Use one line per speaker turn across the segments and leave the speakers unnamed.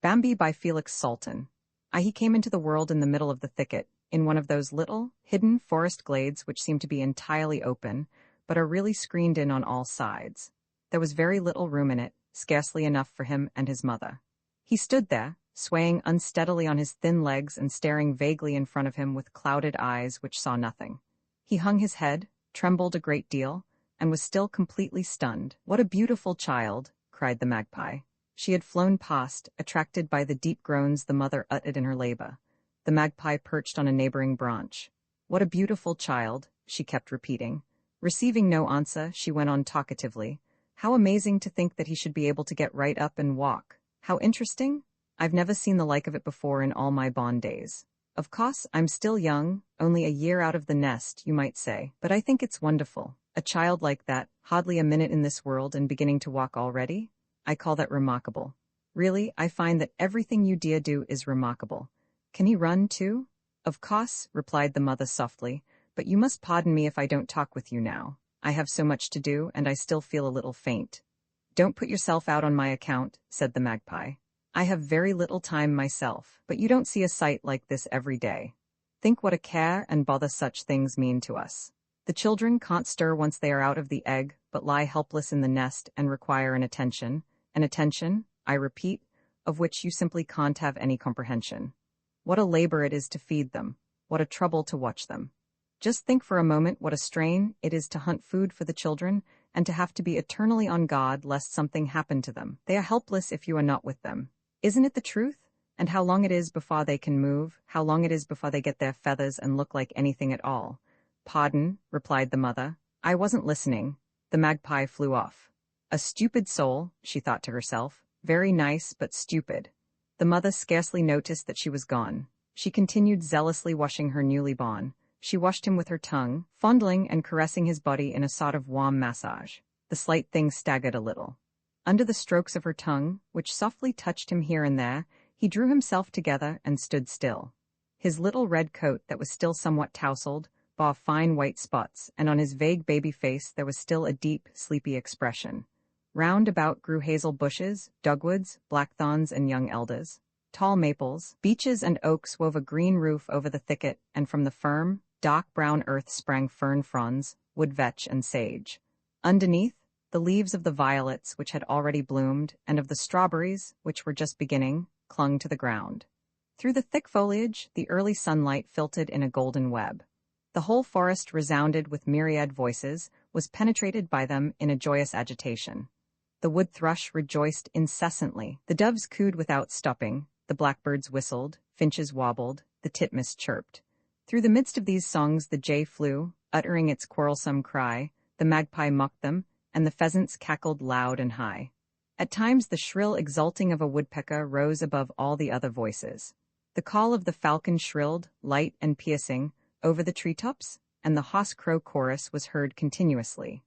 Bambi by Felix Salten. He came into the world in the middle of the thicket, in one of those little, hidden forest glades which seem to be entirely open, but are really screened in on all sides. There was very little room in it, scarcely enough for him and his mother. He stood there, swaying unsteadily on his thin legs and staring vaguely in front of him with clouded eyes which saw nothing. He hung his head, trembled a great deal, and was still completely stunned. "What a beautiful child!" cried the magpie. She had flown past, attracted by the deep groans the mother uttered in her labor. The magpie perched on a neighboring branch. "What a beautiful child," she kept repeating. Receiving no answer, she went on talkatively. "How amazing to think that he should be able to get right up and walk. How interesting! I've never seen the like of it before in all my bond days. Of course, I'm still young, only a year out of the nest, you might say, but I think it's wonderful. A child like that, hardly a minute in this world and beginning to walk already? I call that remarkable. Really, I find that everything you dear do is remarkable. Can he run, too?" "Of course," replied the mother softly, "but you must pardon me if I don't talk with you now. I have so much to do, and I still feel a little faint." "Don't put yourself out on my account," said the magpie. "I have very little time myself, but you don't see a sight like this every day. Think what a care and bother such things mean to us. The children can't stir once they are out of the egg, but lie helpless in the nest and require an attention, I repeat, of which you simply can't have any comprehension. What a labor it is to feed them, what a trouble to watch them. Just think for a moment what a strain it is to hunt food for the children, and to have to be eternally on guard lest something happen to them. They are helpless if you are not with them. Isn't it the truth? And how long it is before they can move, how long it is before they get their feathers and look like anything at all." "Pardon," replied the mother. "I wasn't listening." The magpie flew off. "A stupid soul," she thought to herself. "Very nice, but stupid." The mother scarcely noticed that she was gone. She continued zealously washing her newly born. She washed him with her tongue, fondling and caressing his body in a sort of warm massage. The slight thing staggered a little. Under the strokes of her tongue, which softly touched him here and there, he drew himself together and stood still. His little red coat, that was still somewhat tousled, bore fine white spots, and on his vague baby face there was still a deep, sleepy expression. Round about grew hazel bushes, dogwoods, blackthorns, and young elders. Tall maples, beeches, and oaks wove a green roof over the thicket, and from the firm, dark brown earth sprang fern fronds, wood vetch, and sage. Underneath, the leaves of the violets, which had already bloomed, and of the strawberries, which were just beginning, clung to the ground. Through the thick foliage, the early sunlight filtered in a golden web. The whole forest resounded with myriad voices, was penetrated by them in a joyous agitation. The wood thrush rejoiced incessantly, the doves cooed without stopping, the blackbirds whistled, finches wobbled, the titmice chirped. Through the midst of these songs the jay flew, uttering its quarrelsome cry, the magpie mocked them, and the pheasants cackled loud and high. At times the shrill exulting of a woodpecker rose above all the other voices. The call of the falcon shrilled, light and piercing, over the treetops, and the hoarse crow chorus was heard continuously.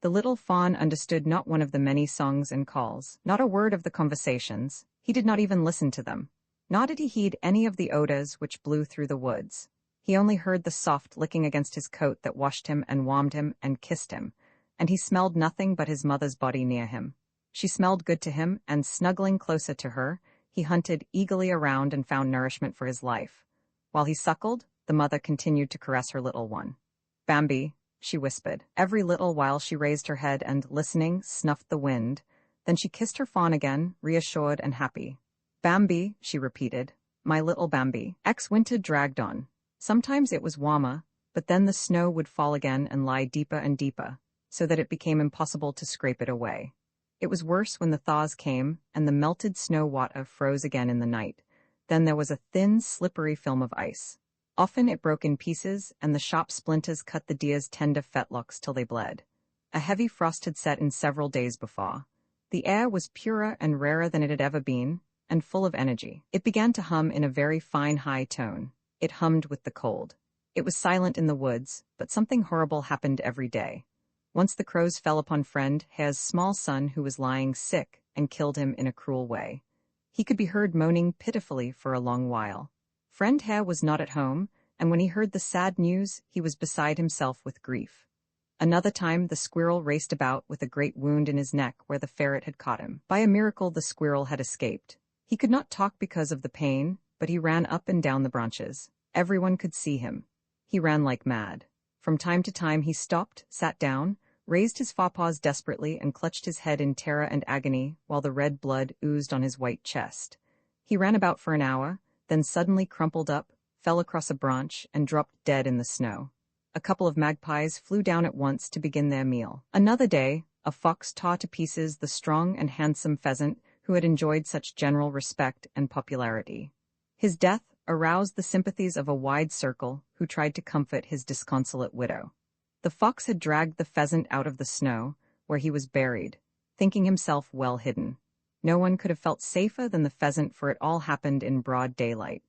The little fawn understood not one of the many songs and calls, not a word of the conversations. He did not even listen to them. Nor did he heed any of the odors which blew through the woods. He only heard the soft licking against his coat that washed him and warmed him and kissed him, and he smelled nothing but his mother's body near him. She smelled good to him, and snuggling closer to her, he hunted eagerly around and found nourishment for his life. While he suckled, the mother continued to caress her little one. "Bambi," she whispered, every little while she raised her head and, listening, snuffed the wind. Then she kissed her fawn again, reassured and happy. "Bambi," she repeated, "my little Bambi." Winter dragged on. Sometimes it was warmer, but then the snow would fall again and lie deeper and deeper, so that it became impossible to scrape it away. It was worse when the thaws came, and the melted snow water froze again in the night. Then there was a thin, slippery film of ice. Often it broke in pieces, and the sharp splinters cut the deer's tender fetlocks till they bled. A heavy frost had set in several days before. The air was purer and rarer than it had ever been, and full of energy. It began to hum in a very fine high tone. It hummed with the cold. It was silent in the woods, but something horrible happened every day. Once the crows fell upon Friend Hare's small son who was lying sick, and killed him in a cruel way. He could be heard moaning pitifully for a long while. Friend Hare was not at home, and when he heard the sad news, he was beside himself with grief. Another time the squirrel raced about with a great wound in his neck where the ferret had caught him. By a miracle the squirrel had escaped. He could not talk because of the pain, but he ran up and down the branches. Everyone could see him. He ran like mad. From time to time he stopped, sat down, raised his forepaws desperately and clutched his head in terror and agony while the red blood oozed on his white chest. He ran about for an hour, then suddenly crumpled up, fell across a branch, and dropped dead in the snow. A couple of magpies flew down at once to begin their meal. Another day, a fox tore to pieces the strong and handsome pheasant who had enjoyed such general respect and popularity. His death aroused the sympathies of a wide circle who tried to comfort his disconsolate widow. The fox had dragged the pheasant out of the snow, where he was buried, thinking himself well hidden. No one could have felt safer than the pheasant, for it all happened in broad daylight.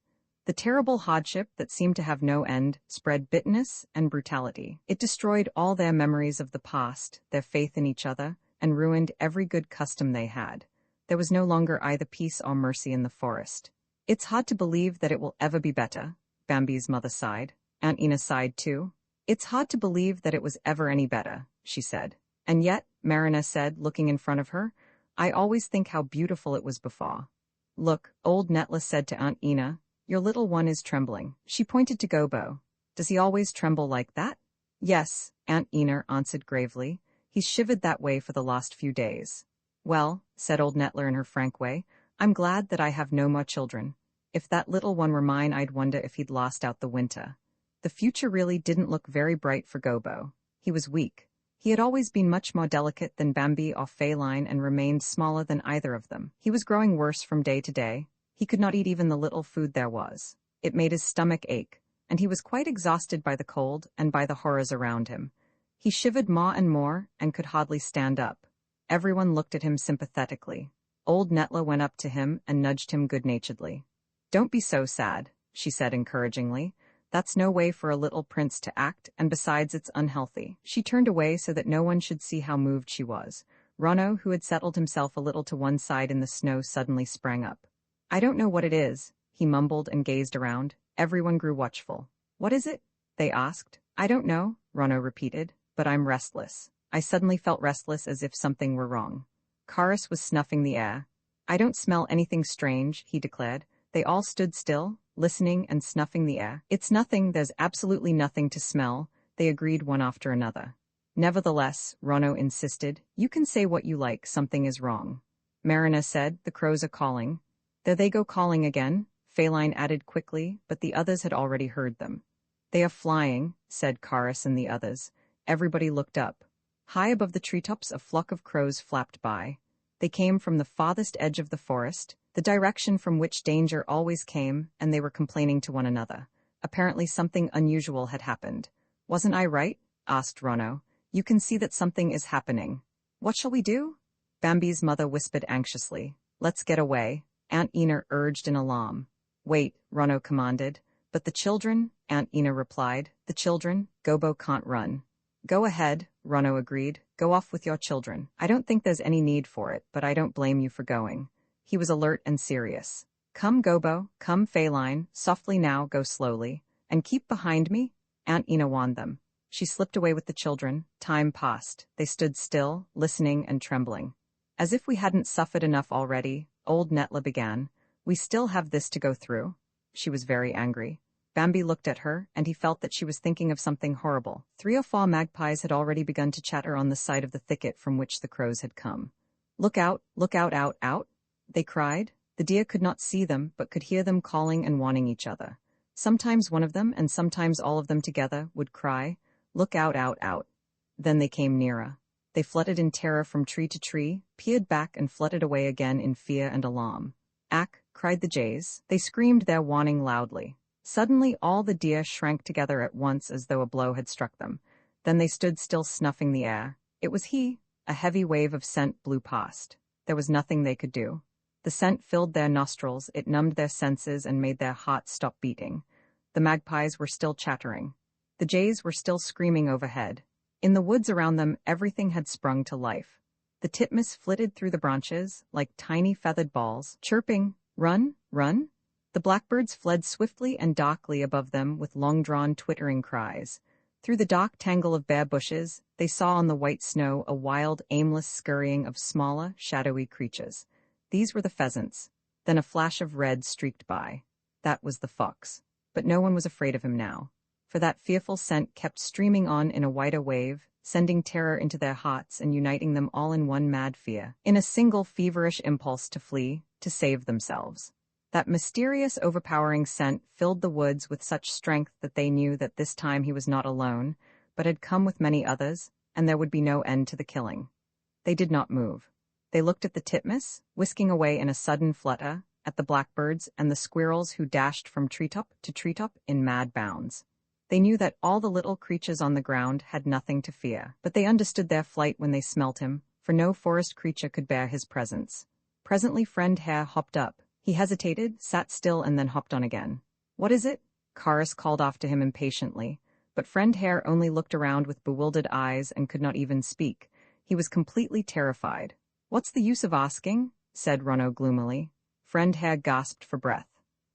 The terrible hardship that seemed to have no end spread bitterness and brutality. It destroyed all their memories of the past, their faith in each other, and ruined every good custom they had. There was no longer either peace or mercy in the forest. "It's hard to believe that it will ever be better," Bambi's mother sighed. Aunt Ina sighed too. "It's hard to believe that it was ever any better," she said. "And yet," Marina said, looking in front of her, "I always think how beautiful it was before." "Look," old Netla said to Aunt Ina, "your little one is trembling." She pointed to Gobo. "Does he always tremble like that?" "Yes," Aunt Ina answered gravely. "He's shivered that way for the last few days." "Well," said old Netler in her frank way, "I'm glad that I have no more children. If that little one were mine, I'd wonder if he'd last out the winter." The future really didn't look very bright for Gobo. He was weak. He had always been much more delicate than Bambi or Feline and remained smaller than either of them. He was growing worse from day to day. He could not eat even the little food there was. It made his stomach ache, and he was quite exhausted by the cold and by the horrors around him. He shivered more and more and could hardly stand up. Everyone looked at him sympathetically. Old Netla went up to him and nudged him good-naturedly. "Don't be so sad," she said encouragingly. "That's no way for a little prince to act, and besides it's unhealthy." She turned away so that no one should see how moved she was. Rono, who had settled himself a little to one side in the snow, suddenly sprang up. "I don't know what it is," he mumbled and gazed around. Everyone grew watchful. "What is it?" they asked. "I don't know," Rono repeated, "but I'm restless." I suddenly felt restless, as if something were wrong. Karis was snuffing the air. "I don't smell anything strange," he declared. They all stood still, listening and snuffing the air. "It's nothing, there's absolutely nothing to smell," they agreed one after another. "Nevertheless," Rono insisted, "you can say what you like, something is wrong." Marina said, "The crows are calling." "There they go calling again," Feline added quickly, but the others had already heard them. "They are flying," said Karis and the others. Everybody looked up. High above the treetops a flock of crows flapped by. They came from the farthest edge of the forest, the direction from which danger always came, and they were complaining to one another. Apparently something unusual had happened. "Wasn't I right?" asked Rono. "You can see that something is happening." "What shall we do?" Bambi's mother whispered anxiously. "Let's get away," Aunt Ina urged in alarm. "Wait," Rono commanded. "But the children?" Aunt Ina replied. "The children? Gobo can't run." "Go ahead," Rono agreed. "Go off with your children. I don't think there's any need for it, but I don't blame you for going." He was alert and serious. "Come, Gobo, come, Feline, softly now, go slowly. And keep behind me," Aunt Ina warned them. She slipped away with the children. Time passed. They stood still, listening and trembling. "As if we hadn't suffered enough already," old Netla began. "We still have this to go through." She was very angry. Bambi looked at her, and he felt that she was thinking of something horrible. 3 or 4 magpies had already begun to chatter on the side of the thicket from which the crows had come. Look out, out, out," they cried. The deer could not see them, but could hear them calling and warning each other. Sometimes one of them, and sometimes all of them together, would cry, "Look out, out, out." Then they came nearer. They fluttered in terror from tree to tree, peered back and fluttered away again in fear and alarm. "Ack," cried the jays. They screamed their warning loudly. Suddenly all the deer shrank together at once as though a blow had struck them. Then they stood still, snuffing the air. It was he. A heavy wave of scent blew past. There was nothing they could do. The scent filled their nostrils, it numbed their senses and made their hearts stop beating. The magpies were still chattering. The jays were still screaming overhead. In the woods around them, everything had sprung to life. The titmice flitted through the branches like tiny feathered balls, chirping, "Run, run!" The blackbirds fled swiftly and darkly above them with long-drawn twittering cries. Through the dark tangle of bare bushes, they saw on the white snow a wild, aimless scurrying of smaller, shadowy creatures. These were the pheasants. Then a flash of red streaked by. That was the fox. But no one was afraid of him now, for that fearful scent kept streaming on in a wider wave, sending terror into their hearts and uniting them all in one mad fear, in a single feverish impulse to flee, to save themselves. That mysterious, overpowering scent filled the woods with such strength that they knew that this time he was not alone, but had come with many others, and there would be no end to the killing. They did not move. They looked at the titmouse, whisking away in a sudden flutter, at the blackbirds and the squirrels who dashed from treetop to treetop in mad bounds. They knew that all the little creatures on the ground had nothing to fear, but they understood their flight when they smelt him, for no forest creature could bear his presence. Presently Friend Hare hopped up. He hesitated, sat still, and then hopped on again. "What is it?" Chorus called after him impatiently, but Friend Hare only looked around with bewildered eyes and could not even speak. He was completely terrified. "What's the use of asking?" said Ronno gloomily. Friend Hare gasped for breath.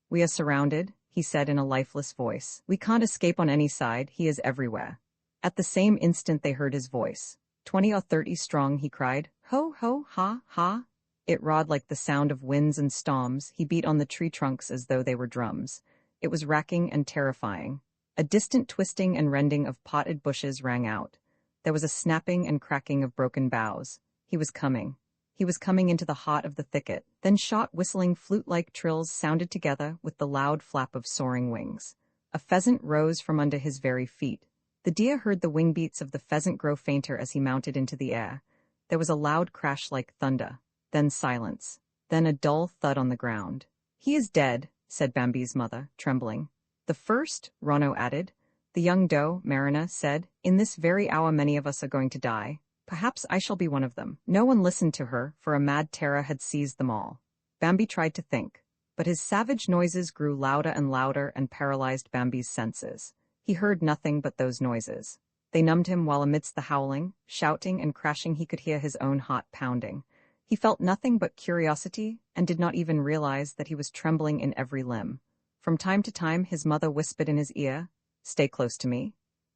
"We are surrounded," he said in a lifeless voice. "We can't escape on any side, he is everywhere." At the same instant they heard his voice. 20 or 30 strong, he cried. "Ho, ho, ha, ha." It roared like the sound of winds and storms. He beat on the tree trunks as though they were drums. It was racking and terrifying. A distant twisting and rending of potted bushes rang out. There was a snapping and cracking of broken boughs. He was coming. He was coming into the heart of the thicket. Then short, whistling, flute-like trills sounded together with the loud flap of soaring wings. A pheasant rose from under his very feet. The deer heard the wing beats of the pheasant grow fainter as he mounted into the air. There was a loud crash like thunder. Then silence. Then a dull thud on the ground. "He is dead," said Bambi's mother, trembling. "The first," Ronno added. "The young doe," Marina said. "In this very hour many of us are going to die. Perhaps I shall be one of them." No one listened to her, for a mad terror had seized them all. Bambi tried to think, but his savage noises grew louder and louder and paralyzed Bambi's senses. He heard nothing but those noises. They numbed him while amidst the howling, shouting, and crashing he could hear his own heart pounding. He felt nothing but curiosity and did not even realize that he was trembling in every limb. From time to time his mother whispered in his ear, "Stay close to me."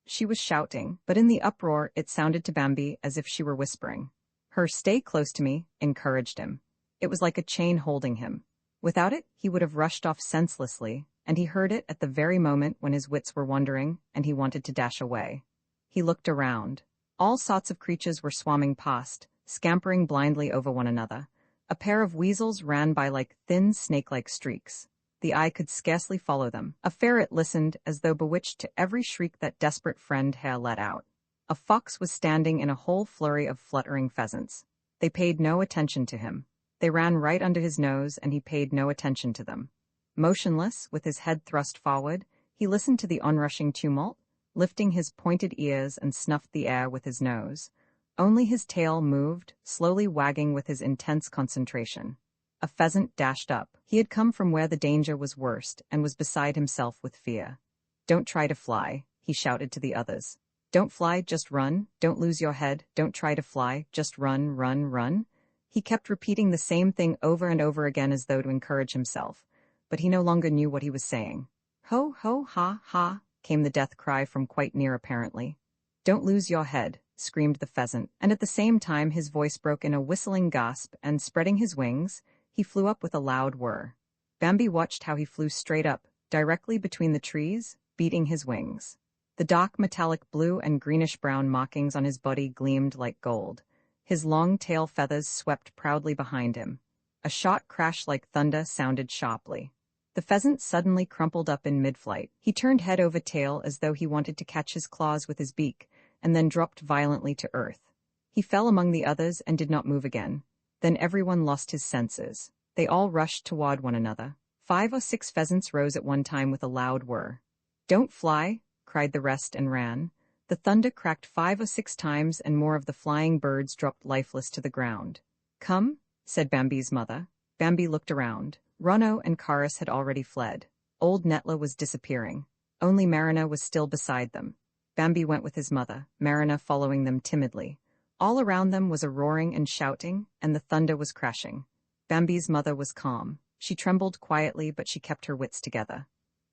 She was shouting, but in the uproar it sounded to Bambi as if she were whispering. Her "stay close to me" encouraged him. It was like a chain holding him. Without it, he would have rushed off senselessly, and he heard it at the very moment when his wits were wandering and he wanted to dash away. He looked around. All sorts of creatures were swarming past, scampering blindly over one another. A pair of weasels ran by like thin snake-like streaks. The eye could scarcely follow them. A ferret listened as though bewitched to every shriek that desperate Friend Hare let out. A fox was standing in a whole flurry of fluttering pheasants. They paid no attention to him. They ran right under his nose, and he paid no attention to them. Motionless, with his head thrust forward, he listened to the onrushing tumult, lifting his pointed ears and snuffed the air with his nose. Only his tail moved, slowly wagging with his intense concentration. A pheasant dashed up. He had come from where the danger was worst and was beside himself with fear. "Don't try to fly," he shouted to the others. "Don't fly, just run. Don't lose your head. Don't try to fly, just run, run, run." He kept repeating the same thing over and over again as though to encourage himself, but he no longer knew what he was saying. "Ho, ho, ha, ha," came the death cry from quite near apparently. "Don't lose your head," screamed the pheasant, and at the same time his voice broke in a whistling gasp, and spreading his wings, he flew up with a loud whir. Bambi watched how he flew straight up, directly between the trees, beating his wings. The dark metallic blue and greenish-brown markings on his body gleamed like gold. His long tail feathers swept proudly behind him. A shot crash like thunder sounded sharply. The pheasant suddenly crumpled up in mid-flight. He turned head over tail as though he wanted to catch his claws with his beak, and then dropped violently to earth. He fell among the others and did not move again. Then everyone lost his senses. They all rushed toward one another. 5 or 6 pheasants rose at one time with a loud whir. "Don't fly," cried the rest and ran. The thunder cracked 5 or 6 times and more of the flying birds dropped lifeless to the ground. "Come," said Bambi's mother. Bambi looked around. Ronno and Chorus had already fled. Old Netla was disappearing. Only Marina was still beside them. Bambi went with his mother, Marina following them timidly. All around them was a roaring and shouting, and the thunder was crashing. Bambi's mother was calm. She trembled quietly, but she kept her wits together.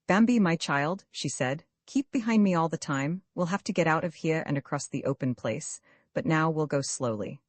"Bambi, my child," she said, "keep behind me all the time. We'll have to get out of here and across the open place, but now we'll go slowly."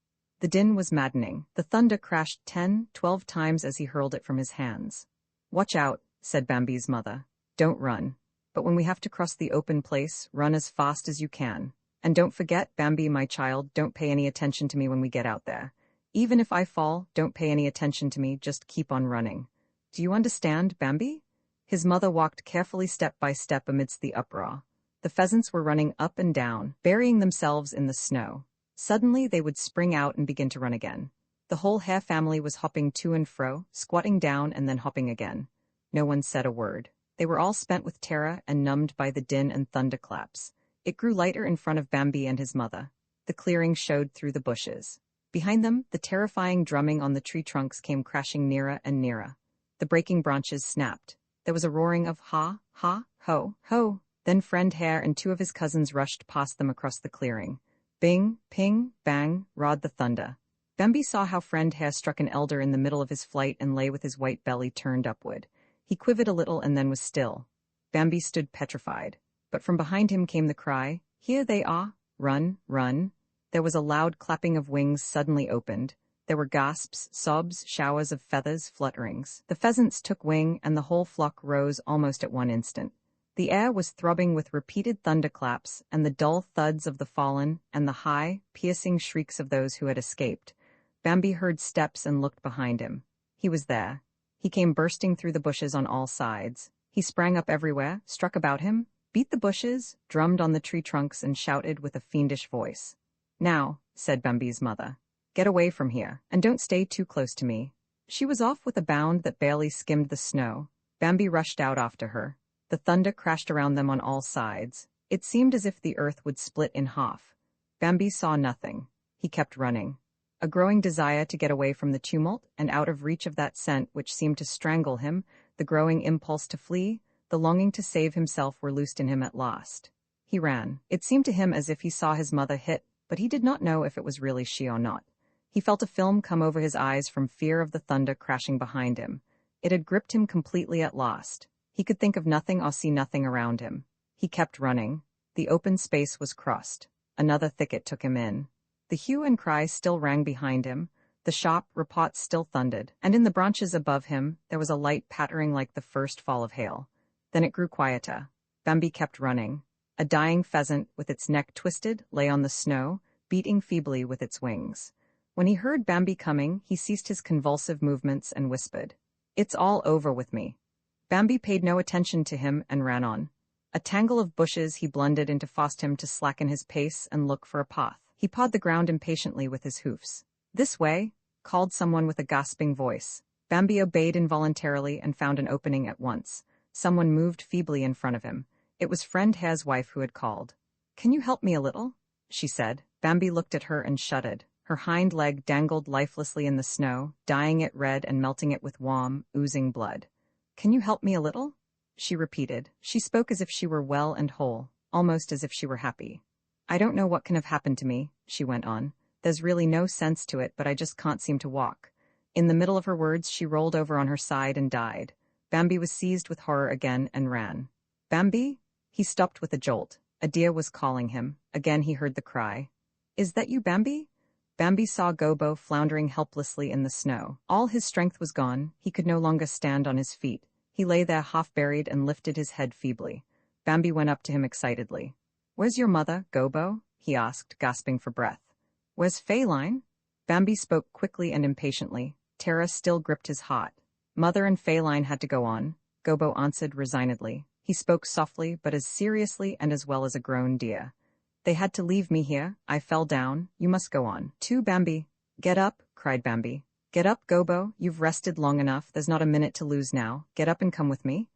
The din was maddening. The thunder crashed 10, 12 times as he hurled it from his hands. "Watch out," said Bambi's mother. "Don't run. But when we have to cross the open place, run as fast as you can. And don't forget, Bambi, my child, don't pay any attention to me when we get out there. Even if I fall, don't pay any attention to me, just keep on running. Do you understand, Bambi?" His mother walked carefully step by step amidst the uproar. The pheasants were running up and down, burying themselves in the snow. Suddenly they would spring out and begin to run again. The whole hare family was hopping to and fro, squatting down and then hopping again. No one said a word. They were all spent with terror and numbed by the din and thunderclaps. It grew lighter in front of Bambi and his mother. The clearing showed through the bushes. Behind them, the terrifying drumming on the tree trunks came crashing nearer and nearer. The breaking branches snapped. There was a roaring of ha, ha, ho, ho. Then Friend Hare and two of his cousins rushed past them across the clearing. Bing, ping, bang, roared the thunder. Bambi saw how Friend Hare struck an elder in the middle of his flight and lay with his white belly turned upward. He quivered a little and then was still. Bambi stood petrified. But from behind him came the cry, "Here they are! Run, run!" There was a loud clapping of wings suddenly opened. There were gasps, sobs, showers of feathers, flutterings. The pheasants took wing and the whole flock rose almost at one instant. The air was throbbing with repeated thunderclaps and the dull thuds of the fallen and the high, piercing shrieks of those who had escaped. Bambi heard steps and looked behind him. He was there. He came bursting through the bushes on all sides. He sprang up everywhere, struck about him, beat the bushes, drummed on the tree trunks, and shouted with a fiendish voice. "Now," said Bambi's mother, "get away from here, and don't stay too close to me." She was off with a bound that barely skimmed the snow. Bambi rushed out after her. The thunder crashed around them on all sides. It seemed as if the earth would split in half. Bambi saw nothing. He kept running. A growing desire to get away from the tumult and out of reach of that scent which seemed to strangle him, the growing impulse to flee, the longing to save himself were loosed in him at last. He ran. It seemed to him as if he saw his mother hit, but he did not know if it was really she or not. He felt a film come over his eyes from fear of the thunder crashing behind him. It had gripped him completely at last. He could think of nothing or see nothing around him. He kept running. The open space was crossed. Another thicket took him in. The hue and cry still rang behind him. The sharp reports still thundered, and in the branches above him there was a light pattering like the first fall of hail. Then it grew quieter. Bambi kept running. A dying pheasant, with its neck twisted, lay on the snow, beating feebly with its wings. When he heard Bambi coming, he ceased his convulsive movements and whispered, "It's all over with me." Bambi paid no attention to him and ran on. A tangle of bushes he blundered into forced him to slacken his pace and look for a path. He pawed the ground impatiently with his hoofs. "This way," called someone with a gasping voice. Bambi obeyed involuntarily and found an opening at once. Someone moved feebly in front of him. It was Friend Hare's wife who had called. "Can you help me a little?" she said. Bambi looked at her and shuddered. Her hind leg dangled lifelessly in the snow, dyeing it red and melting it with warm, oozing blood. "Can you help me a little?" she repeated. She spoke as if she were well and whole, almost as if she were happy. "I don't know what can have happened to me," she went on. "There's really no sense to it, but I just can't seem to walk." In the middle of her words, she rolled over on her side and died. Bambi was seized with horror again and ran. "Bambi?" He stopped with a jolt. A deer was calling him. Again he heard the cry. "Is that you, Bambi?" Bambi saw Gobo floundering helplessly in the snow. All his strength was gone. He could no longer stand on his feet. He lay there half-buried and lifted his head feebly. Bambi went up to him excitedly. "Where's your mother, Gobo?" he asked, gasping for breath. "Where's Feline?" Bambi spoke quickly and impatiently. Terror still gripped his heart. "Mother and Feline had to go on," Gobo answered resignedly. He spoke softly, but as seriously and as well as a grown deer. "They had to leave me here. I fell down. You must go on." "Too, Bambi." "Get up," cried Bambi. "Get up, Gobo. You've rested long enough. There's not a minute to lose now. Get up and come with me."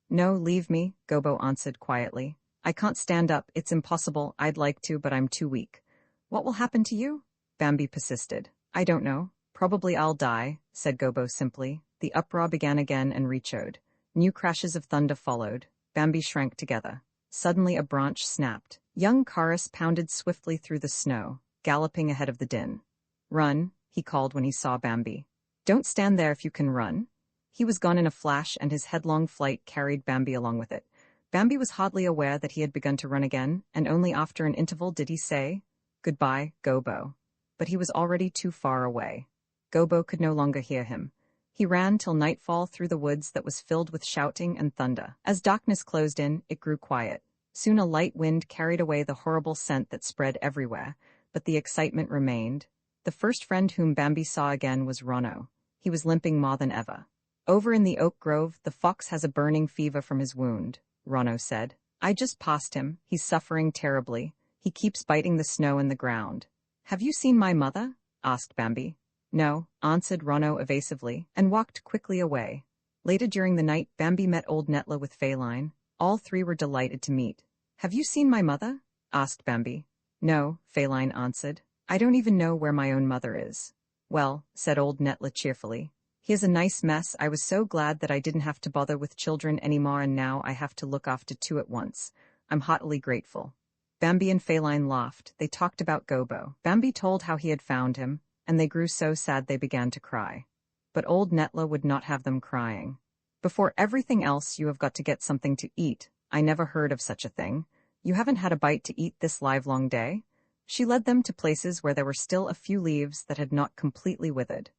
"No, leave me," Gobo answered quietly. "I can't stand up. It's impossible. I'd like to, but I'm too weak." "What will happen to you?" Bambi persisted. "I don't know. Probably I'll die," said Gobo simply. The uproar began again and rechoed. New crashes of thunder followed. Bambi shrank together. Suddenly a branch snapped. Young Chorus pounded swiftly through the snow, galloping ahead of the din. "Run," he called when he saw Bambi. "Don't stand there if you can run." He was gone in a flash, and his headlong flight carried Bambi along with it. Bambi was hardly aware that he had begun to run again, and only after an interval did he say, "Goodbye, Gobo." but he was already too far away. Gobo could no longer hear him. He ran till nightfall through the woods that was filled with shouting and thunder. As darkness closed in, it grew quiet. Soon a light wind carried away the horrible scent that spread everywhere, but the excitement remained. The first friend whom Bambi saw again was Rono. He was limping more than ever. "Over in the oak grove, the fox has a burning fever from his wound," Rono said. "I just passed him. He's suffering terribly. He keeps biting the snow and the ground." "Have you seen my mother?" asked Bambi. "No," answered Rono evasively, and walked quickly away. Later during the night, Bambi met old Netla with Feline. All three were delighted to meet. "Have you seen my mother?" asked Bambi. "No," Feline answered. "I don't even know where my own mother is." "Well," said old Netla cheerfully, "here's a nice mess. I was so glad that I didn't have to bother with children anymore, and now I have to look after two at once. I'm heartily grateful." Bambi and Feline laughed. They talked about Gobo. Bambi told how he had found him, and they grew so sad they began to cry. But old Netla would not have them crying. "Before everything else, you have got to get something to eat. I never heard of such a thing. You haven't had a bite to eat this livelong day?" She led them to places where there were still a few leaves that had not completely withered.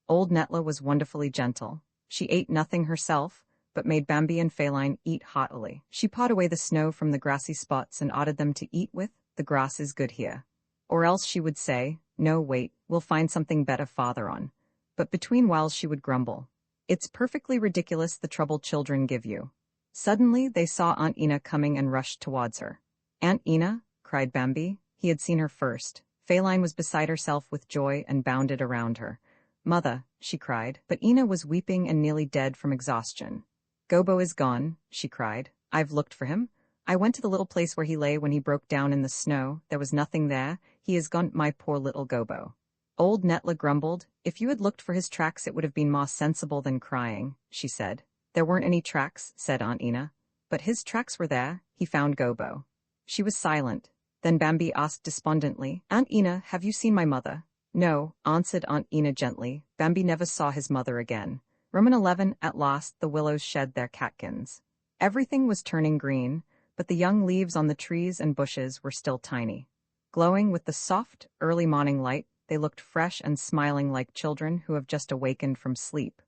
Old Netla was wonderfully gentle. She ate nothing herself, but made Bambi and Feline eat heartily. She pawed away the snow from the grassy spots and ordered them to eat with. "The grass is good here." Or else she would say, "No, wait, we'll find something better farther on." But between whiles she would grumble, "It's perfectly ridiculous the trouble children give you." Suddenly they saw Aunt Ina coming and rushed towards her. "Aunt Ina?" cried Bambi. He had seen her first. Feline was beside herself with joy and bounded around her. "Mother," she cried, but Ina was weeping and nearly dead from exhaustion. "Gobo is gone," she cried. "I've looked for him. I went to the little place where he lay when he broke down in the snow. There was nothing there. He is gone, my poor little Gobo." Old Netla grumbled. "If you had looked for his tracks, it would have been more sensible than crying," she said. "There weren't any tracks," said Aunt Ina. "But his tracks were there. He found Gobo." She was silent. Then Bambi asked despondently, "Aunt Ina, have you seen my mother?" "No," answered Aunt Ina gently. Bambi never saw his mother again. Roman 11. At last, the willows shed their catkins. Everything was turning green, but the young leaves on the trees and bushes were still tiny. Glowing with the soft, early morning light, they looked fresh and smiling like children who have just awakened from sleep.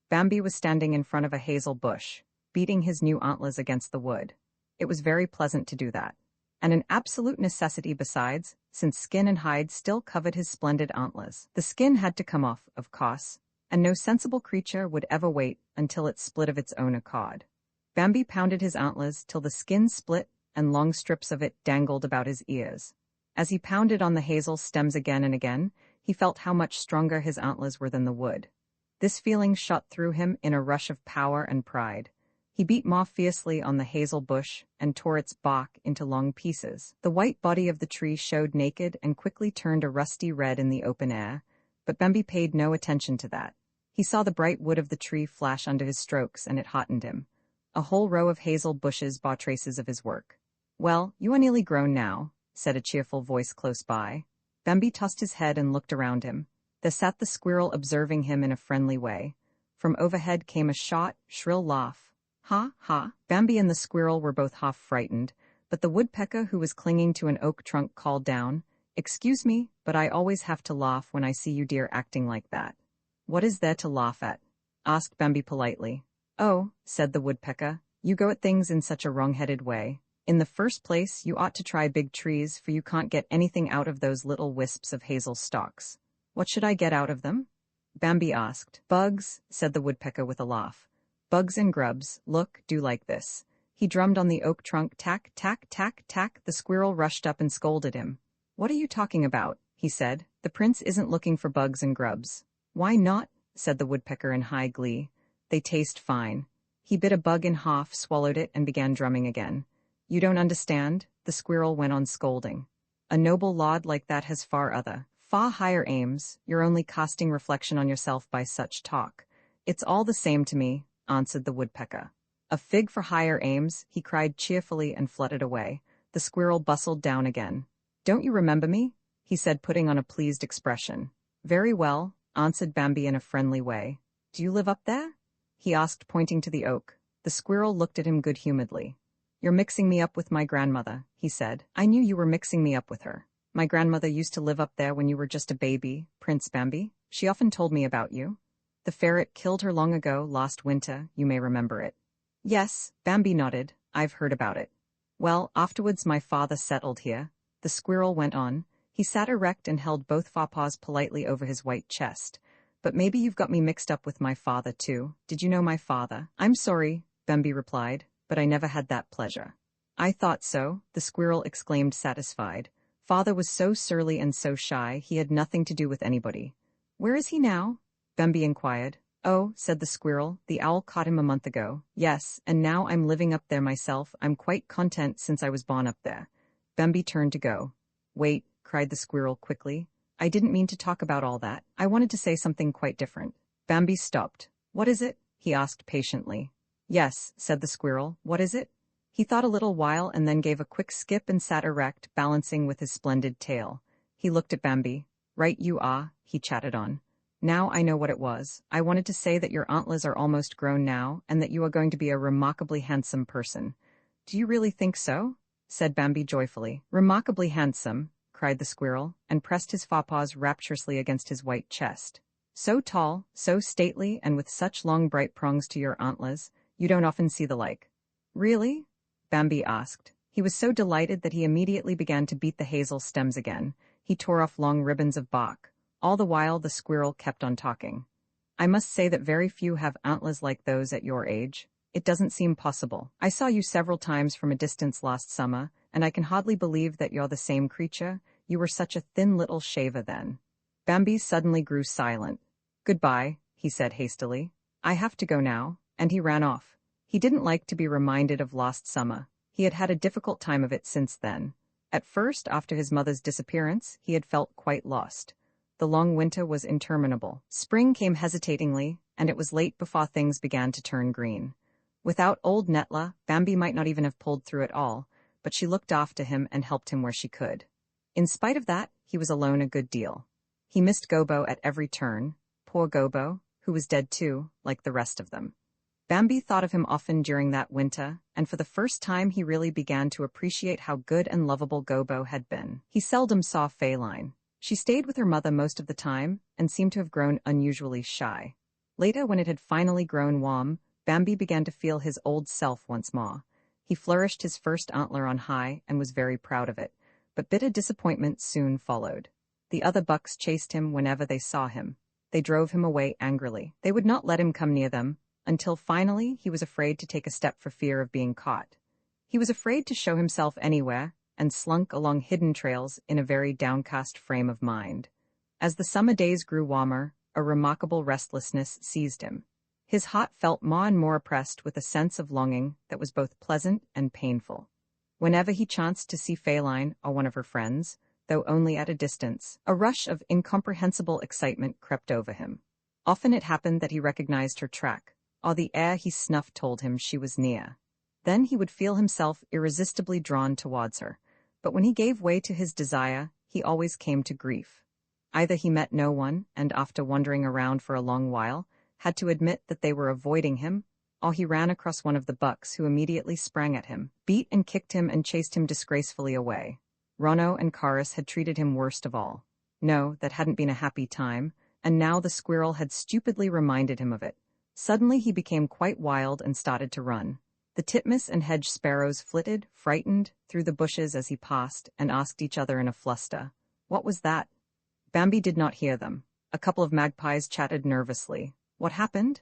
Bambi was standing in front of a hazel bush, beating his new antlers against the wood. It was very pleasant to do that, and an absolute necessity besides, since skin and hide still covered his splendid antlers. The skin had to come off, of course, and no sensible creature would ever wait until it split of its own accord. Bambi pounded his antlers till the skin split and long strips of it dangled about his ears. As he pounded on the hazel stems again and again, he felt how much stronger his antlers were than the wood. This feeling shot through him in a rush of power and pride. He beat more fiercely on the hazel bush and tore its bark into long pieces. The white body of the tree showed naked and quickly turned a rusty red in the open air, but Bambi paid no attention to that. He saw the bright wood of the tree flash under his strokes, and it heartened him. A whole row of hazel bushes bore traces of his work. "Well, you are nearly grown now," said a cheerful voice close by. Bambi tossed his head and looked around him. There sat the squirrel observing him in a friendly way. From overhead came a short, shrill laugh. "Ha, ha!" Bambi and the squirrel were both half frightened, but the woodpecker who was clinging to an oak trunk called down, "Excuse me, but I always have to laugh when I see you dear acting like that." "What is there to laugh at?" asked Bambi politely. "Oh," said the woodpecker, "you go at things in such a wrong-headed way. In the first place, you ought to try big trees, for you can't get anything out of those little wisps of hazel stalks." "What should I get out of them?" Bambi asked. "Bugs," said the woodpecker with a laugh. "Bugs and grubs. Look, do like this." He drummed on the oak trunk, tack, tack, tack, tack. The squirrel rushed up and scolded him. "What are you talking about?" he said. "The prince isn't looking for bugs and grubs." "Why not?" said the woodpecker in high glee. "They taste fine." He bit a bug in half, swallowed it, and began drumming again. "You don't understand," the squirrel went on scolding. "A noble lord like that has far higher aims. You're only casting reflection on yourself by such talk." "It's all the same to me," answered the woodpecker. "A fig for higher aims," he cried cheerfully and fluttered away. The squirrel bustled down again. "Don't you remember me?" he said, putting on a pleased expression. "Very well," answered Bambi in a friendly way. "Do you live up there?" he asked, pointing to the oak. The squirrel looked at him good-humoredly. "You're mixing me up with my grandmother," he said. "I knew you were mixing me up with her." My grandmother used to live up there when you were just a baby, Prince Bambi. She often told me about you. The ferret killed her long ago, last winter, you may remember it. Yes, Bambi nodded. I've heard about it. Well, afterwards my father settled here. The squirrel went on. He sat erect and held both forepaws politely over his white chest. But maybe you've got me mixed up with my father too. Did you know my father? I'm sorry, Bambi replied, but I never had that pleasure. I thought so, the squirrel exclaimed satisfied. Father was so surly and so shy, he had nothing to do with anybody. Where is he now? Bambi inquired. Oh, said the squirrel, the owl caught him a month ago. Yes, and now I'm living up there myself. I'm quite content since I was born up there. Bambi turned to go. Wait, cried the squirrel quickly. I didn't mean to talk about all that. I wanted to say something quite different. Bambi stopped. What is it? He asked patiently. Yes, said the squirrel. What is it? He thought a little while and then gave a quick skip and sat erect, balancing with his splendid tail. He looked at Bambi. Right you are, he chatted on. Now I know what it was. I wanted to say that your antlers are almost grown now, and that you are going to be a remarkably handsome person. Do you really think so? Said Bambi joyfully. Remarkably handsome, cried the squirrel, and pressed his forepaws rapturously against his white chest. So tall, so stately, and with such long bright prongs to your antlers, you don't often see the like. Really? Bambi asked. He was so delighted that he immediately began to beat the hazel stems again. He tore off long ribbons of bark. All the while the squirrel kept on talking. I must say that very few have antlers like those at your age. It doesn't seem possible. I saw you several times from a distance last summer, and I can hardly believe that you're the same creature. You were such a thin little shaver then. Bambi suddenly grew silent. Goodbye, he said hastily. I have to go now, and he ran off. He didn't like to be reminded of last summer. He had had a difficult time of it since then. At first, after his mother's disappearance, he had felt quite lost. The long winter was interminable. Spring came hesitatingly, and it was late before things began to turn green. Without old Netla, Bambi might not even have pulled through it all, but she looked after him and helped him where she could. In spite of that, he was alone a good deal. He missed Gobo at every turn, poor Gobo, who was dead too, like the rest of them. Bambi thought of him often during that winter, and for the first time he really began to appreciate how good and lovable Gobo had been. He seldom saw Feline. She stayed with her mother most of the time, and seemed to have grown unusually shy. Later, when it had finally grown warm, Bambi began to feel his old self once more. He flourished his first antler on high and was very proud of it, but bitter disappointment soon followed. The other bucks chased him whenever they saw him. They drove him away angrily. They would not let him come near them, until finally he was afraid to take a step for fear of being caught. He was afraid to show himself anywhere, and slunk along hidden trails in a very downcast frame of mind. As the summer days grew warmer, a remarkable restlessness seized him. His heart felt more and more oppressed with a sense of longing that was both pleasant and painful. Whenever he chanced to see Feline or one of her friends, though only at a distance, a rush of incomprehensible excitement crept over him. Often it happened that he recognized her track, or the air he snuffed told him she was near. Then he would feel himself irresistibly drawn towards her, but when he gave way to his desire, he always came to grief. Either he met no one, and after wandering around for a long while, had to admit that they were avoiding him, or he ran across one of the bucks who immediately sprang at him, beat and kicked him and chased him disgracefully away. Rono and Karis had treated him worst of all. No, that hadn't been a happy time, and now the squirrel had stupidly reminded him of it. Suddenly he became quite wild and started to run. The titmice and hedge sparrows flitted, frightened, through the bushes as he passed, and asked each other in a fluster, "What was that?" Bambi did not hear them. A couple of magpies chatted nervously. "What happened?"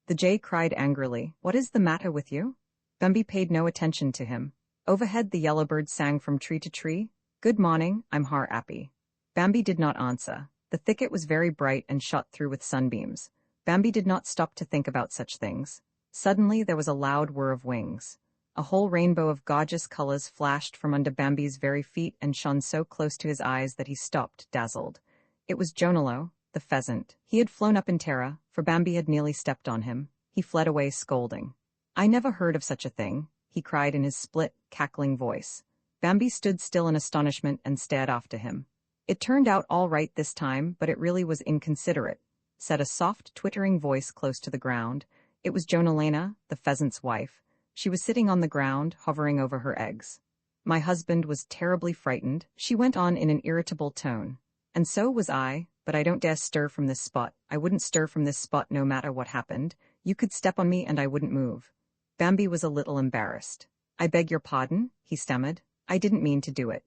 The jay cried angrily, "What is the matter with you?" Bambi paid no attention to him. Overhead the yellowbird sang from tree to tree, "Good morning, I'm Har Appy." Bambi did not answer. The thicket was very bright and shot through with sunbeams. Bambi did not stop to think about such things. Suddenly there was a loud whir of wings. A whole rainbow of gorgeous colors flashed from under Bambi's very feet and shone so close to his eyes that he stopped, dazzled. It was Jonalo, the pheasant. He had flown up in terror, for Bambi had nearly stepped on him. He fled away scolding. "I never heard of such a thing," he cried in his split, cackling voice. Bambi stood still in astonishment and stared after him. "It turned out all right this time, but it really was inconsiderate," said a soft, twittering voice close to the ground. It was Jonalena, the pheasant's wife. She was sitting on the ground, hovering over her eggs. My husband was terribly frightened, she went on in an irritable tone. And so was I, but I don't dare stir from this spot. I wouldn't stir from this spot no matter what happened. You could step on me and I wouldn't move. Bambi was a little embarrassed. I beg your pardon, he stammered. I didn't mean to do it.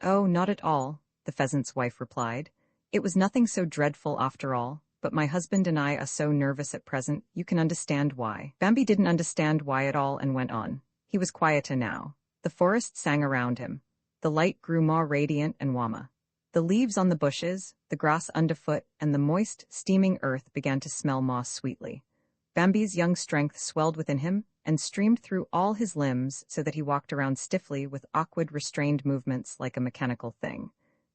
Oh, not at all, the pheasant's wife replied. It was nothing so dreadful after all, but my husband and I are so nervous at present, you can understand why. Bambi didn't understand why at all and went on. He was quieter now. The forest sang around him. The light grew more radiant and warmer. The leaves on the bushes, the grass underfoot, and the moist, steaming earth began to smell more sweetly. Bambi's young strength swelled within him and streamed through all his limbs so that he walked around stiffly with awkward, restrained movements like a mechanical thing.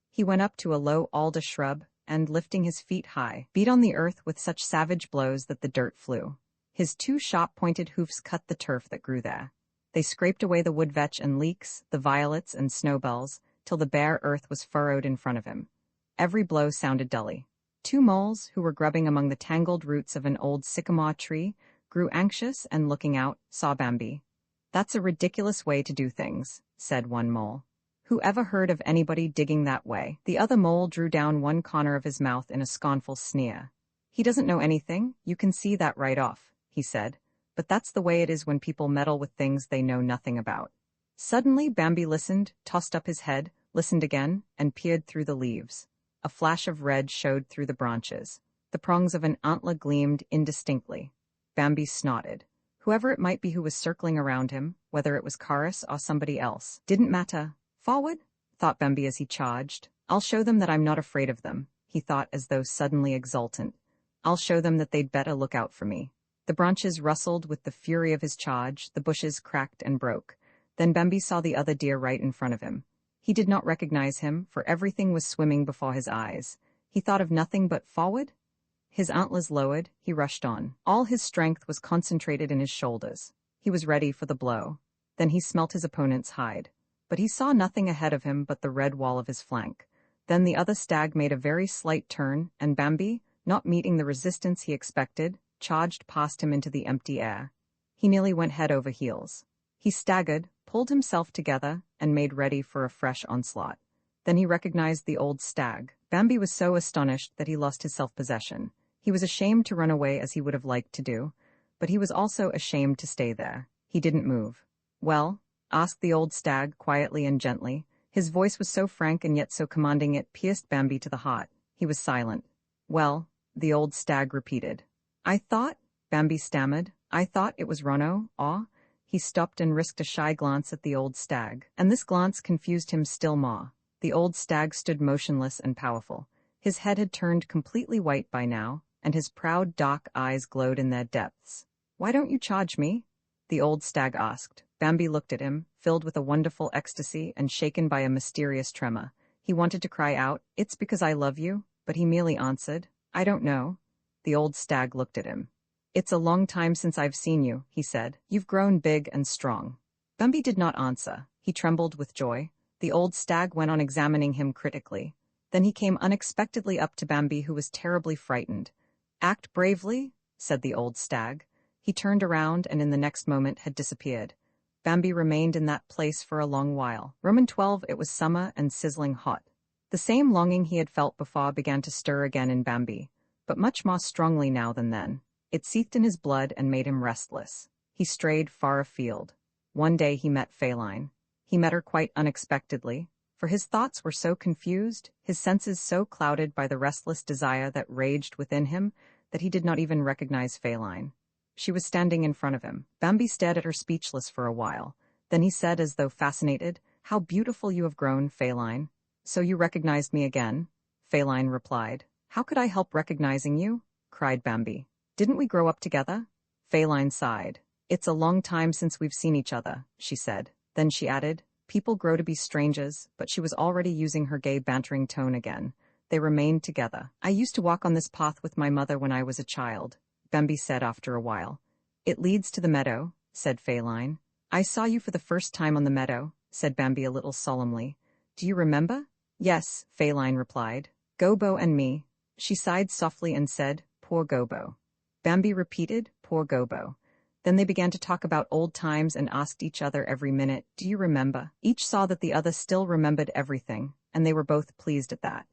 He went up to a low alder shrub and, lifting his feet high, beat on the earth with such savage blows that the dirt flew. His two sharp-pointed hoofs cut the turf that grew there. They scraped away the woodvetch and leeks, the violets and snowbells, till the bare earth was furrowed in front of him. Every blow sounded dully. Two moles, who were grubbing among the tangled roots of an old sycamore tree, grew anxious and, looking out, saw Bambi. "That's a ridiculous way to do things," said one mole. "Who ever heard of anybody digging that way?" The other mole drew down one corner of his mouth in a scornful sneer. "He doesn't know anything, you can see that right off," he said. "But that's the way it is when people meddle with things they know nothing about." Suddenly Bambi listened, tossed up his head, listened again, and peered through the leaves. A flash of red showed through the branches. The prongs of an antler gleamed indistinctly. Bambi snorted. Whoever it might be who was circling around him, whether it was Chorus or somebody else, didn't matter. "Forward," thought Bambi as he charged. "I'll show them that I'm not afraid of them," he thought as though suddenly exultant. "I'll show them that they'd better look out for me." The branches rustled with the fury of his charge, the bushes cracked and broke. Then Bambi saw the other deer right in front of him. He did not recognize him, for everything was swimming before his eyes. He thought of nothing but forward. His antlers lowered, he rushed on. All his strength was concentrated in his shoulders. He was ready for the blow. Then he smelt his opponent's hide. But he saw nothing ahead of him but the red wall of his flank. Then the other stag made a very slight turn, and Bambi, not meeting the resistance he expected, charged past him into the empty air. He nearly went head over heels. He staggered, pulled himself together, and made ready for a fresh onslaught. Then he recognized the old stag. Bambi was so astonished that he lost his self-possession. He was ashamed to run away as he would have liked to do, but he was also ashamed to stay there. He didn't move. "Well?" asked the old stag quietly and gently. His voice was so frank and yet so commanding it pierced Bambi to the heart. He was silent. "Well," the old stag repeated. "I thought," Bambi stammered, "I thought it was Rono, or—" He stopped and risked a shy glance at the old stag, and this glance confused him still more. The old stag stood motionless and powerful. His head had turned completely white by now, and his proud dark eyes glowed in their depths. "Why don't you charge me?" the old stag asked. Bambi looked at him, filled with a wonderful ecstasy and shaken by a mysterious tremor. He wanted to cry out, "It's because I love you," but he merely answered, "I don't know." The old stag looked at him. "It's a long time since I've seen you," he said. "You've grown big and strong." Bambi did not answer. He trembled with joy. The old stag went on examining him critically. Then he came unexpectedly up to Bambi, who was terribly frightened. "Act bravely," said the old stag. He turned around and in the next moment had disappeared. Bambi remained in that place for a long while. Roman 12, it was summer and sizzling hot. The same longing he had felt before began to stir again in Bambi, but much more strongly now than then. It seethed in his blood and made him restless. He strayed far afield. One day he met Feline. He met her quite unexpectedly, for his thoughts were so confused, his senses so clouded by the restless desire that raged within him, that he did not even recognize Feline. She was standing in front of him. Bambi stared at her speechless for a while. Then he said, as though fascinated, "How beautiful you have grown, Feline." "So you recognized me again?" Feline replied. "How could I help recognizing you?" cried Bambi. "Didn't we grow up together?" Feline sighed. "It's a long time since we've seen each other," she said. Then she added, "People grow to be strangers," but she was already using her gay bantering tone again. They remained together. "I used to walk on this path with my mother when I was a child," Bambi said after a while. "It leads to the meadow," said Feline. "I saw you for the first time on the meadow," said Bambi a little solemnly. "Do you remember?" "Yes," Feline replied. "Gobo and me." She sighed softly and said, "Poor Gobo." Bambi repeated, "Poor Gobo." Then they began to talk about old times and asked each other every minute, "Do you remember?" Each saw that the other still remembered everything, and they were both pleased at that.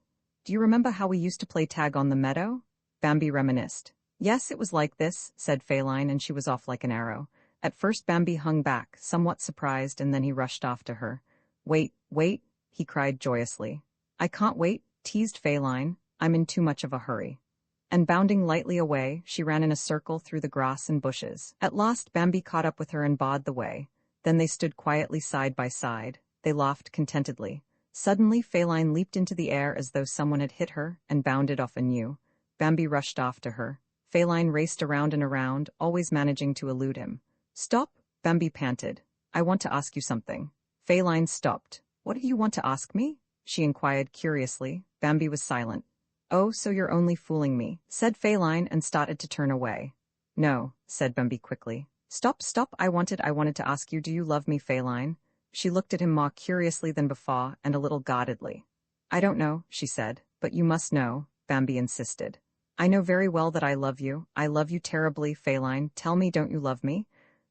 "Do you remember how we used to play tag on the meadow?" Bambi reminisced. "Yes, it was like this," said Feline, and she was off like an arrow. At first Bambi hung back, somewhat surprised, and then he rushed after her. "Wait, wait," he cried joyously. "I can't wait," teased Feline. "I'm in too much of a hurry." And bounding lightly away, she ran in a circle through the grass and bushes. At last Bambi caught up with her and barred the way. Then they stood quietly side by side. They laughed contentedly. Suddenly Feline leaped into the air as though someone had hit her and bounded off anew. Bambi rushed after her. Feline raced around and around, always managing to elude him. "Stop," Bambi panted. "I want to ask you something." Feline stopped. "What do you want to ask me?" she inquired curiously. Bambi was silent. "Oh, so you're only fooling me," said Feline and started to turn away. "No," said Bambi quickly. "Stop, stop, I wanted to ask you, do you love me, Feline?" She looked at him more curiously than before and a little guardedly. "I don't know," she said, "but you must know," Bambi insisted. "I know very well that I love you. I love you terribly, Feline. Tell me, don't you love me?"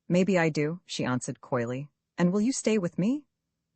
"Maybe I do," she answered coyly. "And will you stay with me?"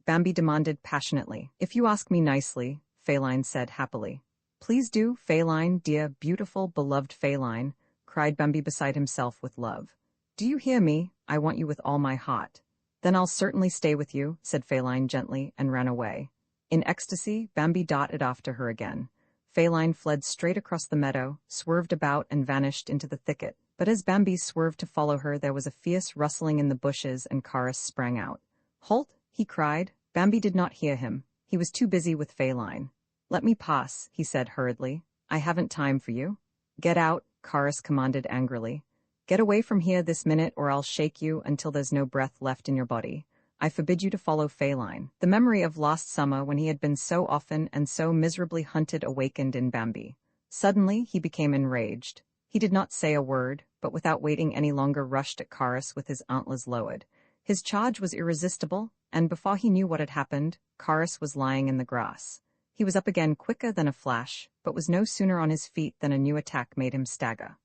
Bambi demanded passionately. "If you ask me nicely," Feline said happily. "Please do, Feline, dear, beautiful, beloved Feline," cried Bambi beside himself with love. "Do you hear me? I want you with all my heart." "Then I'll certainly stay with you," said Feline gently, and ran away. In ecstasy, Bambi darted after her again. Feline fled straight across the meadow, swerved about, and vanished into the thicket. But as Bambi swerved to follow her, there was a fierce rustling in the bushes, and Chorus sprang out. "Halt!" he cried. Bambi did not hear him. He was too busy with Feline. "Let me pass," he said hurriedly. "I haven't time for you." "Get out," Chorus commanded angrily. "Get away from here this minute, or I'll shake you until there's no breath left in your body. I forbid you to follow Feline." The memory of last summer when he had been so often and so miserably hunted awakened in Bambi. Suddenly he became enraged. He did not say a word, but without waiting any longer rushed at Chorus with his antlers lowered. His charge was irresistible, and before he knew what had happened, Chorus was lying in the grass. He was up again quicker than a flash, but was no sooner on his feet than a new attack made him stagger.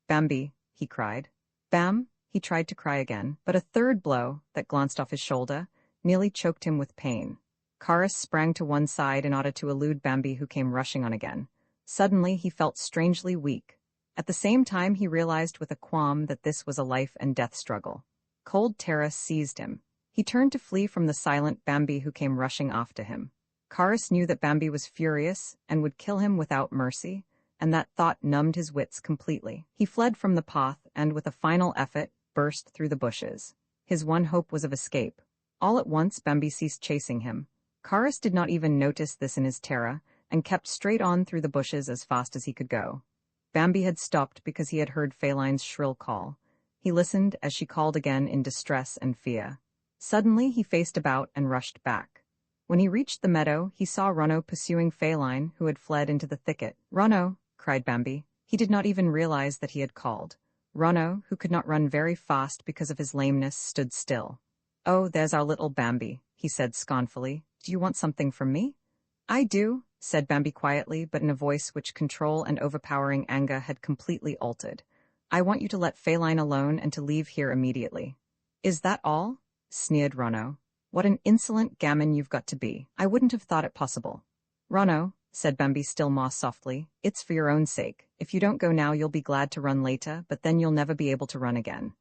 "Bambi," he cried. "Bam!" He tried to cry again, but a third blow, that glanced off his shoulder, nearly choked him with pain. Chorus sprang to one side in order to elude Bambi, who came rushing on again. Suddenly he felt strangely weak. At the same time he realized with a qualm that this was a life-and-death struggle. Cold terror seized him. He turned to flee from the silent Bambi who came rushing after him. Chorus knew that Bambi was furious and would kill him without mercy, and that thought numbed his wits completely. He fled from the path and, with a final effort, burst through the bushes. His one hope was of escape. All at once Bambi ceased chasing him. Chorus did not even notice this in his terror, and kept straight on through the bushes as fast as he could go. Bambi had stopped because he had heard Feline's shrill call. He listened as she called again in distress and fear. Suddenly he faced about and rushed back. When he reached the meadow, he saw Runno pursuing Feline, who had fled into the thicket. "Runno!" cried Bambi. He did not even realize that he had called. Runno, who could not run very fast because of his lameness, stood still. "Oh, there's our little Bambi," he said scornfully. "Do you want something from me?" "I do," said Bambi quietly, but in a voice which control and overpowering anger had completely altered. "I want you to let Feline alone and to leave here immediately." "Is that all?" sneered Runno. "What an insolent gamin you've got to be. I wouldn't have thought it possible." "Runno," said Bambi still more softly, "it's for your own sake. If you don't go now you'll be glad to run later, but then you'll never be able to run again."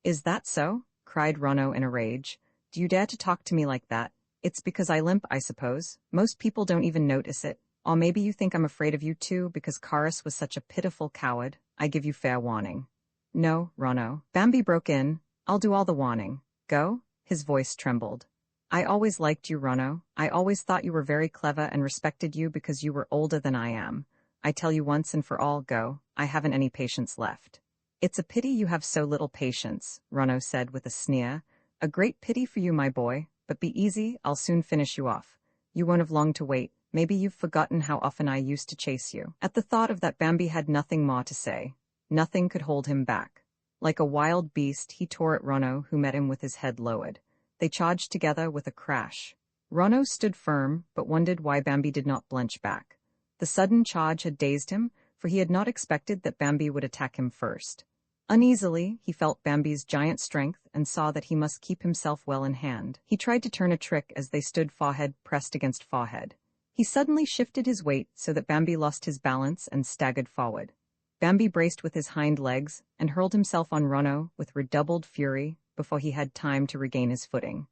"Is that so?" cried Runno in a rage. "Do you dare to talk to me like that? It's because I limp, I suppose. Most people don't even notice it. Or maybe you think I'm afraid of you too because Chorus was such a pitiful coward. I give you fair warning." "No, Runno." Bambi broke in. "I'll do all the warning. Go?" His voice trembled. "I always liked you, Runno. I always thought you were very clever and respected you because you were older than I am. I tell you once and for all, go. I haven't any patience left." "It's a pity you have so little patience," Runno said with a sneer. "A great pity for you, my boy. But be easy, I'll soon finish you off. You won't have long to wait. Maybe you've forgotten how often I used to chase you." At the thought of that, Bambi had nothing more to say. Nothing could hold him back. Like a wild beast, he tore at Runno, who met him with his head lowered. They charged together with a crash. Runno stood firm, but wondered why Bambi did not blench back. The sudden charge had dazed him, for he had not expected that Bambi would attack him first. Uneasily, he felt Bambi's giant strength and saw that he must keep himself well in hand. He tried to turn a trick as they stood forehead pressed against forehead. He suddenly shifted his weight so that Bambi lost his balance and staggered forward. Bambi braced with his hind legs and hurled himself on Ronno with redoubled fury before he had time to regain his footing.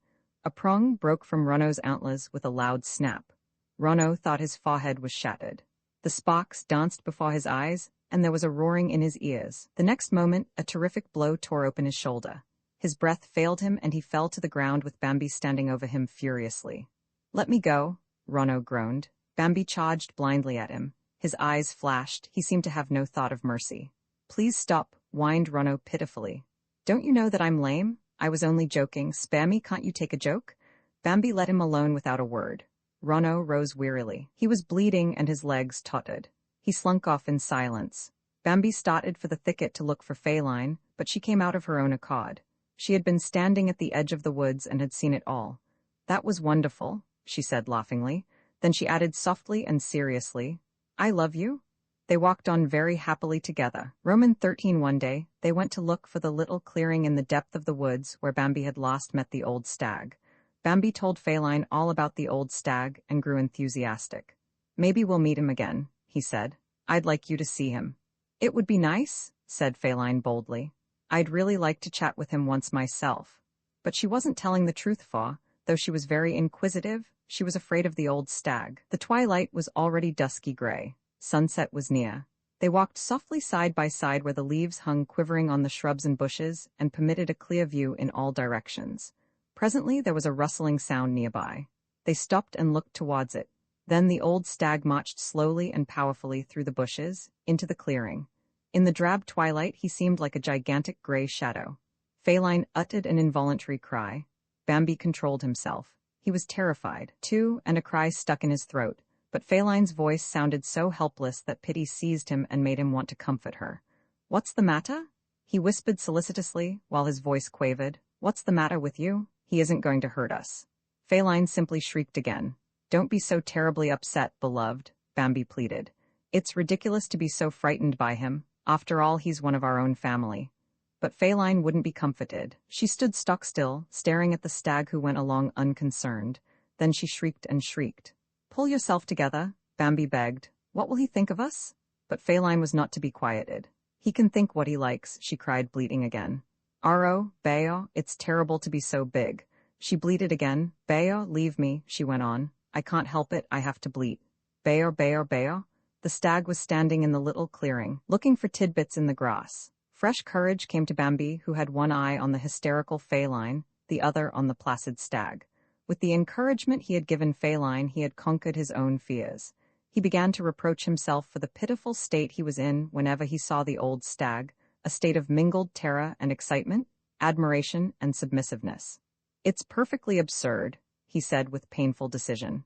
A prong broke from Ronno's antlers with a loud snap. Ronno thought his forehead was shattered. The sparks danced before his eyes, and there was a roaring in his ears. The next moment, a terrific blow tore open his shoulder. His breath failed him and he fell to the ground with Bambi standing over him furiously. "Let me go," Ronno groaned. Bambi charged blindly at him. His eyes flashed. He seemed to have no thought of mercy. "Please stop," whined Ronno pitifully. "Don't you know that I'm lame? I was only joking. Spare me, can't you take a joke?" Bambi let him alone without a word. Ronno rose wearily. He was bleeding and his legs tottered. He slunk off in silence. Bambi started for the thicket to look for Feline, but she came out of her own accord. She had been standing at the edge of the woods and had seen it all. "That was wonderful," she said laughingly. Then she added softly and seriously, "I love you." They walked on very happily together. Roman 13 one day, they went to look for the little clearing in the depth of the woods where Bambi had last met the old stag. Bambi told Feline all about the old stag and grew enthusiastic. "Maybe we'll meet him again," he said. "I'd like you to see him." "It would be nice," said Feline boldly. "I'd really like to chat with him once myself." But she wasn't telling the truth, for, though she was very inquisitive, she was afraid of the old stag. The twilight was already dusky gray. Sunset was near. They walked softly side by side where the leaves hung quivering on the shrubs and bushes and permitted a clear view in all directions. Presently there was a rustling sound nearby. They stopped and looked towards it. Then the old stag marched slowly and powerfully through the bushes, into the clearing. In the drab twilight he seemed like a gigantic gray shadow. Feline uttered an involuntary cry. Bambi controlled himself. He was terrified, too, and a cry stuck in his throat, but Feline's voice sounded so helpless that pity seized him and made him want to comfort her. "What's the matter?" he whispered solicitously, while his voice quavered. "What's the matter with you? He isn't going to hurt us." Feline simply shrieked again. "Don't be so terribly upset, beloved," Bambi pleaded. "It's ridiculous to be so frightened by him. After all, he's one of our own family." But Feline wouldn't be comforted. She stood stock still, staring at the stag who went along unconcerned. Then she shrieked and shrieked. "Pull yourself together," Bambi begged. "What will he think of us?" But Feline was not to be quieted. "He can think what he likes," she cried, bleating again. "Aro, Bayo, it's terrible to be so big." She bleated again. "Bayo, leave me," she went on. "I can't help it, I have to bleat. Bayo, Bayo, Bayo." The stag was standing in the little clearing, looking for tidbits in the grass. Fresh courage came to Bambi, who had one eye on the hysterical Feline, the other on the placid stag. With the encouragement he had given Feline, he had conquered his own fears. He began to reproach himself for the pitiful state he was in whenever he saw the old stag, a state of mingled terror and excitement, admiration and submissiveness. "It's perfectly absurd," he said with painful decision.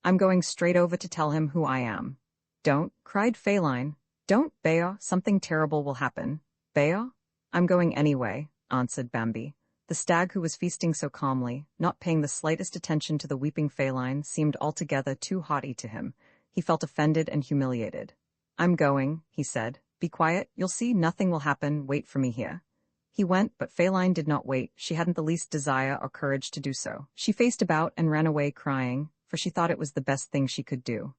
"I'm going straight over to tell him who I am." "Don't," cried Feline. "Don't, Bayo, something terrible will happen." "Bayo?" "I'm going anyway," answered Bambi. The stag, who was feasting so calmly, not paying the slightest attention to the weeping Feline, seemed altogether too haughty to him. He felt offended and humiliated. "I'm going," he said. "Be quiet, you'll see, nothing will happen, wait for me here." He went, but Feline did not wait. She hadn't the least desire or courage to do so. She faced about and ran away crying, for she thought it was the best thing she could do.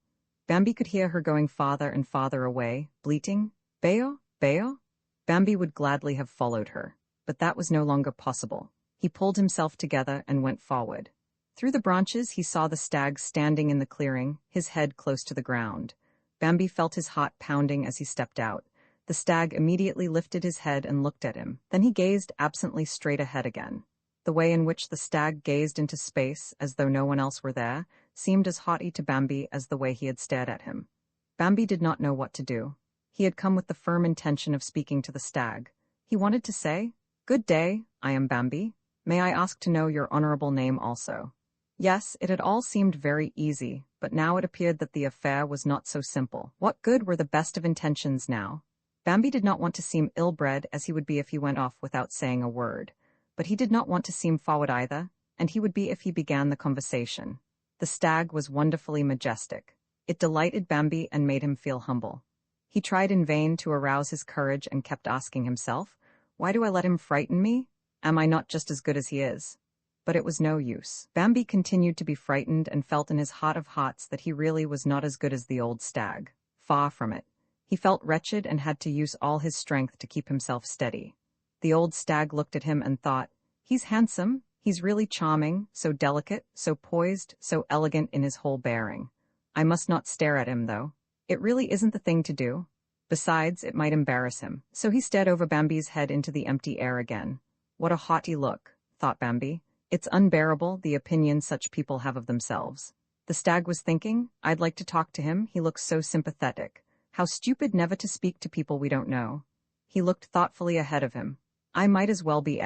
Bambi could hear her going farther and farther away, bleating, "Bayo, Bayo." Bambi would gladly have followed her, but that was no longer possible. He pulled himself together and went forward. Through the branches he saw the stag standing in the clearing, his head close to the ground. Bambi felt his heart pounding as he stepped out. The stag immediately lifted his head and looked at him. Then he gazed absently straight ahead again. The way in which the stag gazed into space, as though no one else were there, seemed as haughty to Bambi as the way he had stared at him. Bambi did not know what to do. He had come with the firm intention of speaking to the stag. He wanted to say, "Good day, I am Bambi. May I ask to know your honorable name also?" Yes, it had all seemed very easy, but now it appeared that the affair was not so simple. What good were the best of intentions now? Bambi did not want to seem ill-bred as he would be if he went off without saying a word. But he did not want to seem forward either, and he would be if he began the conversation. The stag was wonderfully majestic. It delighted Bambi and made him feel humble. He tried in vain to arouse his courage and kept asking himself, Why do I let him frighten me? Am I not just as good as he is? But it was no use. Bambi continued to be frightened and felt in his heart of hearts that he really was not as good as the old stag. Far from it. He felt wretched and had to use all his strength to keep himself steady. The old stag looked at him and thought, he's handsome, he's really charming, so delicate, so poised, so elegant in his whole bearing. I must not stare at him, though. It really isn't the thing to do. Besides, it might embarrass him. So he stared over Bambi's head into the empty air again. What a haughty look, thought Bambi. It's unbearable, the opinion such people have of themselves. The stag was thinking, I'd like to talk to him, he looks so sympathetic. How stupid never to speak to people we don't know. He looked thoughtfully ahead of him. I might as well be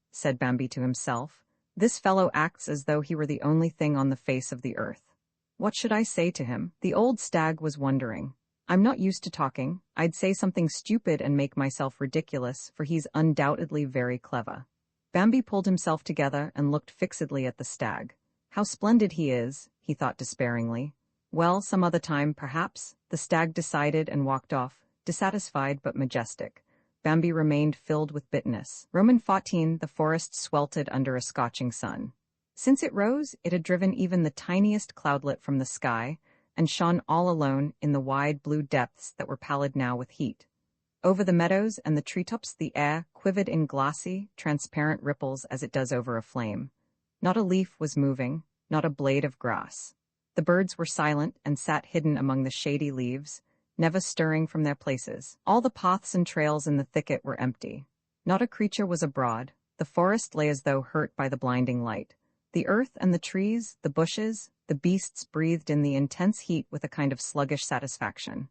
said Bambi to himself. This fellow acts as though he were the only thing on the face of the earth. What should I say to him? The old stag was wondering. I'm not used to talking. I'd say something stupid and make myself ridiculous, for he's undoubtedly very clever. Bambi pulled himself together and looked fixedly at the stag. How splendid he is, he thought despairingly. Well, some other time, perhaps, the stag decided and walked off, dissatisfied but majestic. Bambi remained filled with bitterness. Roman 14, the forest sweltered under a scorching sun. Since it rose, it had driven even the tiniest cloudlet from the sky, and shone all alone in the wide blue depths that were pallid now with heat. Over the meadows and the treetops the air quivered in glossy, transparent ripples as it does over a flame. Not a leaf was moving, not a blade of grass. The birds were silent and sat hidden among the shady leaves, never stirring from their places. All the paths and trails in the thicket were empty. Not a creature was abroad. The forest lay as though hurt by the blinding light. The earth and the trees, the bushes, the beasts breathed in the intense heat with a kind of sluggish satisfaction.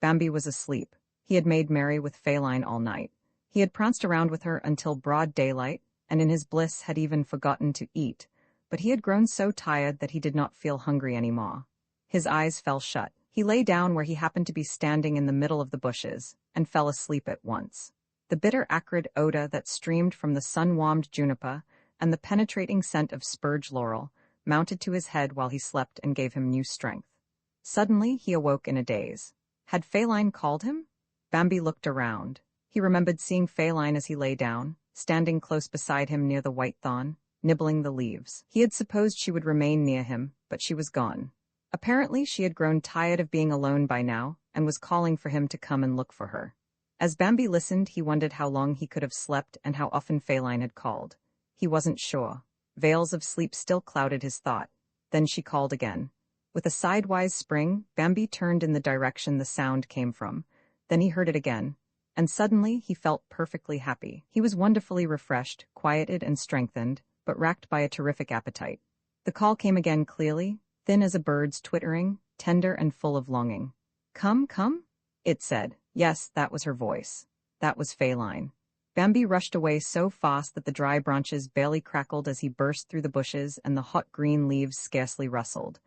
Bambi was asleep. He had made merry with Feline all night. He had pranced around with her until broad daylight, and in his bliss had even forgotten to eat, but he had grown so tired that he did not feel hungry any more. His eyes fell shut. He lay down where he happened to be standing in the middle of the bushes, and fell asleep at once. The bitter acrid odor that streamed from the sun-warmed juniper and the penetrating scent of spurge laurel mounted to his head while he slept and gave him new strength. Suddenly he awoke in a daze. Had Feline called him? Bambi looked around. He remembered seeing Feline as he lay down, standing close beside him near the white thorn, nibbling the leaves. He had supposed she would remain near him, but she was gone. Apparently she had grown tired of being alone by now, and was calling for him to come and look for her. As Bambi listened, he wondered how long he could have slept and how often Feline had called. He wasn't sure. Veils of sleep still clouded his thought. Then she called again. With a sidewise spring, Bambi turned in the direction the sound came from. Then he heard it again, and suddenly he felt perfectly happy. He was wonderfully refreshed, quieted and strengthened, but racked by a terrific appetite. The call came again clearly, thin as a bird's twittering, tender and full of longing. Come, come? It said. Yes, that was her voice. That was Feline. Bambi rushed away so fast that the dry branches barely crackled as he burst through the bushes and the hot green leaves scarcely rustled.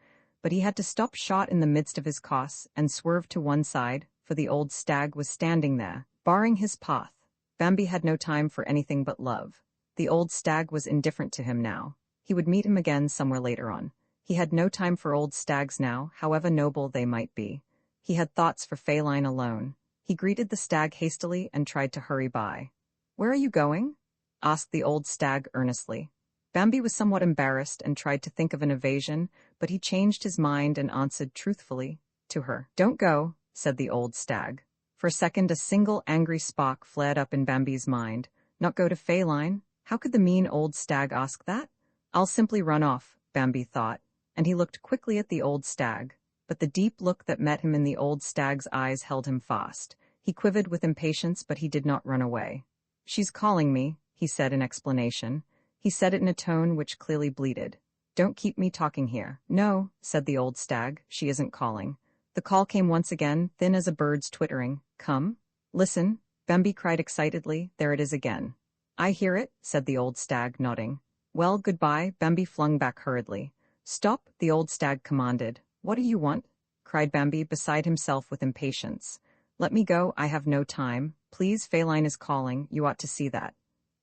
But he had to stop short in the midst of his course and swerve to one side, for the old stag was standing there, barring his path. Bambi had no time for anything but love. The old stag was indifferent to him now. He would meet him again somewhere later on. He had no time for old stags now, however noble they might be. He had thoughts for Feline alone. He greeted the stag hastily and tried to hurry by. "Where are you going?" asked the old stag earnestly. Bambi was somewhat embarrassed and tried to think of an evasion, but he changed his mind and answered truthfully, to her. "Don't go," said the old stag. For a second a single angry spark flared up in Bambi's mind. Not go to Feline? How could the mean old stag ask that? I'll simply run off, Bambi thought, and he looked quickly at the old stag. But the deep look that met him in the old stag's eyes held him fast. He quivered with impatience, but he did not run away. "She's calling me," he said in explanation. He said it in a tone which clearly bleated. "Don't keep me talking here." "No," said the old stag, "she isn't calling." The call came once again, thin as a bird's twittering. "Come." "Listen," Bambi cried excitedly, "there it is again." "I hear it," said the old stag, nodding. "Well, goodbye," Bambi flung back hurriedly. "Stop," the old stag commanded. "What do you want?" cried Bambi, beside himself with impatience. "Let me go, I have no time. Please, Feline is calling, you ought to see that."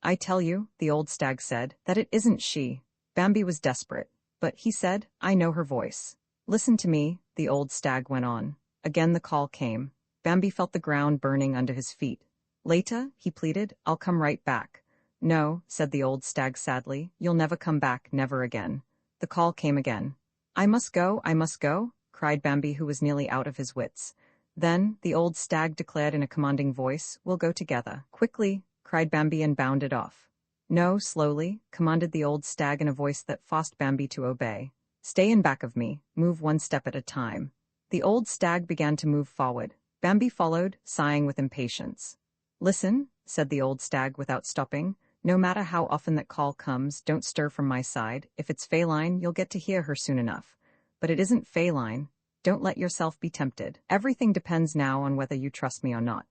"I tell you," the old stag said, "that it isn't she." Bambi was desperate. "But," he said, "I know her voice." "Listen to me," the old stag went on. Again the call came. Bambi felt the ground burning under his feet. Later, he pleaded, I'll come right back. No, said the old stag sadly, you'll never come back, never again. The call came again. I must go, cried Bambi, who was nearly out of his wits. Then, the old stag declared in a commanding voice, we'll go together. Quickly, cried Bambi and bounded off. No, slowly, commanded the old stag in a voice that forced Bambi to obey. Stay in back of me, move one step at a time. The old stag began to move forward. Bambi followed, sighing with impatience. Listen, said the old stag without stopping. No matter how often that call comes, don't stir from my side. If it's Feline, you'll get to hear her soon enough. But it isn't Feline. Don't let yourself be tempted. Everything depends now on whether you trust me or not.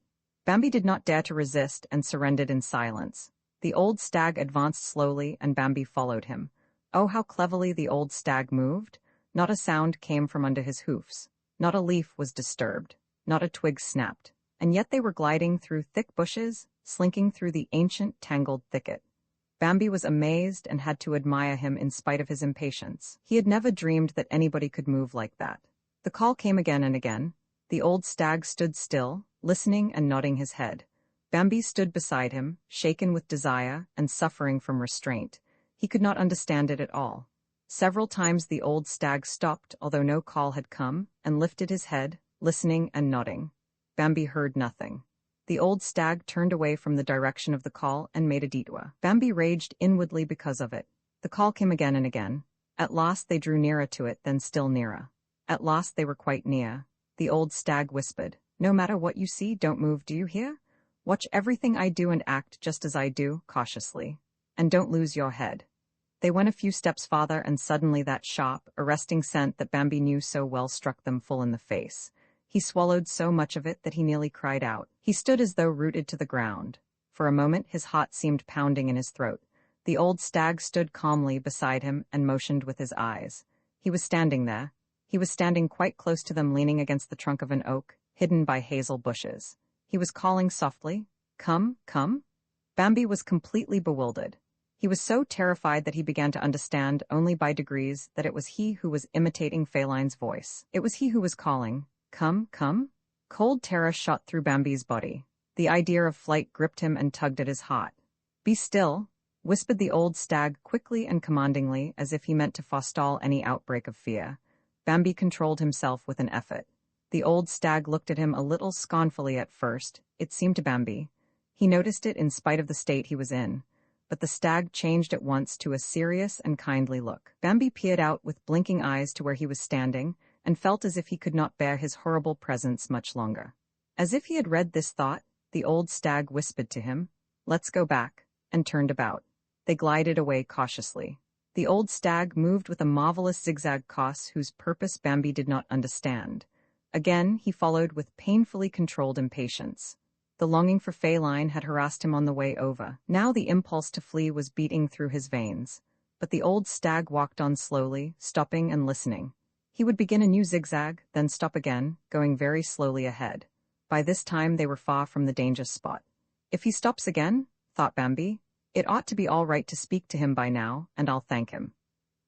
Bambi did not dare to resist and surrendered in silence. The old stag advanced slowly and Bambi followed him. Oh, how cleverly the old stag moved! Not a sound came from under his hoofs. Not a leaf was disturbed. Not a twig snapped. And yet they were gliding through thick bushes, slinking through the ancient, tangled thicket. Bambi was amazed and had to admire him in spite of his impatience. He had never dreamed that anybody could move like that. The call came again and again. The old stag stood still, listening and nodding his head. Bambi stood beside him, shaken with desire and suffering from restraint. He could not understand it at all. Several times the old stag stopped, although no call had come, and lifted his head, listening and nodding. Bambi heard nothing. The old stag turned away from the direction of the call and made a detour. Bambi raged inwardly because of it. The call came again and again. At last they drew nearer to it, then still nearer. At last they were quite near. The old stag whispered, No matter what you see, don't move, do you hear? Watch everything I do and act just as I do, cautiously. And don't lose your head. They went a few steps farther and suddenly that sharp, arresting scent that Bambi knew so well struck them full in the face. He swallowed so much of it that he nearly cried out. He stood as though rooted to the ground. For a moment his heart seemed pounding in his throat. The old stag stood calmly beside him and motioned with his eyes. He was standing there. He was standing quite close to them, leaning against the trunk of an oak, hidden by hazel bushes. He was calling softly, Come, come. Bambi was completely bewildered. He was so terrified that he began to understand only by degrees that it was he who was imitating Feline's voice. It was he who was calling, Come, come. Cold terror shot through Bambi's body. The idea of flight gripped him and tugged at his heart. Be still, whispered the old stag quickly and commandingly, as if he meant to forestall any outbreak of fear. Bambi controlled himself with an effort. The old stag looked at him a little scornfully at first, it seemed to Bambi. He noticed it in spite of the state he was in. But the stag changed at once to a serious and kindly look. Bambi peered out with blinking eyes to where he was standing, and felt as if he could not bear his horrible presence much longer. As if he had read this thought, the old stag whispered to him, Let's go back, and turned about. They glided away cautiously. The old stag moved with a marvelous zigzag course whose purpose Bambi did not understand. Again he followed with painfully controlled impatience. The longing for Feline had harassed him on the way over. Now the impulse to flee was beating through his veins. But the old stag walked on slowly, stopping and listening. He would begin a new zigzag, then stop again, going very slowly ahead. By this time they were far from the danger spot. If he stops again, thought Bambi, it ought to be all right to speak to him by now, and I'll thank him.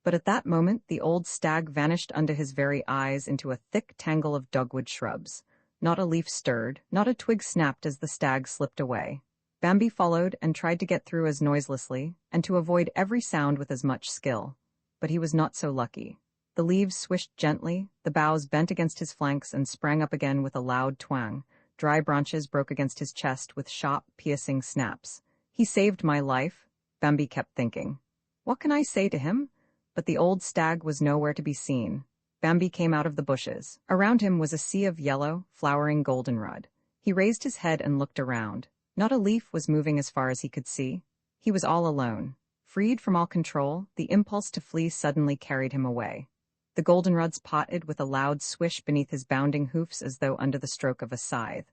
But at that moment the old stag vanished under his very eyes into a thick tangle of dogwood shrubs. Not a leaf stirred, not a twig snapped as the stag slipped away. Bambi followed and tried to get through as noiselessly, and to avoid every sound with as much skill. But he was not so lucky. The leaves swished gently, the boughs bent against his flanks and sprang up again with a loud twang. Dry branches broke against his chest with sharp, piercing snaps. He saved my life, Bambi kept thinking. What can I say to him? But the old stag was nowhere to be seen. Bambi came out of the bushes. Around him was a sea of yellow, flowering goldenrod. He raised his head and looked around. Not a leaf was moving as far as he could see. He was all alone. Freed from all control, the impulse to flee suddenly carried him away. The goldenrods potted with a loud swish beneath his bounding hoofs as though under the stroke of a scythe.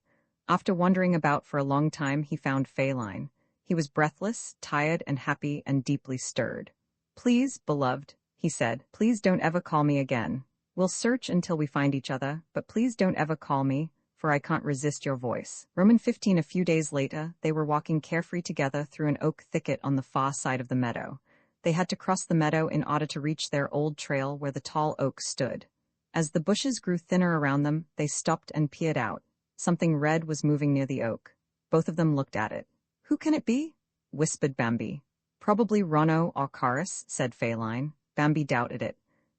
After wandering about for a long time, he found Feline. He was breathless, tired and happy and deeply stirred. Please, beloved, he said, please don't ever call me again. We'll search until we find each other, but please don't ever call me, for I can't resist your voice. Roman 15. A few days later, they were walking carefree together through an oak thicket on the far side of the meadow. They had to cross the meadow in order to reach their old trail where the tall oak stood. As the bushes grew thinner around them, they stopped and peered out. Something red was moving near the oak. Both of them looked at it. "Who can it be?" whispered Bambi. "Probably Rono or Chorus," said Feline. Bambi doubted it.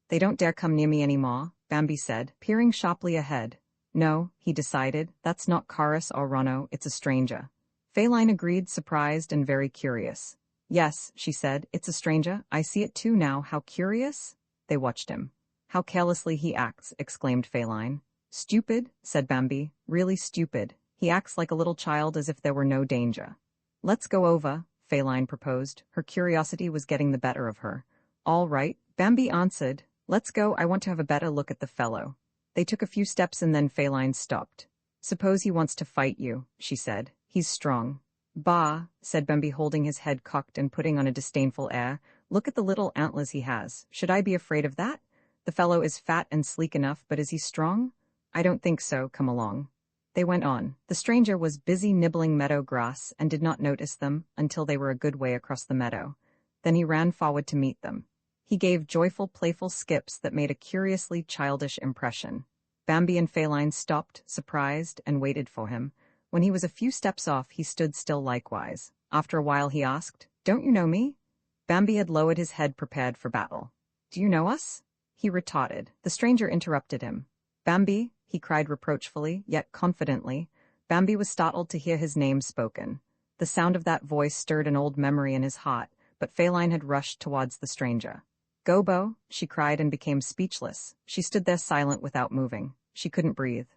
"They don't dare come near me anymore," Bambi said, peering sharply ahead. "No," he decided, "that's not Chorus or Rono, it's a stranger." Feline agreed, surprised and very curious. "Yes," she said, "it's a stranger. I see it too now. How curious." They watched him. "How carelessly he acts," exclaimed Feline. "Stupid," said Bambi, "really stupid. He acts like a little child as if there were no danger." "Let's go over," Feline proposed. Her curiosity was getting the better of her. "All right," Bambi answered. "Let's go, I want to have a better look at the fellow." They took a few steps and then Feline stopped. "Suppose he wants to fight you," she said. "He's strong." "Bah," said Bambi, holding his head cocked and putting on a disdainful air. "Look at the little antlers he has. Should I be afraid of that? The fellow is fat and sleek enough, but is he strong? I don't think so, come along." They went on. The stranger was busy nibbling meadow grass and did not notice them until they were a good way across the meadow. Then he ran forward to meet them. He gave joyful, playful skips that made a curiously childish impression. Bambi and Feline stopped, surprised, and waited for him. When he was a few steps off, he stood still likewise. After a while he asked, "Don't you know me?" Bambi had lowered his head, prepared for battle. "Do you know us?" He retorted. The stranger interrupted him. "Bambi," he cried reproachfully, yet confidently. Bambi was startled to hear his name spoken. The sound of that voice stirred an old memory in his heart, but Feline had rushed towards the stranger. "Gobo," she cried and became speechless. She stood there silent without moving. She couldn't breathe.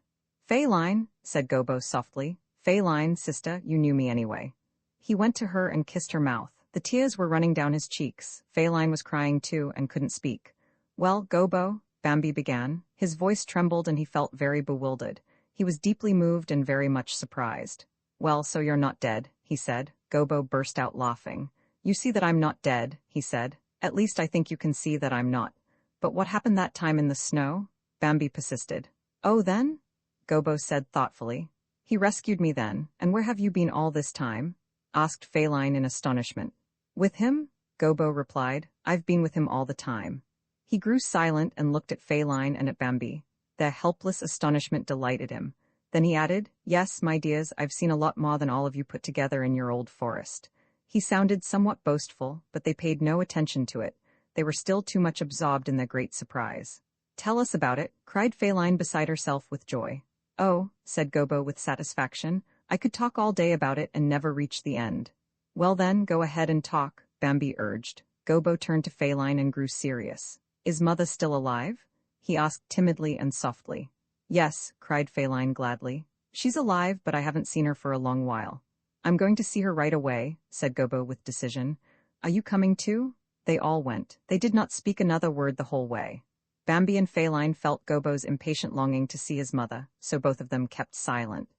"Feline," said Gobo softly. "Feline, sister, you knew me anyway." He went to her and kissed her mouth. The tears were running down his cheeks. Feline was crying too and couldn't speak. "Well, Gobo," Bambi began. His voice trembled and he felt very bewildered. He was deeply moved and very much surprised. "Well, so you're not dead," he said. Gobo burst out laughing. "You see that I'm not dead," he said. "At least I think you can see that I'm not. But what happened that time in the snow?" Bambi persisted. "Oh, then?" Gobo said thoughtfully. "He rescued me then, and where have you been all this time?" asked Feline in astonishment. "With him?" Gobo replied. "I've been with him all the time." He grew silent and looked at Feline and at Bambi. Their helpless astonishment delighted him. Then he added, "Yes, my dears, I've seen a lot more than all of you put together in your old forest." He sounded somewhat boastful, but they paid no attention to it. They were still too much absorbed in their great surprise. "Tell us about it," cried Feline beside herself with joy. "Oh," said Gobo with satisfaction, "I could talk all day about it and never reach the end." "Well then, go ahead and talk," Bambi urged. Gobo turned to Feline and grew serious. "Is mother still alive?" he asked timidly and softly. "Yes," cried Feline gladly. "She's alive, but I haven't seen her for a long while." "I'm going to see her right away," said Gobo with decision. "Are you coming too?" They all went. They did not speak another word the whole way. Bambi and Feline felt Gobo's impatient longing to see his mother, so both of them kept silent.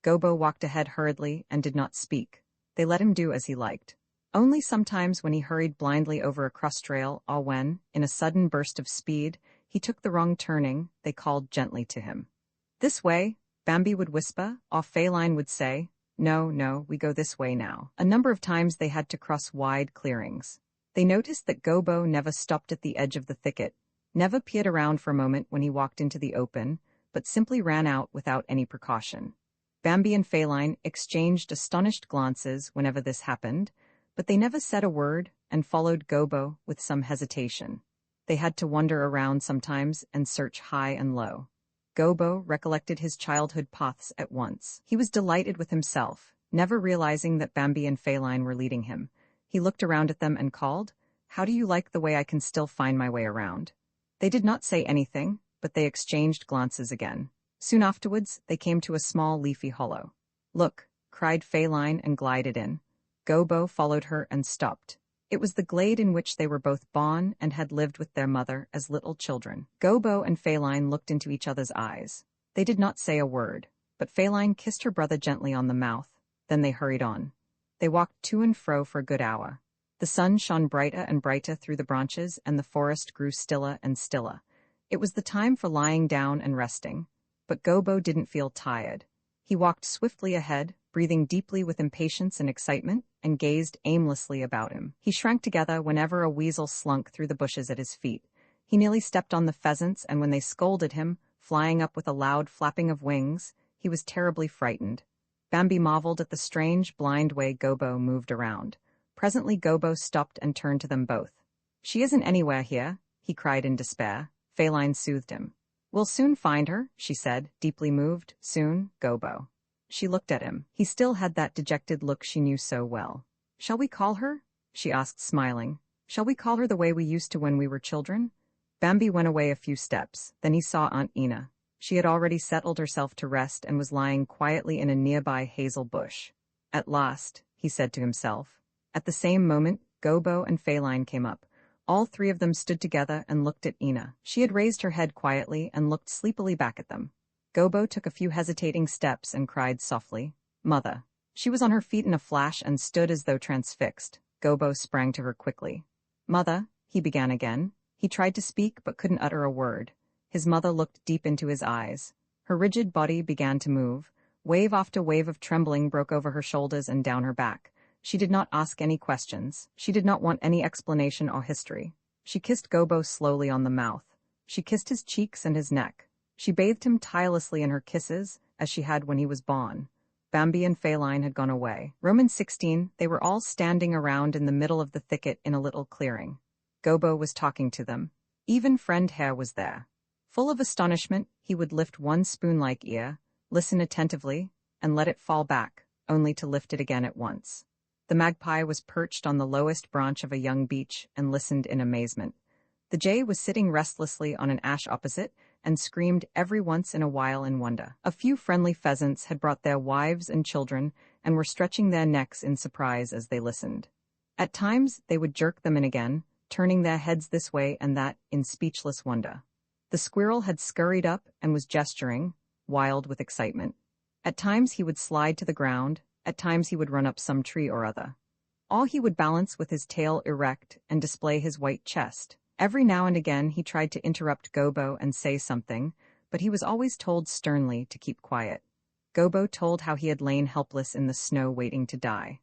Gobo walked ahead hurriedly and did not speak. They let him do as he liked. Only sometimes when he hurried blindly over a cross trail or when, in a sudden burst of speed, he took the wrong turning, they called gently to him. "This way," Bambi would whisper, or Feline would say, "No, no, we go this way now." A number of times they had to cross wide clearings. They noticed that Gobo never stopped at the edge of the thicket, never peered around for a moment when he walked into the open, but simply ran out without any precaution. Bambi and Feline exchanged astonished glances whenever this happened, but they never said a word and followed Gobo with some hesitation. They had to wander around sometimes and search high and low. Gobo recollected his childhood paths at once. He was delighted with himself, never realizing that Bambi and Feline were leading him. He looked around at them and called, "How do you like the way I can still find my way around?" They did not say anything, but they exchanged glances again. Soon afterwards, they came to a small leafy hollow. "Look," cried Feline and glided in. Gobo followed her and stopped. It was the glade in which they were both born and had lived with their mother as little children. Gobo and Feline looked into each other's eyes. They did not say a word, but Feline kissed her brother gently on the mouth. Then they hurried on. They walked to and fro for a good hour. The sun shone brighter and brighter through the branches, and the forest grew stiller and stiller. It was the time for lying down and resting. But Gobo didn't feel tired. He walked swiftly ahead, breathing deeply with impatience and excitement, and gazed aimlessly about him. He shrank together whenever a weasel slunk through the bushes at his feet. He nearly stepped on the pheasants, and when they scolded him, flying up with a loud flapping of wings, he was terribly frightened. Bambi marveled at the strange, blind way Gobo moved around. Presently Gobo stopped and turned to them both. "She isn't anywhere here," he cried in despair. Feline soothed him. "We'll soon find her," she said, deeply moved. "Soon, Gobo." She looked at him. He still had that dejected look she knew so well. "Shall we call her?" she asked, smiling. "Shall we call her the way we used to when we were children?" Bambi went away a few steps. Then he saw Aunt Ina. She had already settled herself to rest and was lying quietly in a nearby hazel bush. "At last," he said to himself. At the same moment, Gobo and Feline came up. All three of them stood together and looked at Ina. She had raised her head quietly and looked sleepily back at them. Gobo took a few hesitating steps and cried softly, "Mother." She was on her feet in a flash and stood as though transfixed. Gobo sprang to her quickly. "Mother," he began again. He tried to speak but couldn't utter a word. His mother looked deep into his eyes. Her rigid body began to move. Wave after wave of trembling broke over her shoulders and down her back. She did not ask any questions. She did not want any explanation or history. She kissed Gobo slowly on the mouth. She kissed his cheeks and his neck. She bathed him tirelessly in her kisses, as she had when he was born. Bambi and Feline had gone away. Romans 16, they were all standing around in the middle of the thicket in a little clearing. Gobo was talking to them. Even friend Hare was there. Full of astonishment, he would lift one spoon-like ear, listen attentively, and let it fall back, only to lift it again at once. The magpie was perched on the lowest branch of a young beech and listened in amazement. The jay was sitting restlessly on an ash opposite and screamed every once in a while in wonder. A few friendly pheasants had brought their wives and children and were stretching their necks in surprise as they listened. At times, they would jerk them in again, turning their heads this way and that in speechless wonder. The squirrel had scurried up and was gesturing, wild with excitement. At times he would slide to the ground, at times he would run up some tree or other. All he would balance with his tail erect and display his white chest. Every now and again he tried to interrupt Gobo and say something, but he was always told sternly to keep quiet. Gobo told how he had lain helpless in the snow waiting to die.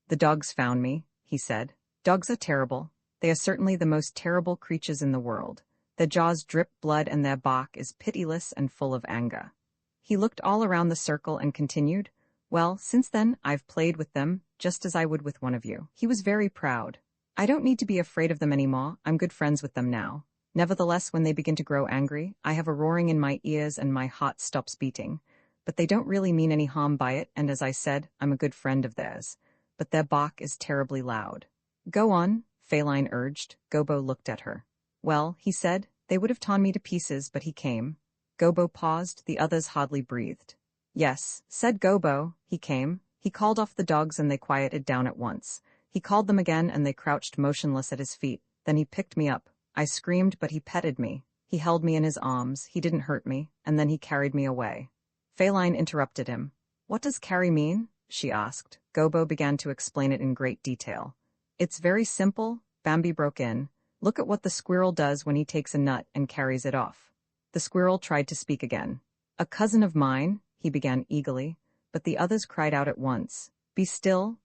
"The dogs found me," he said. "Dogs are terrible. They are certainly the most terrible creatures in the world. Their jaws drip blood and their bark is pitiless and full of anger." He looked all around the circle and continued, "Well, since then, I've played with them, just as I would with one of you." He was very proud. "I don't need to be afraid of them anymore. I'm good friends with them now. Nevertheless, when they begin to grow angry, I have a roaring in my ears and my heart stops beating. But they don't really mean any harm by it, and as I said, I'm a good friend of theirs. But their bark is terribly loud." "Go on," Feline urged. Gobo looked at her. "Well," he said, "they would have torn me to pieces, but he came." Gobo paused, the others hardly breathed. "Yes," said Gobo, "he came. He called off the dogs and they quieted down at once. He called them again and they crouched motionless at his feet. Then he picked me up. I screamed, but he petted me. He held me in his arms, he didn't hurt me, and then he carried me away." Feline interrupted him. "What does carry mean?" she asked. Gobo began to explain it in great detail. "It's very simple," Bambi broke in. "Look at what the squirrel does when he takes a nut and carries it off." The squirrel tried to speak again. "A cousin of mine," he began eagerly, but the others cried out at once. Be still,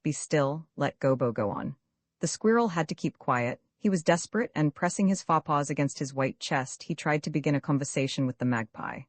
let Gobo go on." The squirrel had to keep quiet. He was desperate, and pressing his forepaws against his white chest, he tried to begin a conversation with the magpie.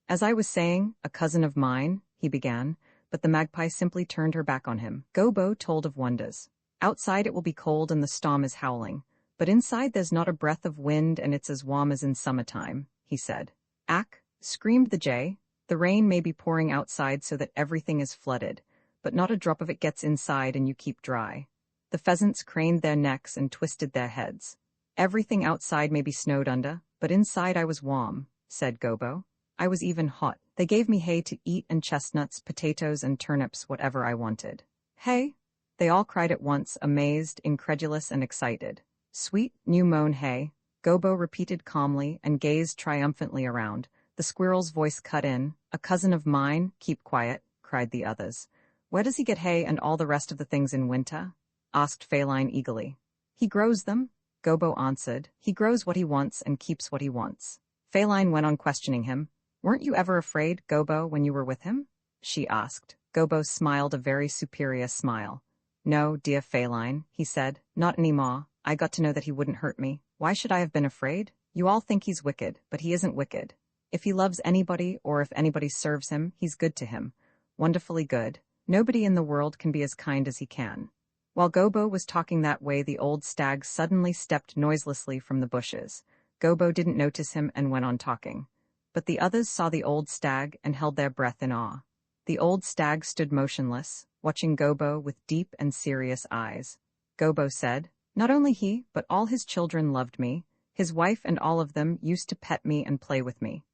"As I was saying, a cousin of mine," he began, but the magpie simply turned her back on him. Gobo told of wonders. "Outside it will be cold and the storm is howling, but inside there's not a breath of wind and it's as warm as in summertime," he said. "Ack," screamed the jay. "The rain may be pouring outside so that everything is flooded, but not a drop of it gets inside and you keep dry." The pheasants craned their necks and twisted their heads. "Everything outside may be snowed under, but inside I was warm," said Gobo. "I was even hot. They gave me hay to eat and chestnuts, potatoes and turnips, whatever I wanted." "Hay?" They all cried at once, amazed, incredulous and excited. "Sweet, new mown hay," Gobo repeated calmly and gazed triumphantly around. The squirrel's voice cut in. "A cousin of mine? Keep quiet," cried the others. "Where does he get hay and all the rest of the things in winter?" asked Feline eagerly. "He grows them," Gobo answered. "He grows what he wants and keeps what he wants." Feline went on questioning him. "Weren't you ever afraid, Gobo, when you were with him?" she asked. Gobo smiled a very superior smile. "No, dear Feline," he said, "not anymore. I got to know that he wouldn't hurt me. Why should I have been afraid? You all think he's wicked, but he isn't wicked. If he loves anybody or if anybody serves him, he's good to him. Wonderfully good. Nobody in the world can be as kind as he can. While Gobo was talking that way, the old stag suddenly stepped noiselessly from the bushes. Gobo didn't notice him and went on talking. But the others saw the old stag and held their breath in awe. The old stag stood motionless, watching Gobo with deep and serious eyes. Gobo said, "Not only he, but all his children loved me. His wife and all of them used to pet me and play with me."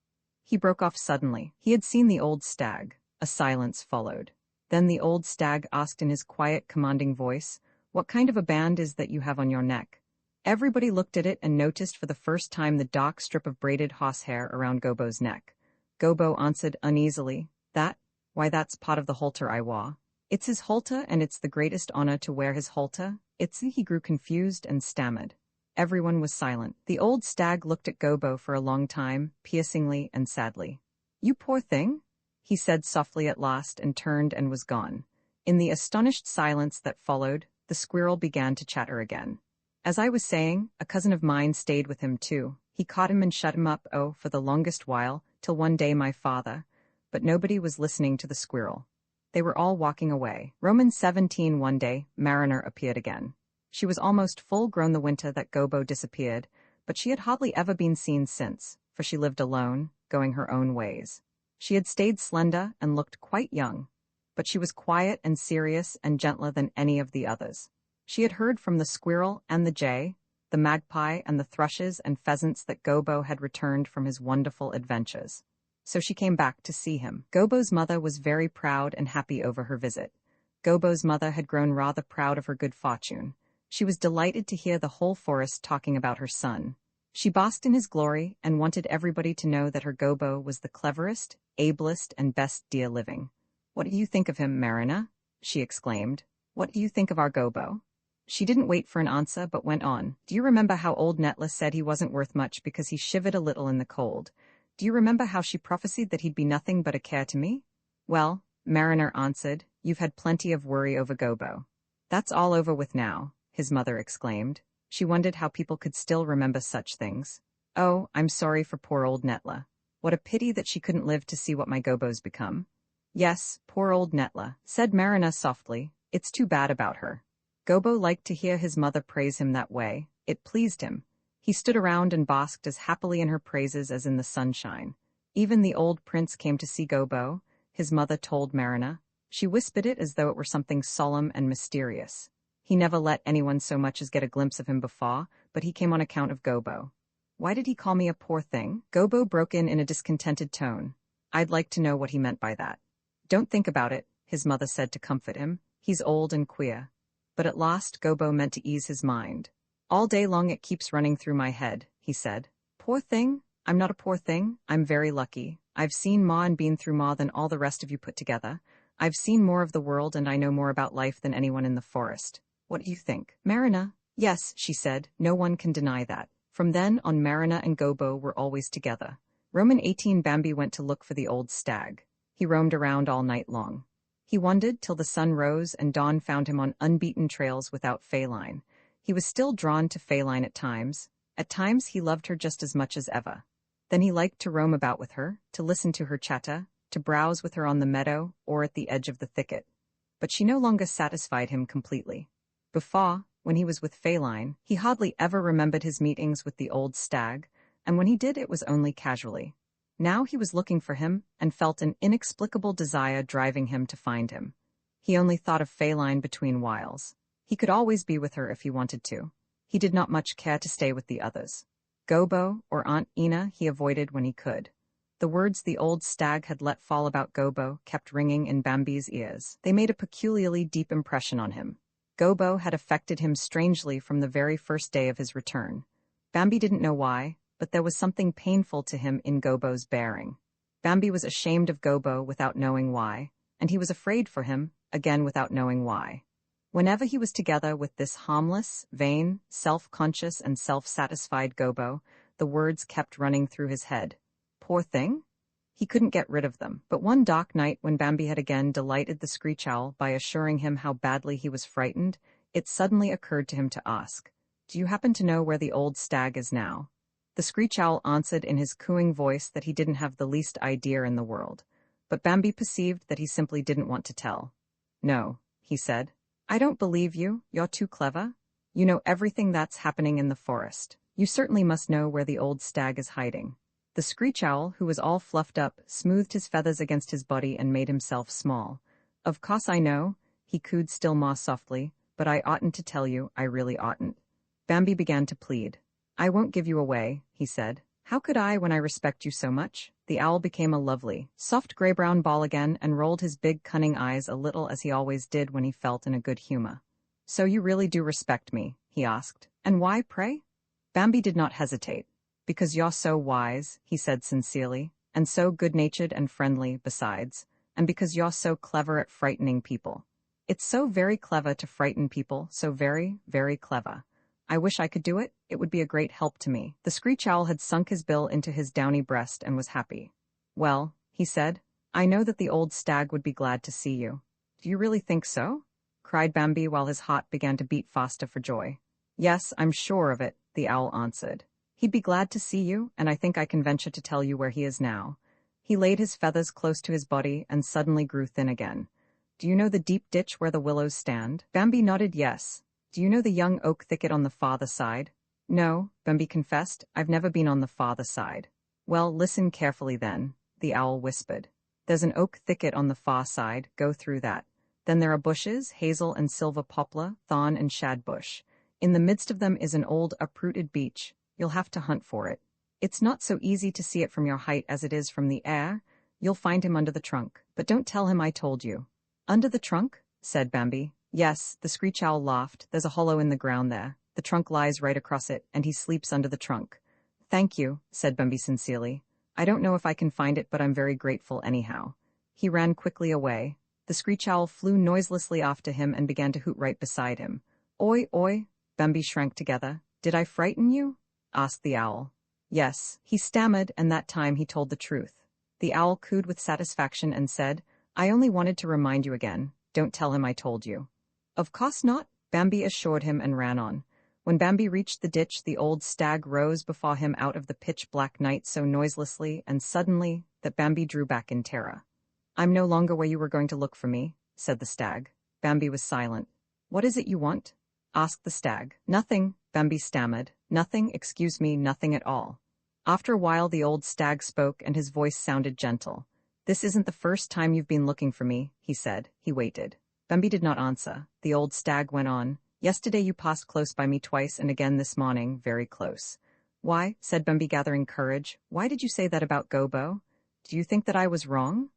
He broke off suddenly. He had seen the old stag. A silence followed. Then the old stag asked in his quiet, commanding voice, "What kind of a band is that you have on your neck?" Everybody looked at it and noticed for the first time the dark strip of braided horsehair around Gobo's neck. Gobo answered uneasily, Why that's part of the halter I wore. It's his halter, and it's the greatest honor to wear his halter. He grew confused and stammered. Everyone was silent. The old stag looked at Gobo for a long time, piercingly and sadly. "You poor thing," he said softly at last, and turned and was gone. In the astonished silence that followed, the squirrel began to chatter again. "As I was saying, a cousin of mine stayed with him too. He caught him and shut him up, for the longest while, till one day my father—" But nobody was listening to the squirrel. They were all walking away. Romans 17. One day, Mariner appeared again. She was almost full-grown the winter that Gobo disappeared, but she had hardly ever been seen since, for she lived alone, going her own ways. She had stayed slender and looked quite young, but she was quiet and serious and gentler than any of the others. She had heard from the squirrel and the jay, the magpie and the thrushes and pheasants that Gobo had returned from his wonderful adventures. So she came back to see him. Gobo's mother was very proud and happy over her visit. Gobo's mother had grown rather proud of her good fortune. She was delighted to hear the whole forest talking about her son. She basked in his glory and wanted everybody to know that her Gobo was the cleverest, ablest, and best deer living. "What do you think of him, Marina?" she exclaimed. "What do you think of our Gobo?" She didn't wait for an answer, but went on. "Do you remember how old Netla said he wasn't worth much because he shivered a little in the cold? Do you remember how she prophesied that he'd be nothing but a care to me?" "Well," Mariner answered, "you've had plenty of worry over Gobo." "That's all over with now," his mother exclaimed. She wondered how people could still remember such things. "Oh, I'm sorry for poor old Netla. What a pity that she couldn't live to see what my Gobo's become." "Yes, poor old Netla," said Marina softly. "It's too bad about her." Gobo liked to hear his mother praise him that way. It pleased him. He stood around and basked as happily in her praises as in the sunshine. Even the old prince came to see Gobo, his mother told Marina. She whispered it as though it were something solemn and mysterious. He never let anyone so much as get a glimpse of him before, but he came on account of Gobo. "Why did he call me a poor thing?" Gobo broke in a discontented tone. "I'd like to know what he meant by that." "Don't think about it," his mother said to comfort him. "He's old and queer." But at last Gobo meant to ease his mind. "All day long it keeps running through my head," he said. "Poor thing? I'm not a poor thing. I'm very lucky. I've seen Ma and been through more than all the rest of you put together. I've seen more of the world and I know more about life than anyone in the forest. What do you think?" "Marina?" "Yes," she said. "No one can deny that." From then on, Marina and Gobo were always together. Roman 18. Bambi went to look for the old stag. He roamed around all night long. He wandered till the sun rose and dawn found him on unbeaten trails without Feline. He was still drawn to Feline at times. At times he loved her just as much as ever. Then he liked to roam about with her, to listen to her chatter, to browse with her on the meadow or at the edge of the thicket. But she no longer satisfied him completely. Before, when he was with Feline, he hardly ever remembered his meetings with the old stag, and when he did it was only casually. Now he was looking for him and felt an inexplicable desire driving him to find him. He only thought of Feline between whiles. He could always be with her if he wanted to. He did not much care to stay with the others. Gobo or Aunt Ina he avoided when he could. The words the old stag had let fall about Gobo kept ringing in Bambi's ears. They made a peculiarly deep impression on him. Gobo had affected him strangely from the very first day of his return. Bambi didn't know why, but there was something painful to him in Gobo's bearing. Bambi was ashamed of Gobo without knowing why, and he was afraid for him, again without knowing why. Whenever he was together with this harmless, vain, self-conscious and self-satisfied Gobo, the words kept running through his head. Poor thing? He couldn't get rid of them. But one dark night when Bambi had again delighted the screech owl by assuring him how badly he was frightened, it suddenly occurred to him to ask, "Do you happen to know where the old stag is now?" The screech owl answered in his cooing voice that he didn't have the least idea in the world. But Bambi perceived that he simply didn't want to tell. No, he said. I don't believe you, you're too clever. You know everything that's happening in the forest. You certainly must know where the old stag is hiding. The screech owl, who was all fluffed up, smoothed his feathers against his body and made himself small. Of course I know, he cooed still more softly, but I oughtn't to tell you, I really oughtn't. Bambi began to plead. I won't give you away, he said. How could I when I respect you so much? The owl became a lovely, soft gray-brown ball again and rolled his big cunning eyes a little as he always did when he felt in a good humor. So you really do respect me, he asked. And why, pray? Bambi did not hesitate. Because you're so wise, he said sincerely, and so good-natured and friendly besides, and because you're so clever at frightening people. It's so very clever to frighten people, so very, very clever. I wish I could do it. It would be a great help to me. The screech owl had sunk his bill into his downy breast and was happy. Well, he said, I know that the old stag would be glad to see you. Do you really think so? Cried Bambi while his heart began to beat faster for joy. Yes, I'm sure of it, the owl answered. He'd be glad to see you, and I think I can venture to tell you where he is now. He laid his feathers close to his body and suddenly grew thin again. Do you know the deep ditch where the willows stand? Bambi nodded yes. Do you know the young oak thicket on the farther side? No, Bambi confessed, I've never been on the farther side. Well, listen carefully then, the owl whispered. There's an oak thicket on the far side, go through that. Then there are bushes, hazel and silver poplar, thorn and shadbush. In the midst of them is an old uprooted beech. You'll have to hunt for it. It's not so easy to see it from your height as it is from the air. You'll find him under the trunk, but don't tell him I told you. Under the trunk? Said Bambi. Yes, the screech owl laughed. There's a hollow in the ground there. The trunk lies right across it, and he sleeps under the trunk. Thank you, said Bambi sincerely. I don't know if I can find it, but I'm very grateful anyhow. He ran quickly away. The screech owl flew noiselessly after him and began to hoot right beside him. Oi, oi, Bambi shrank together. Did I frighten you? Asked the owl. Yes, he stammered, and that time he told the truth. The owl cooed with satisfaction and said, I only wanted to remind you again. Don't tell him I told you. Of course not, Bambi assured him and ran on. When Bambi reached the ditch, the old stag rose before him out of the pitch-black night so noiselessly and suddenly that Bambi drew back in terror. I'm no longer where you were going to look for me, said the stag. Bambi was silent. What is it you want? Asked the stag. Nothing, Bambi stammered. Nothing, excuse me, nothing at all. After a while the old stag spoke and his voice sounded gentle. This isn't the first time you've been looking for me, he said. He waited. Bambi did not answer. The old stag went on. Yesterday you passed close by me twice and again this morning, very close. Why, said Bambi gathering courage, why did you say that about Gobo? Do you think that I was wrong?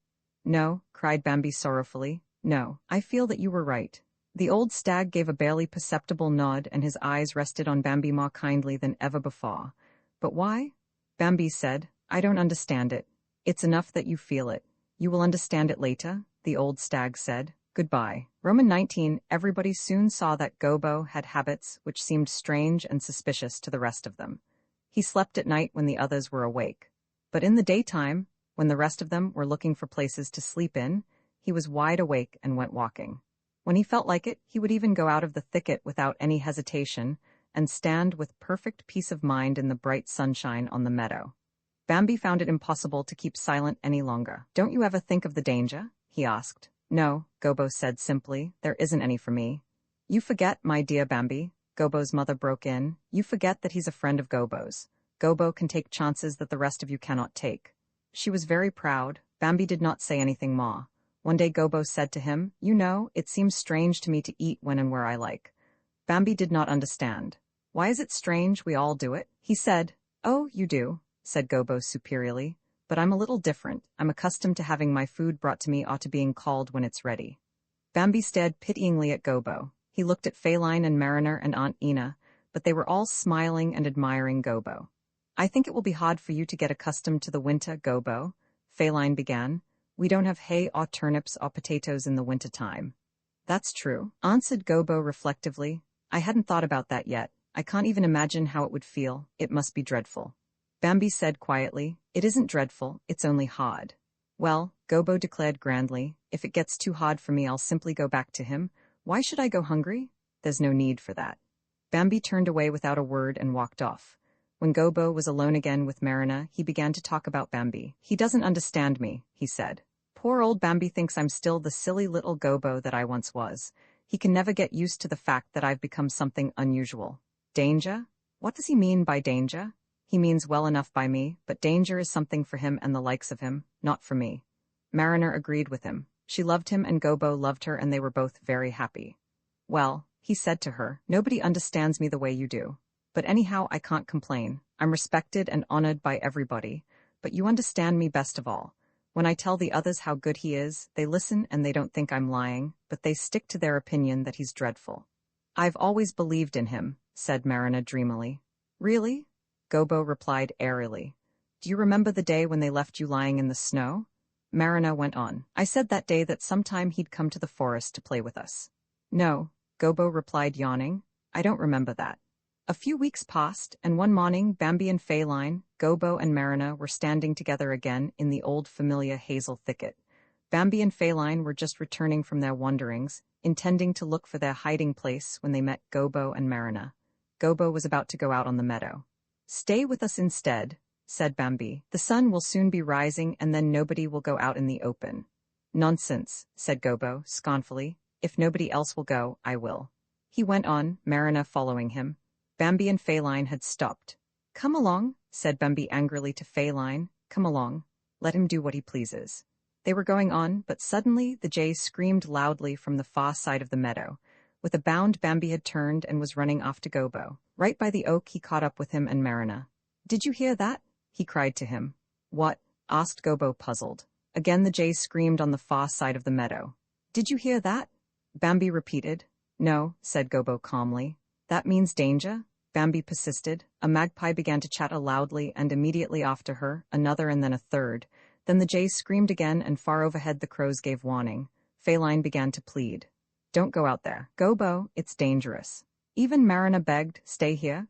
No, cried Bambi sorrowfully. No, I feel that you were right. The old stag gave a barely perceptible nod and his eyes rested on Bambi more kindly than ever before. But why? Bambi said, I don't understand it. It's enough that you feel it. You will understand it later, the old stag said. Goodbye. Roman 19, everybody soon saw that Gobo had habits which seemed strange and suspicious to the rest of them. He slept at night when the others were awake. But in the daytime, when the rest of them were looking for places to sleep in, he was wide awake and went walking. When he felt like it, he would even go out of the thicket without any hesitation and stand with perfect peace of mind in the bright sunshine on the meadow. Bambi found it impossible to keep silent any longer. Don't you ever think of the danger? He asked. No, Gobo said simply, there isn't any for me. You forget, my dear Bambi, Gobo's mother broke in. You forget that he's a friend of Gobo's. Gobo can take chances that the rest of you cannot take. She was very proud. Bambi did not say anything more. One day Gobo said to him, You know, it seems strange to me to eat when and where I like. Bambi did not understand. Why is it strange we all do it? He said, Oh, you do, said Gobo superiorly. But I'm a little different. I'm accustomed to having my food brought to me or to being called when it's ready. Bambi stared pityingly at Gobo. He looked at Feline and Mariner and Aunt Ina, but they were all smiling and admiring Gobo. I think it will be hard for you to get accustomed to the winter, Gobo, Feline began. We don't have hay or turnips or potatoes in the winter time. That's true, answered Gobo reflectively. I hadn't thought about that yet. I can't even imagine how it would feel. It must be dreadful. Bambi said quietly, It isn't dreadful, it's only hard. Well, Gobo declared grandly, if it gets too hard for me I'll simply go back to him. Why should I go hungry? There's no need for that. Bambi turned away without a word and walked off. When Gobo was alone again with Marina, he began to talk about Bambi. He doesn't understand me, he said. Poor old Bambi thinks I'm still the silly little gobo that I once was. He can never get used to the fact that I've become something unusual. Danger? What does he mean by danger? He means well enough by me, but danger is something for him and the likes of him, not for me. Mariner agreed with him. She loved him and Gobo loved her and they were both very happy. Well, he said to her, nobody understands me the way you do. But anyhow, I can't complain. I'm respected and honored by everybody. But you understand me best of all. When I tell the others how good he is, they listen and they don't think I'm lying, but they stick to their opinion that he's dreadful. I've always believed in him, said Marina dreamily. Really? Gobo replied airily. Do you remember the day when they left you lying in the snow? Marina went on. I said that day that sometime he'd come to the forest to play with us. No, Gobo replied yawning. I don't remember that. A few weeks passed, and one morning Bambi and Feline, Gobo and Marina were standing together again in the old familiar hazel thicket. Bambi and Feline were just returning from their wanderings, intending to look for their hiding place when they met Gobo and Marina. Gobo was about to go out on the meadow. Stay with us instead, said Bambi. The sun will soon be rising and then nobody will go out in the open. Nonsense, said Gobo, scornfully. If nobody else will go, I will. He went on, Marina following him. Bambi and Feline had stopped. Come along, said Bambi angrily to Feline. Come along. Let him do what he pleases. They were going on, but suddenly the jay screamed loudly from the far side of the meadow. With a bound, Bambi had turned and was running off to Gobo. Right by the oak, he caught up with him and Marina. Did you hear that? He cried to him. What? Asked Gobo, puzzled. Again the jay screamed on the far side of the meadow. Did you hear that? Bambi repeated. No, said Gobo calmly. That means danger? Bambi persisted. A magpie began to chatter loudly, and immediately after her, another and then a third. Then the jay screamed again, and far overhead the crows gave warning. Feline began to plead. Don't go out there. Gobo, it's dangerous. Even Marina begged, stay here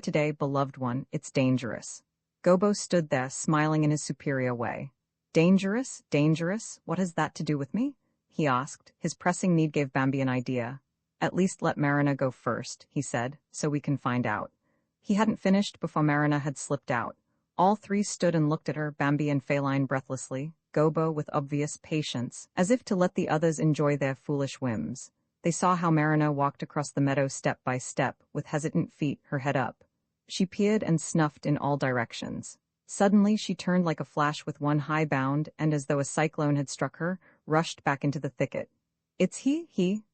today, beloved one, it's dangerous. Gobo stood there, smiling in his superior way. Dangerous? Dangerous? What has that to do with me? He asked. His pressing need gave Bambi an idea. At least let Marina go first, he said, so we can find out. He hadn't finished before Marina had slipped out. All three stood and looked at her, Bambi and Feline breathlessly, Gobo with obvious patience, as if to let the others enjoy their foolish whims. They saw how Marina walked across the meadow step by step, with hesitant feet, her head up. She peered and snuffed in all directions. Suddenly she turned like a flash with one high bound, and as though a cyclone had struck her, rushed back into the thicket. It's he,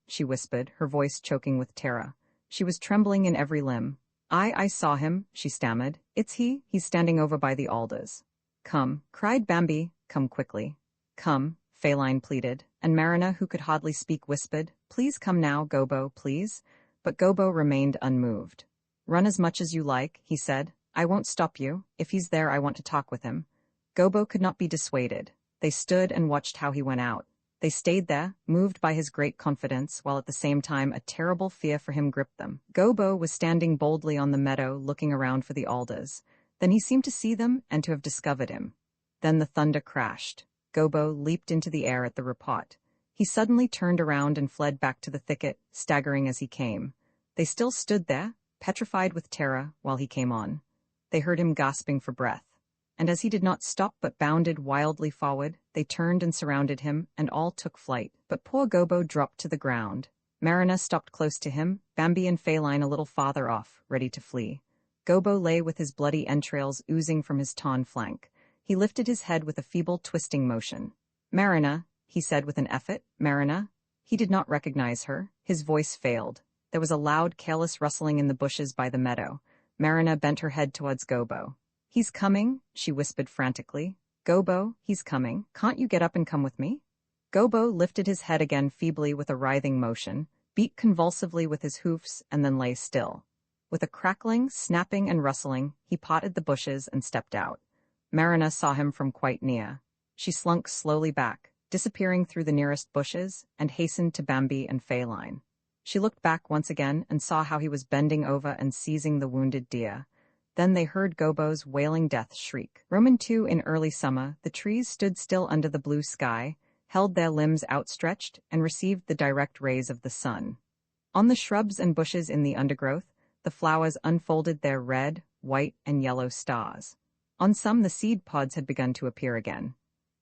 she whispered, her voice choking with terror. She was trembling in every limb. I saw him, she stammered. It's he's standing over by the alders. Come, cried Bambi, come quickly. Come, Feline pleaded, and Marina, who could hardly speak, whispered, please come now, Gobo, please. But Gobo remained unmoved. Run as much as you like, he said. I won't stop you. If he's there, I want to talk with him. Gobo could not be dissuaded. They stood and watched how he went out. They stayed there, moved by his great confidence, while at the same time a terrible fear for him gripped them. Gobo was standing boldly on the meadow, looking around for the alders. Then he seemed to see them and to have discovered him. Then the thunder crashed. Gobo leaped into the air at the report. He suddenly turned around and fled back to the thicket, staggering as he came. They still stood there, petrified with terror, while he came on. They heard him gasping for breath. And as he did not stop but bounded wildly forward, they turned and surrounded him, and all took flight. But poor Gobo dropped to the ground. Marina stopped close to him, Bambi and Feline a little farther off, ready to flee. Gobo lay with his bloody entrails oozing from his torn flank. He lifted his head with a feeble twisting motion. Marina, he said with an effort, Marina. He did not recognize her. His voice failed. There was a loud, careless rustling in the bushes by the meadow. Marina bent her head towards Gobo. He's coming, she whispered frantically. Gobo, he's coming. Can't you get up and come with me? Gobo lifted his head again feebly with a writhing motion, beat convulsively with his hoofs, and then lay still. With a crackling, snapping, and rustling, he parted the bushes and stepped out. Marina saw him from quite near. She slunk slowly back, disappearing through the nearest bushes, and hastened to Bambi and Feline. She looked back once again and saw how he was bending over and seizing the wounded deer. Then they heard Gobo's wailing death shriek. Roman II in early summer, the trees stood still under the blue sky, held their limbs outstretched, and received the direct rays of the sun. On the shrubs and bushes in the undergrowth, the flowers unfolded their red, white, and yellow stars. On some the seed pods had begun to appear again.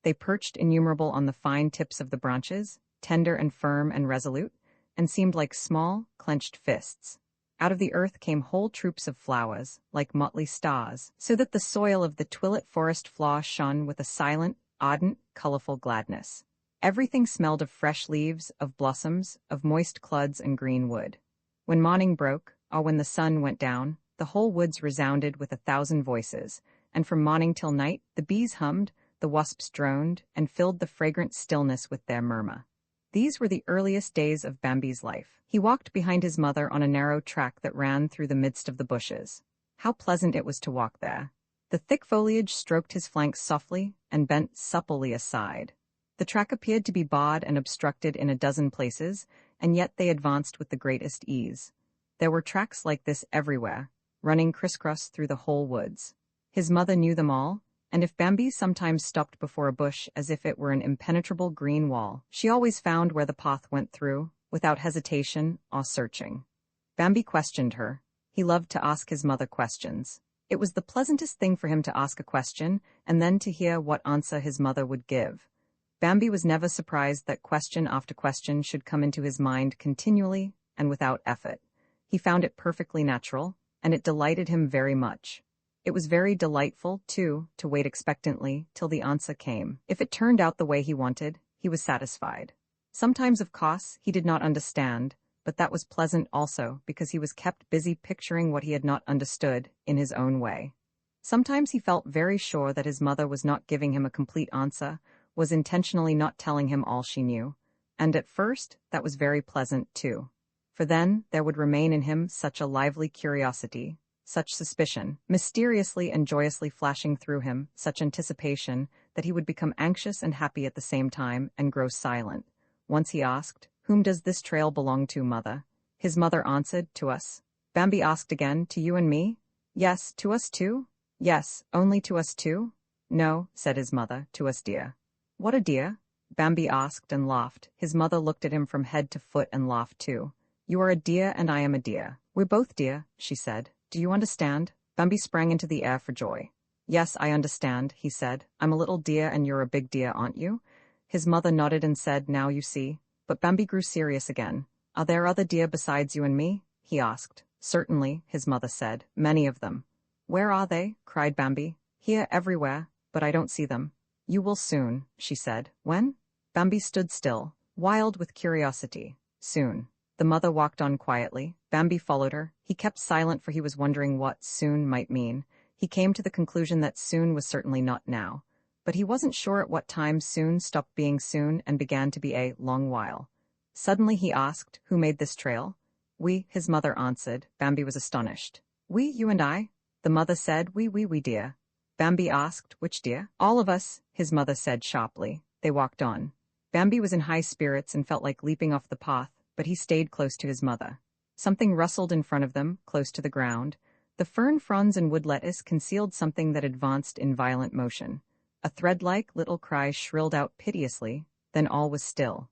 They perched innumerable on the fine tips of the branches, tender and firm and resolute, and seemed like small, clenched fists. Out of the earth came whole troops of flowers, like motley stars, so that the soil of the twilit forest floor shone with a silent, ardent, colorful gladness. Everything smelled of fresh leaves, of blossoms, of moist clods and green wood. When morning broke, or when the sun went down, the whole woods resounded with 1,000 voices, and from morning till night the bees hummed, the wasps droned, and filled the fragrant stillness with their murmur. These were the earliest days of Bambi's life. He walked behind his mother on a narrow track that ran through the midst of the bushes. How pleasant it was to walk there. The thick foliage stroked his flanks softly and bent supplely aside. The track appeared to be barred and obstructed in a dozen places, and yet they advanced with the greatest ease. There were tracks like this everywhere, running crisscross through the whole woods. His mother knew them all, and if Bambi sometimes stopped before a bush as if it were an impenetrable green wall, she always found where the path went through, without hesitation or searching. Bambi questioned her. He loved to ask his mother questions. It was the pleasantest thing for him to ask a question and then to hear what answer his mother would give. Bambi was never surprised that question after question should come into his mind continually and without effort. He found it perfectly natural, and it delighted him very much. It was very delightful, too, to wait expectantly till the answer came. If it turned out the way he wanted, he was satisfied. Sometimes, of course, he did not understand, but that was pleasant also because he was kept busy picturing what he had not understood in his own way. Sometimes he felt very sure that his mother was not giving him a complete answer, was intentionally not telling him all she knew, and at first that was very pleasant too. For then there would remain in him such a lively curiosity, such suspicion, mysteriously and joyously flashing through him, such anticipation, that he would become anxious and happy at the same time and grow silent. Once he asked, "Whom does this trail belong to, mother?" His mother answered, "To us." Bambi asked again, "To you and me?" "Yes, to us too?" "Yes, only to us too?" "No," said his mother, "to us, dear." "What a dear?" Bambi asked and laughed. His mother looked at him from head to foot and laughed too. "You are a dear and I am a dear. We're both dear," she said. "Do you understand?" Bambi sprang into the air for joy. "Yes, I understand," he said. "I'm a little deer and you're a big deer, aren't you?" His mother nodded and said, "Now you see." But Bambi grew serious again. "Are there other deer besides you and me?" he asked. "Certainly," his mother said. "Many of them." "Where are they?" cried Bambi. "Here, everywhere, but I don't see them." "You will soon," she said. "When?" Bambi stood still, wild with curiosity. "Soon." The mother walked on quietly. Bambi followed her. He kept silent for he was wondering what soon might mean. He came to the conclusion that soon was certainly not now. But he wasn't sure at what time soon stopped being soon and began to be a long while. Suddenly he asked, "Who made this trail?" "We," his mother answered. Bambi was astonished. "We, you and I?" The mother said, We, dear." Bambi asked, "Which dear?" "All of us," his mother said sharply. They walked on. Bambi was in high spirits and felt like leaping off the path, but he stayed close to his mother. Something rustled in front of them, close to the ground. The fern fronds and wood lettuce concealed something that advanced in violent motion. A thread-like little cry shrilled out piteously, then all was still.